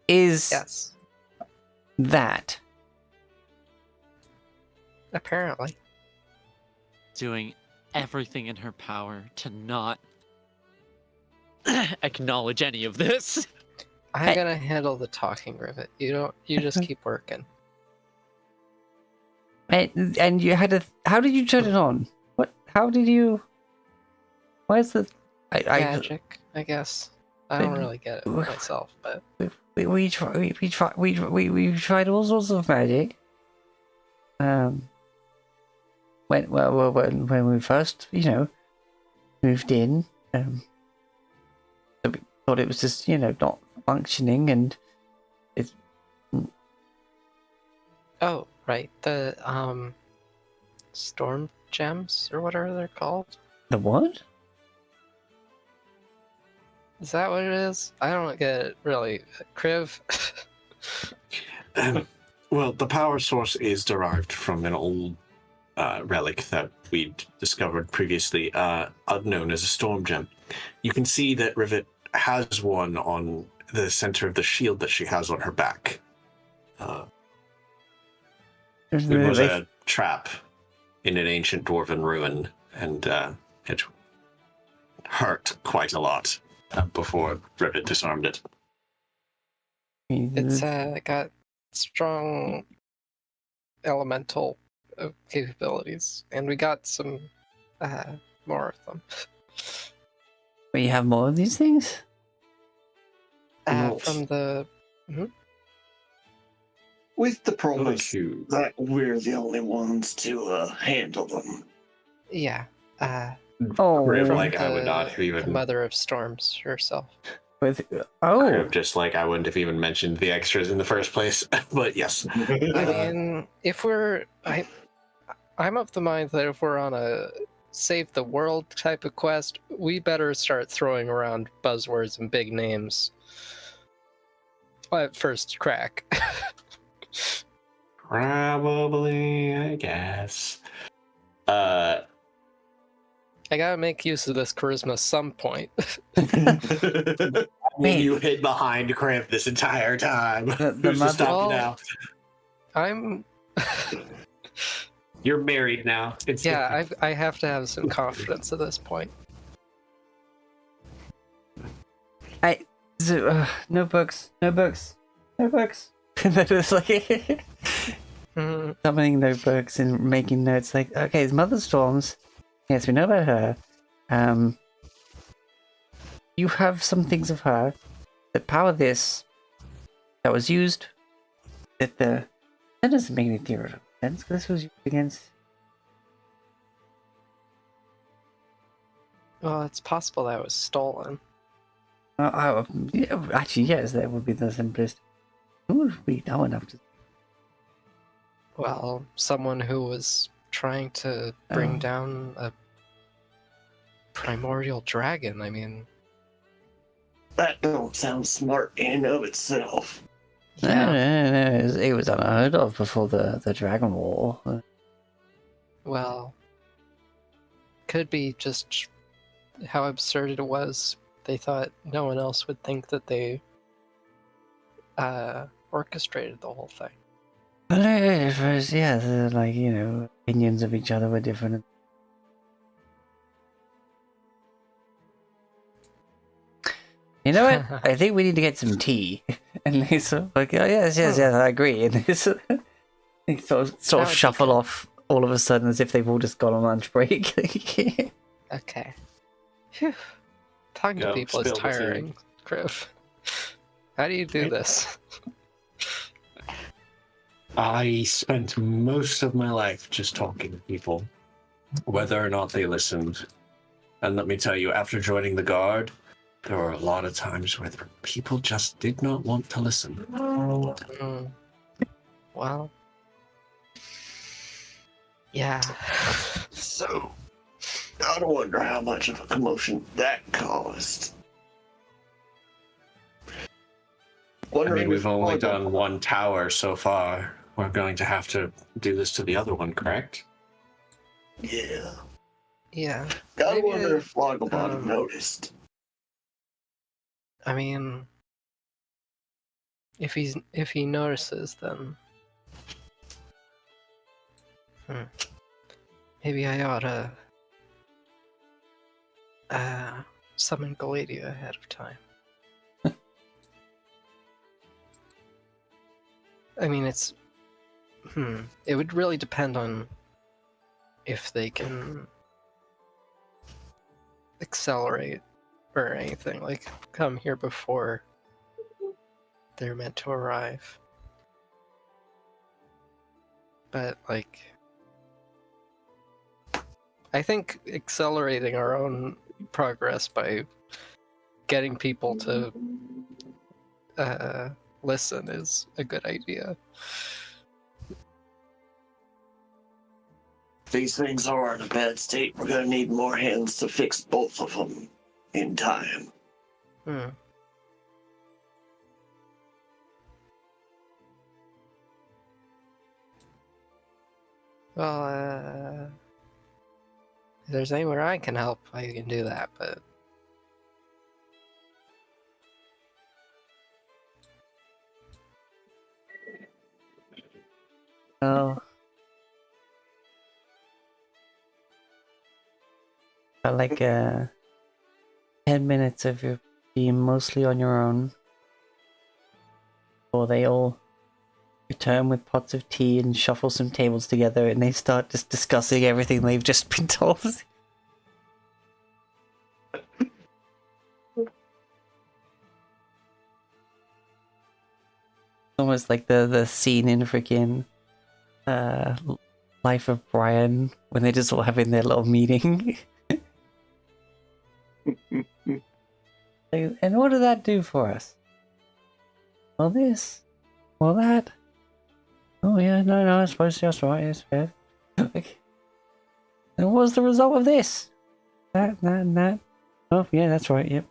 is Yes. that. Apparently. Doing everything in her power to not acknowledge any of this. I'm gonna handle the talking, Rivet. You just keep working. And you had how did you turn it on? What? How did you? Where's the? Magic, I guess. I don't really get it myself, but We tried all sorts of magic. When we first, moved in, we thought it was just, not functioning, and it's oh, right, the storm gems or whatever they're called. the what? Is that what it is? I don't get it really. Kriv. Well, the power source is derived from an old relic that we'd discovered previously, known as a storm gem. You can see that Rivet has one on the center of the shield that she has on her back. It was a trap in an ancient dwarven ruin, and it hurt quite a lot before Rivet disarmed it. It's got strong elemental capabilities, and we got some more of them. But you have more of these things? From the With the promise Two. that we're the only ones to handle them. yeah, Riv, from like, I would not have the even. Mother of Storms herself. Riv, just like I wouldn't have even mentioned the extras in the first place. But yes. I mean, if I'm of the mind that if we're on a save the world type of quest, we better start throwing around buzzwords and big names at first crack. Probably, I guess. I gotta make use of this charisma some point. Wait. You hid behind Cramp this entire time. The Who's to mother- stop you Well, now? I'm You're married now. It's yeah, I have to have some confidence at this point. Notebooks. It's like Mhm. summoning notebooks and making notes. Like, okay, it's Mother Storms. Yes, we know about her. You have some things of her that power this that was used. That doesn't make any theoretical sense. This was used against. Well, it's possible that was stolen. Yeah, actually, yes, that would be the simplest. Who would we know enough to? Well, someone who was trying to bring Oh. down a primordial dragon. I mean, That don't sound smart in and of itself. yeah. No. It was unheard of before the Dragon War. Well, could be just how absurd it was. They thought no one else would think that they orchestrated the whole thing. But at first, yeah, like, opinions of each other were different. You know what? I think we need to get some tea. And they sort of like, oh, yes, I agree. And they sort of That of would be shuffle good. off all of a sudden as if they've all just gone on lunch break. Okay. Phew. Talking to Go, people is spill the tea. tiring, Griff. How do you do Right. this? I spent most of my life just talking to people, whether or not they listened. And let me tell you, after joining the Guard, there were a lot of times where the people just did not want to listen. Mm. Well, yeah. So, I wonder how much of a commotion that caused. I mean, we've only done one tower so far. We're going to have to do this to the other one, correct? Yeah. Yeah. Gotta Maybe wonder if Logobot um, noticed. I mean, if he notices, then maybe I oughta summon Galadia ahead of time. I mean, it's it would really depend on if they can accelerate or anything, like come here before they're meant to arrive. But like, I think accelerating our own progress by getting people to listen is a good idea. If these things are in a bad state, we're gonna need more hands to fix both of them in time. Well, if there's anywhere I can help, I can do that, but Oh. I like 10 minutes of you being mostly on your own. Or they all return with pots of tea and shuffle some tables together and they start just discussing everything they've just been told. Almost like the scene in freaking Life of Brian when they're just all having their little meeting. And what did that do for us? Well, this. Well, that. Oh, yeah, no, I suppose that's right, it's fair. And what was the result of this? That, and that. Oh, yeah, that's right, yep.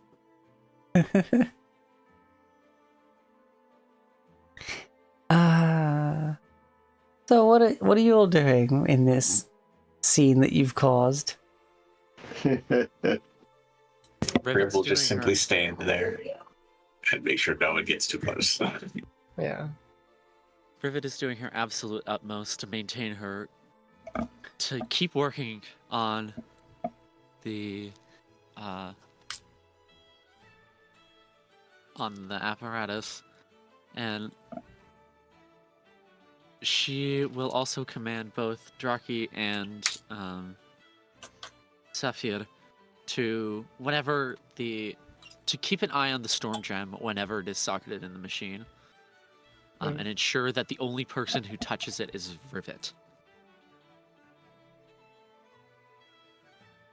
So what are you all doing in this scene that you've caused? Rivet's will just doing simply her- stand there and make sure no one gets too close. yeah. Rivet is doing her absolute utmost to maintain her, to keep working on the apparatus, and she will also command both Draki and Saphir to to keep an eye on the storm gem whenever it is socketed in the machine, and ensure that the only person who touches it is Rivet.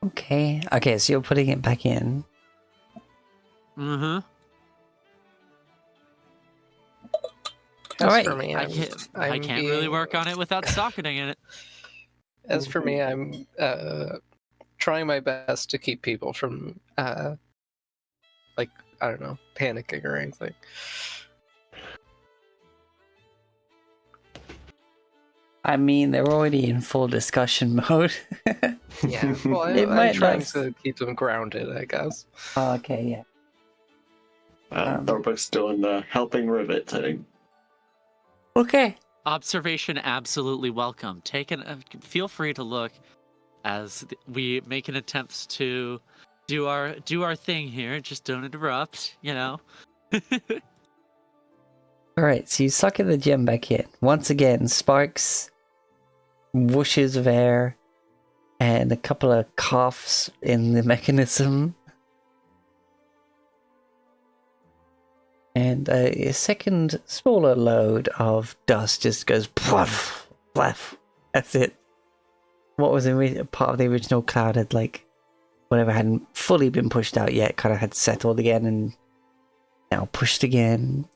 Okay, so you're putting it back in. Mm-hmm. As Alright. for me, I can't really work on it without socketing in it. As for me, I'm trying my best to keep people from like, I don't know, panicking or anything. I mean, they're already in full discussion mode. Yeah, well, I'm trying to keep them grounded, I guess. Okay, yeah. Thorbuck's doing the helping Rivet thing. Okay. Observation absolutely welcome. Feel free to look as we make an attempt to do our thing here. Just don't interrupt, you know. Alright, so you suck the gem back in. Once again, sparks, whooshes of air, and a couple of coughs in the mechanism. And a second smaller load of dust just goes pluff, pluff. That's it. What was part of the original cloud had, like, whatever hadn't fully been pushed out yet, kind of had settled again and now pushed again.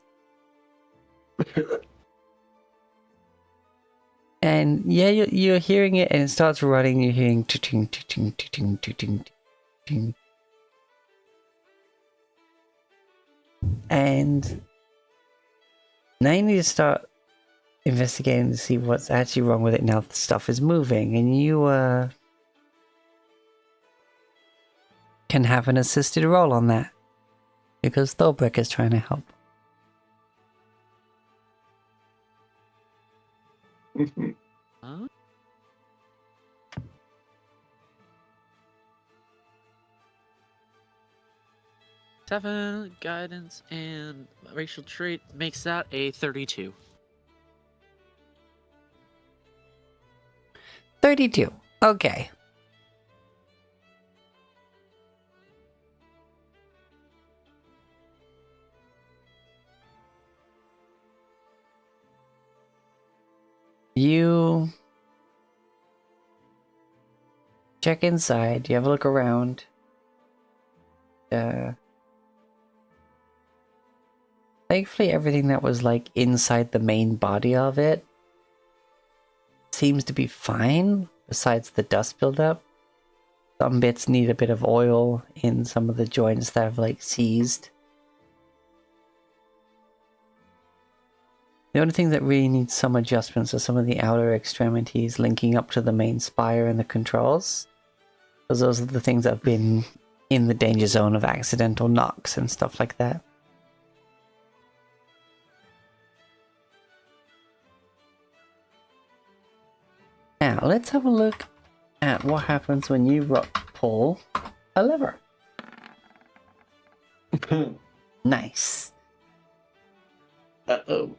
And yeah, you're hearing it, and it starts running. You're hearing ting ting ting ting ting. And now you need to start investigating to see what's actually wrong with it now the stuff is moving. And you can have an assisted roll on that, because Thorbrick is trying to help. Huh? Seven guidance and racial trait makes that a 32. 32. Okay. You check inside, you have a look around. Thankfully everything that was like inside the main body of it seems to be fine, besides the dust buildup. Some bits need a bit of oil in some of the joints that have like seized. The only thing that really needs some adjustments are some of the outer extremities linking up to the main spire and the controls. Because those are the things that have been in the danger zone of accidental knocks and stuff like that. Now, let's have a look at what happens when you pull a lever. Nice. Uh-oh.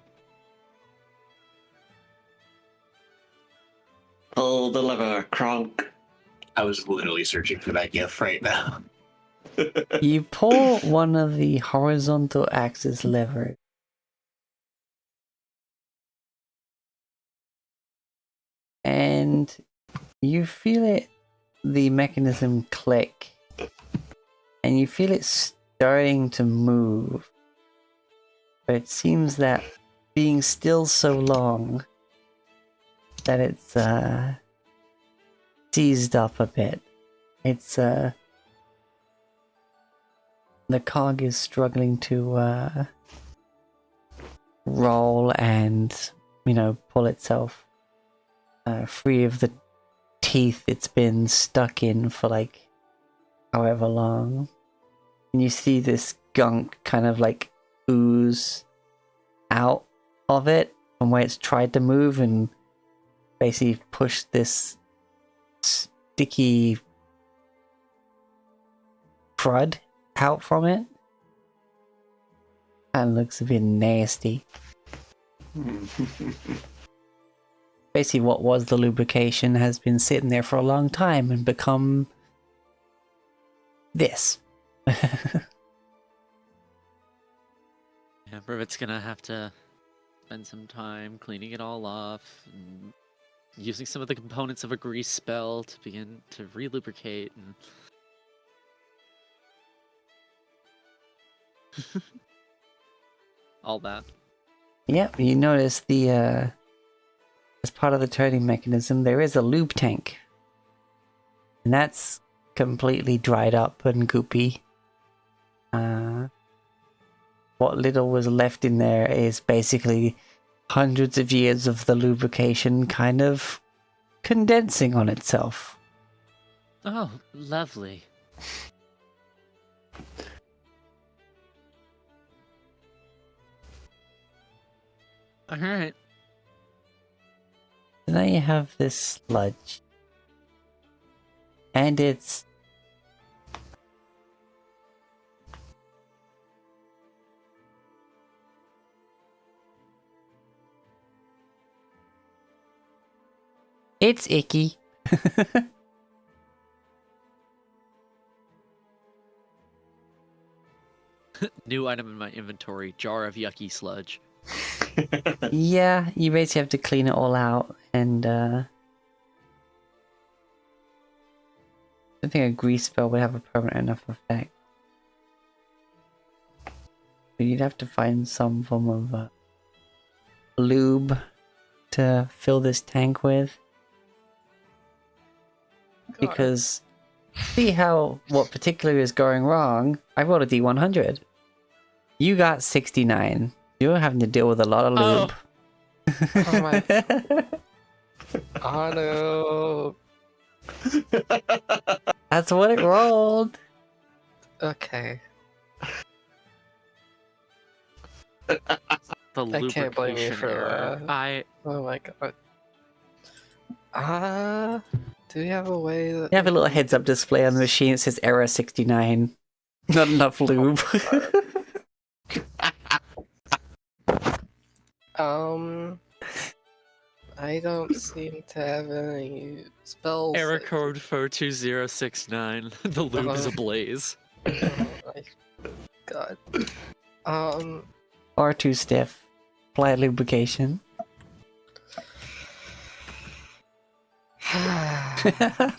Pull the lever, Kronk. I was literally searching for that gif right now. You pull one of the horizontal axis levers. And you feel it, the mechanism click. And you feel it starting to move. But it seems that being still so long that it's seized up a bit. It's the cog is struggling to roll and, you know, pull itself free of the teeth it's been stuck in for like however long. And you see this gunk kind of like ooze out of it from where it's tried to move and basically push this sticky crud out from it. And looks a bit nasty. Basically what was the lubrication has been sitting there for a long time and become this. Yeah, Rivet's gonna have to spend some time cleaning it all off and using some of the components of a grease spell to begin to relubricate and all that. Yep, you notice the as part of the turning mechanism there is a lube tank. And that's completely dried up and goopy. What little was left in there is basically hundreds of years of the lubrication kind of condensing on itself. Oh, lovely. Alright. So now you have this sludge. And it's icky. New item in my inventory: jar of yucky sludge. Yeah, you basically have to clean it all out, and I don't think a grease spell would have a permanent enough effect. But you'd have to find some form of lube to fill this tank with. Because see how what particularly is going wrong? I rolled a D100. You got 69. You're having to deal with a lot of lube. Oh my. Oh no. That's what it rolled. Okay. The I can't blame you lubrication for error. that. Oh my god. Do we have a way that You have a we little can- heads-up display on the machine. It says error 69. Not enough lube. I don't seem to have any spells. Error that- code 42069. The lube is ablaze. Oh my god. Far too stiff. Apply lubrication.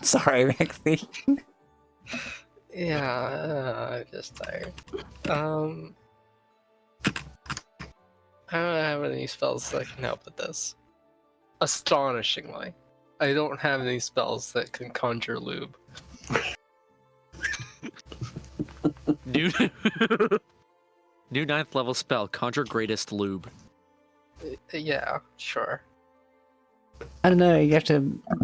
Sorry, Rexy. Yeah, I'm just tired. I don't have any spells that can help with this. Astonishingly, I don't have any spells that can conjure lube. New New 9th level spell: Conjure Greatest Lube. Yeah, sure. I don't know, you have to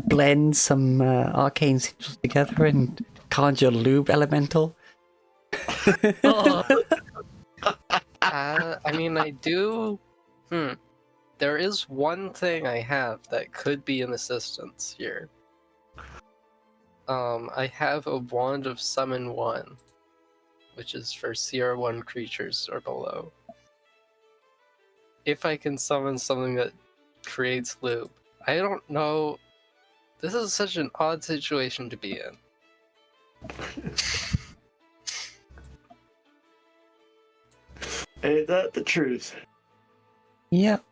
blend some arcane sigils together and conjure lube elemental. I mean, I do. There is one thing I have that could be an assistance here. I have a Wand of Summon 1, which is for CR1 creatures or below. If I can summon something that creates lube, I don't know. This is such an odd situation to be in. Ain't that the truth? Yep.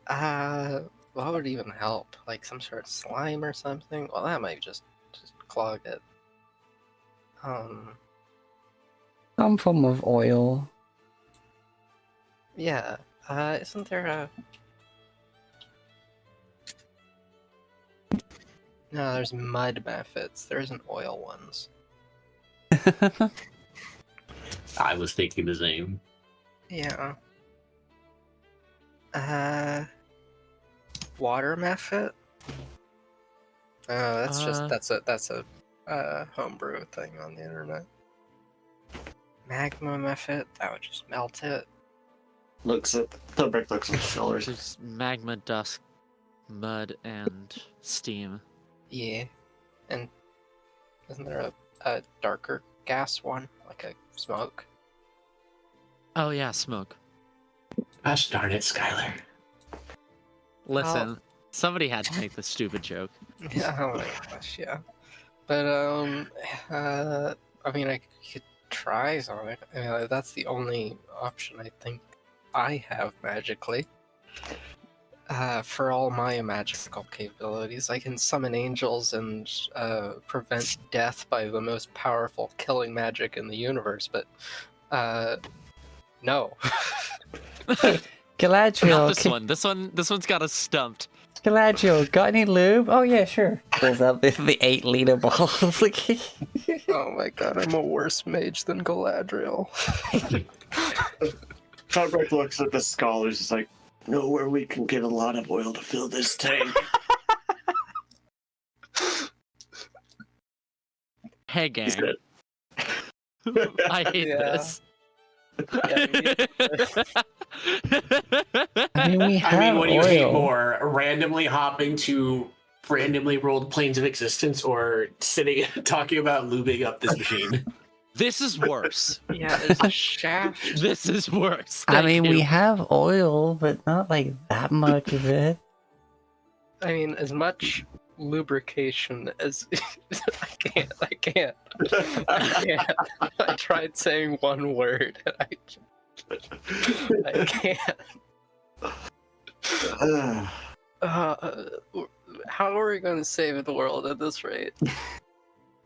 What would even help? Like some sort of slime or something? Well, that might just clog it. Some form of oil. Yeah. Isn't there a... No, there's mud methods. There isn't oil ones. I was thinking the same. Yeah. Water method? Oh, that's a homebrew thing on the internet. Magma method? That would just melt it. The brick looks like fillers. There's magma, dust, mud, and steam. Yeah. And isn't there a darker gas one? Like a smoke? Oh yeah, smoke. Gosh darn it, Skylar. Listen, somebody had to make this stupid joke. Yeah, oh my gosh, yeah. But, I mean, I could try something. I mean, that's the only option I think I have magically. For all my magical capabilities, I can summon angels and prevent death by the most powerful killing magic in the universe, but, no. Galadriel, Not this one. This one's got us stumped. Galadriel, got any lube? Oh yeah, sure. Pulls out the 8-liter bottle. Oh my god, I'm a worse mage than Galadriel. Fabric looks at the scholars. Is like, know where we can get a lot of oil to fill this tank. Hey gang, said- I hate Yeah. this. I mean, we have I mean, what do you hate oil. more? Randomly hopping to randomly rolled planes of existence or sitting talking about lubing up this machine? This is worse. Yeah, there's a shaft. This is worse. I Thank mean, you. we have oil, but not like that much of it. I mean, as much lubrication as I can't. I can't. I tried saying one word and I can't. How are we going to save the world at this rate?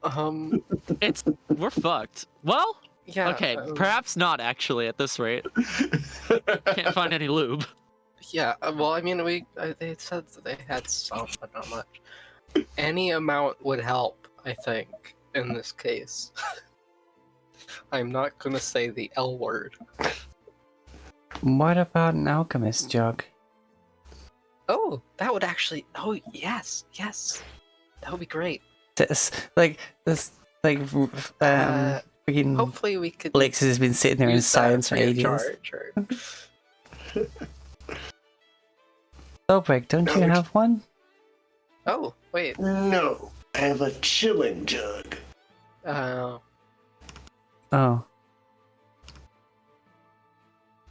We're fucked. Well, Yeah. okay, perhaps not actually at this rate. Can't find any lube. Yeah. Well, I mean, they said that they had some, but not much. Any amount would help, I think, in this case. I'm not gonna say the L word. What about an alchemist jug? Oh, that would actually. Oh, yes, that would be great. This, freaking Hopefully, we could. Blix has been sitting there in use that silence for free of ages. charge, or- Dobrik, don't you have one? Oh, wait. No, I have a chilling jug. Oh.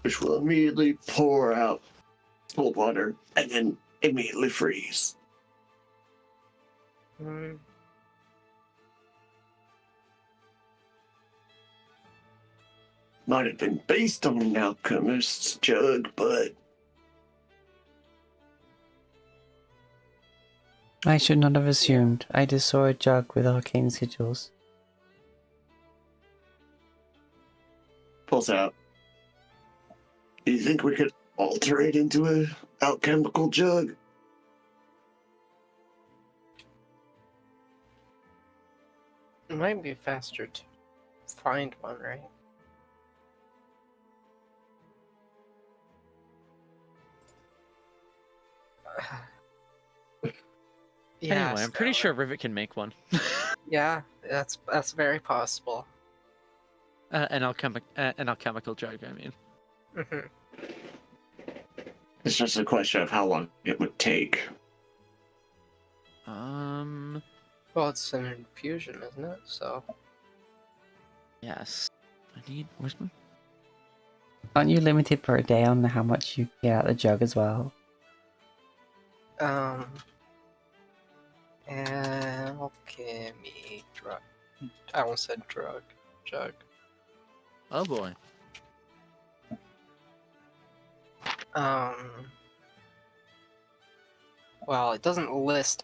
Which will immediately pour out cold water and then immediately freeze. Might have been based on an alchemist's jug, but I should not have assumed. I just saw a jug with arcane sigils. pulls out. Do you think we could alter it into a alchemical jug? It might be faster to find one, right? Yeah, Anyway, I'm pretty sure Rivet can make one. Yeah, that's very possible. An alchemical jug, I mean. Mhm. It's just a question of how long it would take. Well, it's an infusion, isn't it? So. Yes. Where's my... Aren't you limited per day on how much you get out of the jug as well? Alchemy drug. I almost said drug. Jug. Oh boy. Well, it doesn't list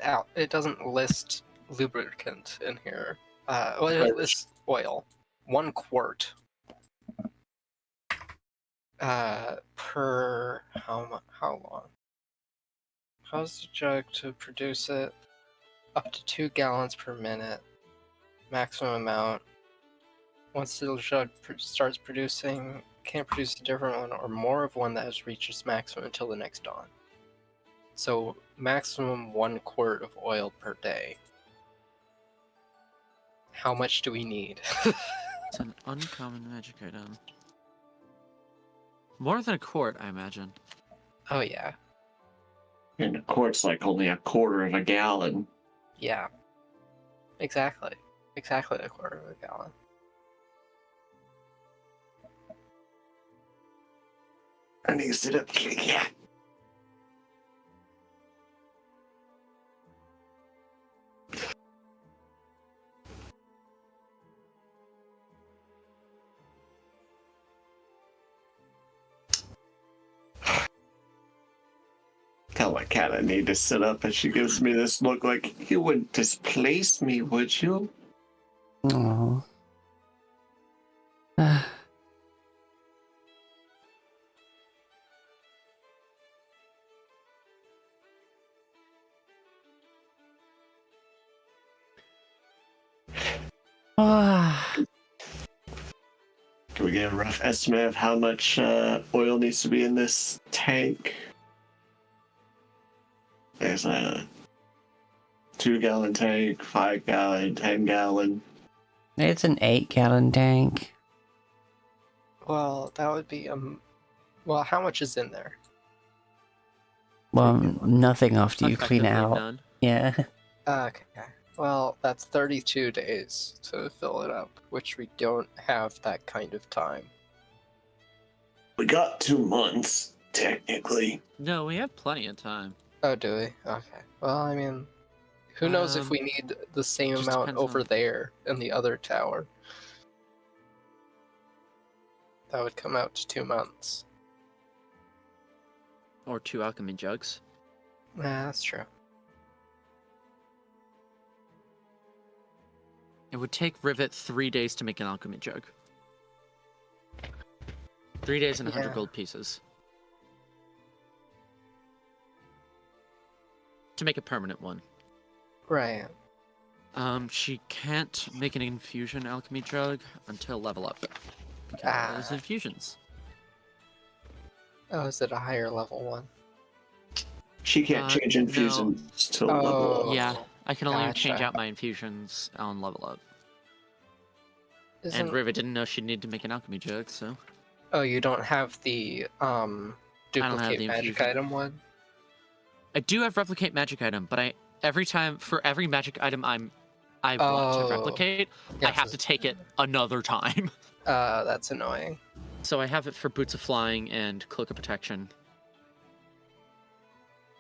out. It doesn't list lubricant in here. Well, it lists oil. 1 quart. Per how long? How's the jug to produce it? Up to 2 gallons per minute. Maximum amount. Once the jug starts producing, can't produce a different one or more of one that has reached its maximum until the next dawn. So maximum 1 quart of oil per day. How much do we need? It's an uncommon magic item. More than a quart, I imagine. Oh yeah. And a quart's like only a quarter of a gallon. Yeah. Exactly. Exactly a quarter of a gallon. I need to sit up. Yeah. Tell my cat I need to sit up, and she gives me this look like, you wouldn't displace me, would you? Oh. Can we get a rough estimate of how much oil needs to be in this tank? There's a 2-gallon tank, 5-gallon, 10-gallon. It's an 8-gallon tank. Well, that would be well, how much is in there? Well, nothing after you clean it Effectively out. none. Yeah. Okay. Well, that's 32 days to fill it up, which we don't have that kind of time. We got 2 months, technically. No, we have plenty of time. Oh, do we? Okay. Well, I mean, who knows if we need the same just amount depends over on- there in the other tower. That would come out to 2 months. Or 2 alchemy jugs. Nah, that's true. It would take Rivet 3 days to make an alchemy jug. 3 days and 100 Yeah. gold pieces. To make a permanent one. Right. She can't make an infusion alchemy jug until level up. Because Ah. infusions. Oh, is it a higher level one? She can't change no. infusions till level up. Yeah, I can only change Gotcha. out my infusions on level up. Isn't... And Rivet didn't know she'd need to make an alchemy jug, so... Oh, you don't have the duplicate the magic infusion. item one? I do have replicate magic item, but for every magic item I want to Oh. replicate, I Yes, have to take it another time. That's annoying. So I have it for Boots of Flying and Cloak of Protection.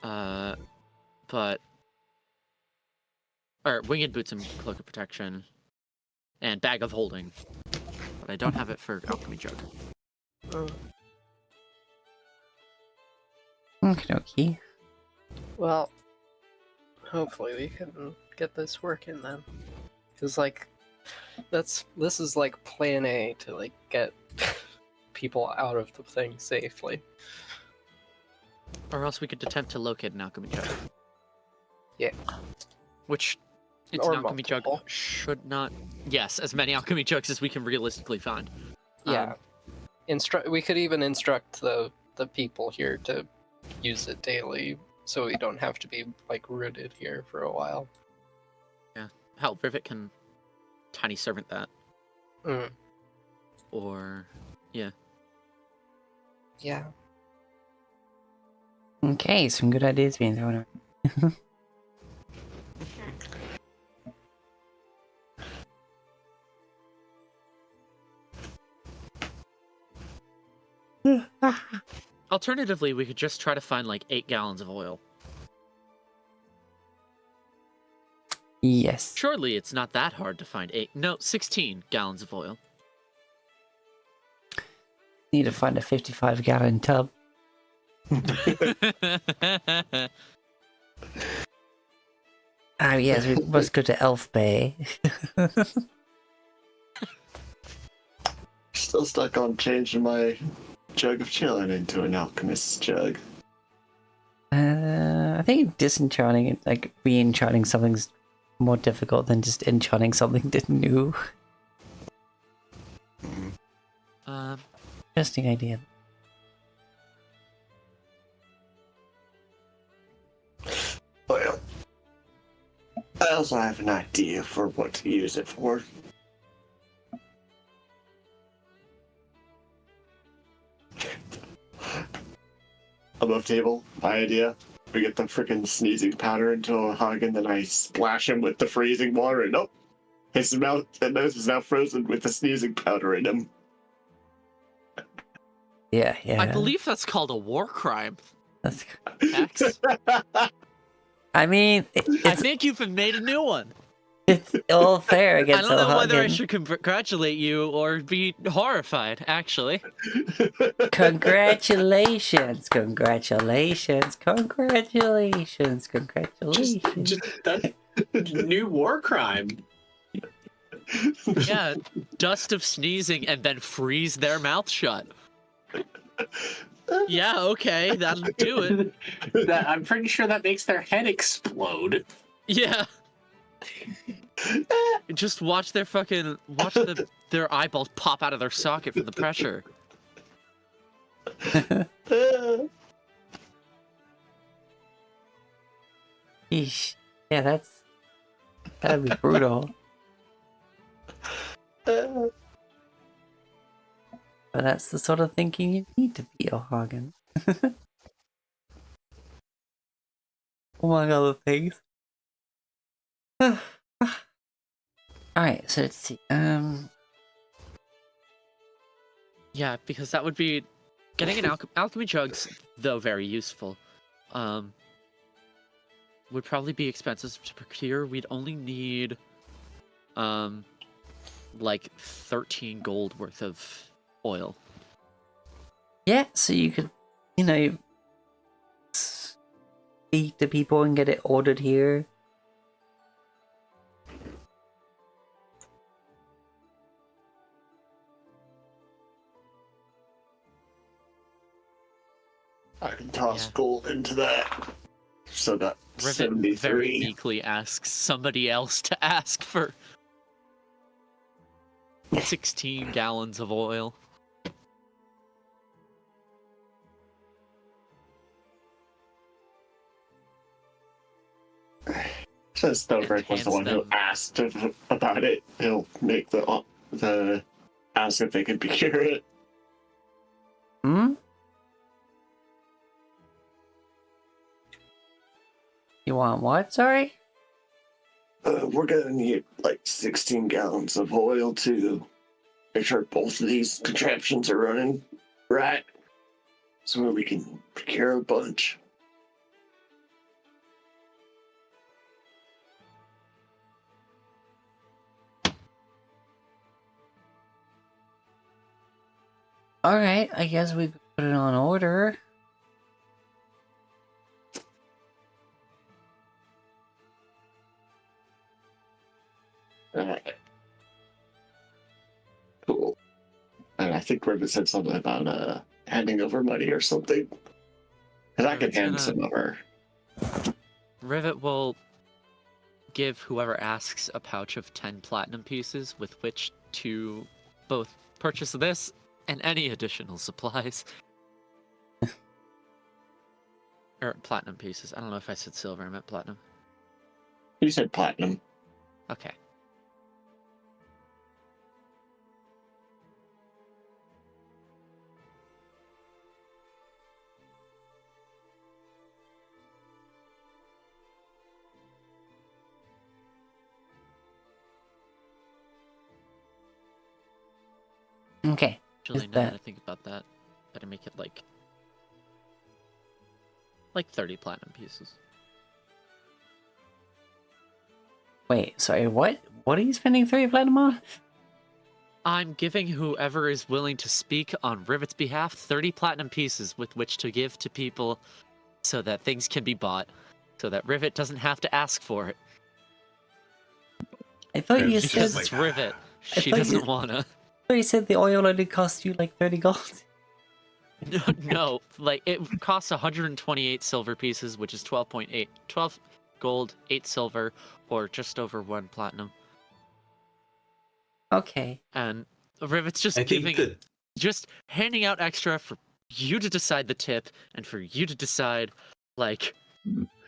Or Winged Boots and Cloak of Protection. And Bag of Holding. But I don't have it for Alchemy Jug. Oh. Okie dokie. Well, hopefully we can get this working then. Because, like, this is like plan A to, like, get people out of the thing safely. Or else we could attempt to locate an Alchemy Jug. Yeah. Which, it's Or an Alchemy Jug multiple. should not... Yes, as many Alchemy Jugs as we can realistically find. Yeah. We could even instruct the people here to use it daily, so we don't have to be, like, rooted here for a while. Yeah. Hell, Rivet can tiny servant that. Mm. Or... Yeah. Yeah. Okay, some good ideas being thrown out. Alternatively, we could just try to find like 8 gallons of oil. Yes. Surely it's not that hard to find 16 gallons of oil. Need to find a 55-gallon tub. Ah, yes, we must go to Elf Bay. Still stuck on changing my jug of chillin' into an alchemist's jug. I think disenchanting it, like re-enchanting something's more difficult than just enchanting something new. Interesting idea. Well, I also have an idea for what to use it for. Above table, my idea. We get the freaking sneezing powder into a hug, and then I splash him with the freezing water, and his mouth and nose is now frozen with the sneezing powder in him. Yeah. I believe that's called a war crime. That's... X. I mean, I it's, think you've made a new one. it's all fair I against don't know whether I O'Hagan. should congratulate you or be horrified, actually. Congratulations, congratulations, congratulations, congratulations. Just that new war crime. Yeah, dust of sneezing and then freeze their mouth shut. Yeah, okay, that'll do it. That I'm pretty sure that makes their head explode. Yeah. Just watch their their eyeballs pop out of their socket from the pressure. Eesh. Yeah, that'd be brutal. But that's the sort of thinking you need to be, O'Hagan. Among other things. Alright, so let's see. Yeah, because that would be getting an alchemy jugs, though very useful. would probably be expensive to procure. We'd only need, like 13 gold worth of oil. Yeah, so you could, speak to people and get it ordered here. I can toss Yeah. gold into that. So that Rivet 73. very meekly asks somebody else to ask for 16 gallons of oil. Since Stonebreak was the hands one who them- asked about it, he'll make the ask if they can procure it. Hmm? You want what, sorry? We're gonna need like 16 gallons of oil to make sure both of these contraptions are running right, so we can procure a bunch. Alright, I guess we could put it on order. Alright. Cool. And I think Rivet said something about handing over money or something. Because I can Rivet's hand gonna- some over. Rivet will give whoever asks a pouch of 10 platinum pieces with which to both purchase this and any additional supplies. Or platinum pieces. I don't know if I said silver, I meant platinum. You said platinum. Okay. Okay. Actually, Is now that that- I think about that, better make it like 30 platinum pieces. Wait, sorry, what? What are you spending 3 platinum on? I'm giving whoever is willing to speak on Rivet's behalf 30 platinum pieces with which to give to people so that things can be bought, so that Rivet doesn't have to ask for it. I thought you It's said Because like it's that. Rivet. I She thought doesn't you- wanna. you said the oil only cost you like 30 gold. No, like it costs 128 silver pieces, which is 12.8. 12 gold, 8 silver, or just over 1 platinum. Okay. And Rivet's just I think giving, that just handing out extra for you to decide the tip and for you to decide, like,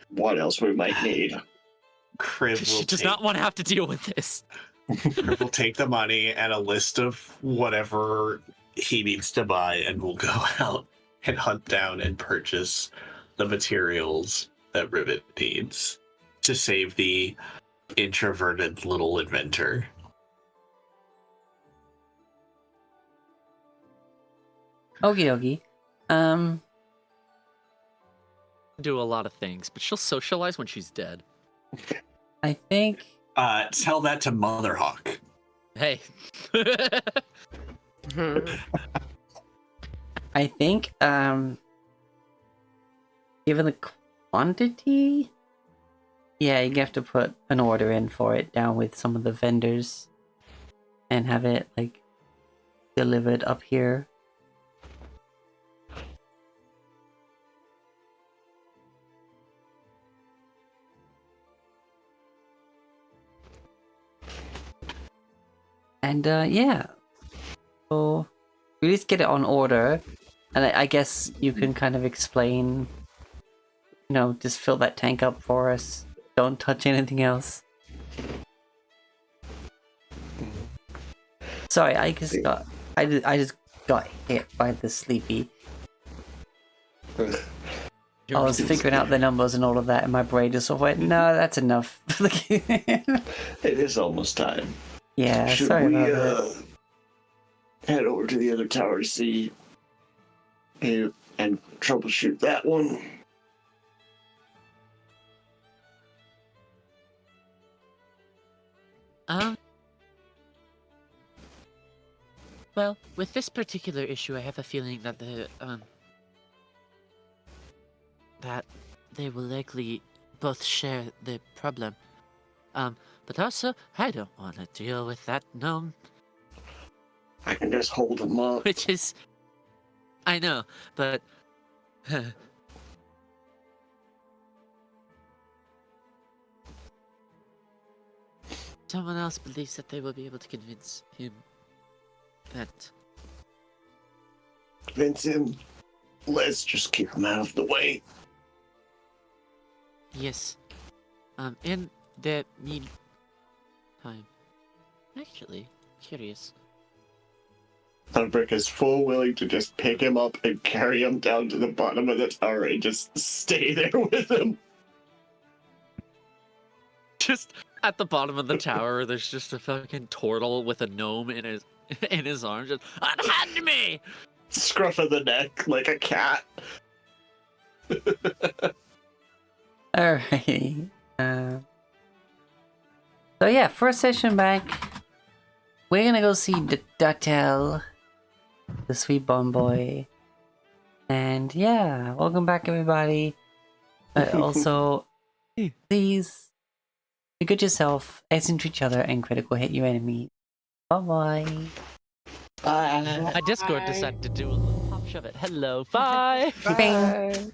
What else we might need? Kriv will she does take, not want to have to deal with this. Kriv will take the money and a list of whatever he needs to buy, and we'll go out and hunt down and purchase the materials that Rivet needs to save the introverted little inventor. Okie dokie. Do a lot of things, but she'll socialize when she's dead. I think Tell that to Motherhawk. Hey. I think given the quantity, yeah, you have to put an order in for it down with some of the vendors and have it like delivered up here. And yeah, so we just get it on order, and I guess you can kind of explain, just fill that tank up for us. Don't touch anything else. Sorry, I just got hit by the sleepy. I was figuring out the numbers and all of that, and my brain just sort of went, "No, that's enough." It is almost time. Yeah, Should sorry we about that. head over to the other tower to see and troubleshoot that one? Well, with this particular issue, I have a feeling that that they will likely both share the problem. But also, I don't want to deal with that gnome, I can just hold him up. which is, I know, but someone else believes that they will be able to convince him that. Vincent, let's just keep him out of the way. Yes. In the meantime, actually, curious. Thunbrick is full willing to just pick him up and carry him down to the bottom of the tower and just stay there with him. Just at the bottom of the tower, there's just a fucking turtle with a gnome in his arms. Just unhand me. Scruff of the neck like a cat. Alrighty. So yeah, first session back. We're gonna go see the Dutel, the sweet bum boy. And yeah, welcome back everybody. But also, please be good yourself, listen to each other, and critical hit your enemy. Bye-bye. Bye. My Discord decided to do a little pop shove it. Hello, bye. Bing.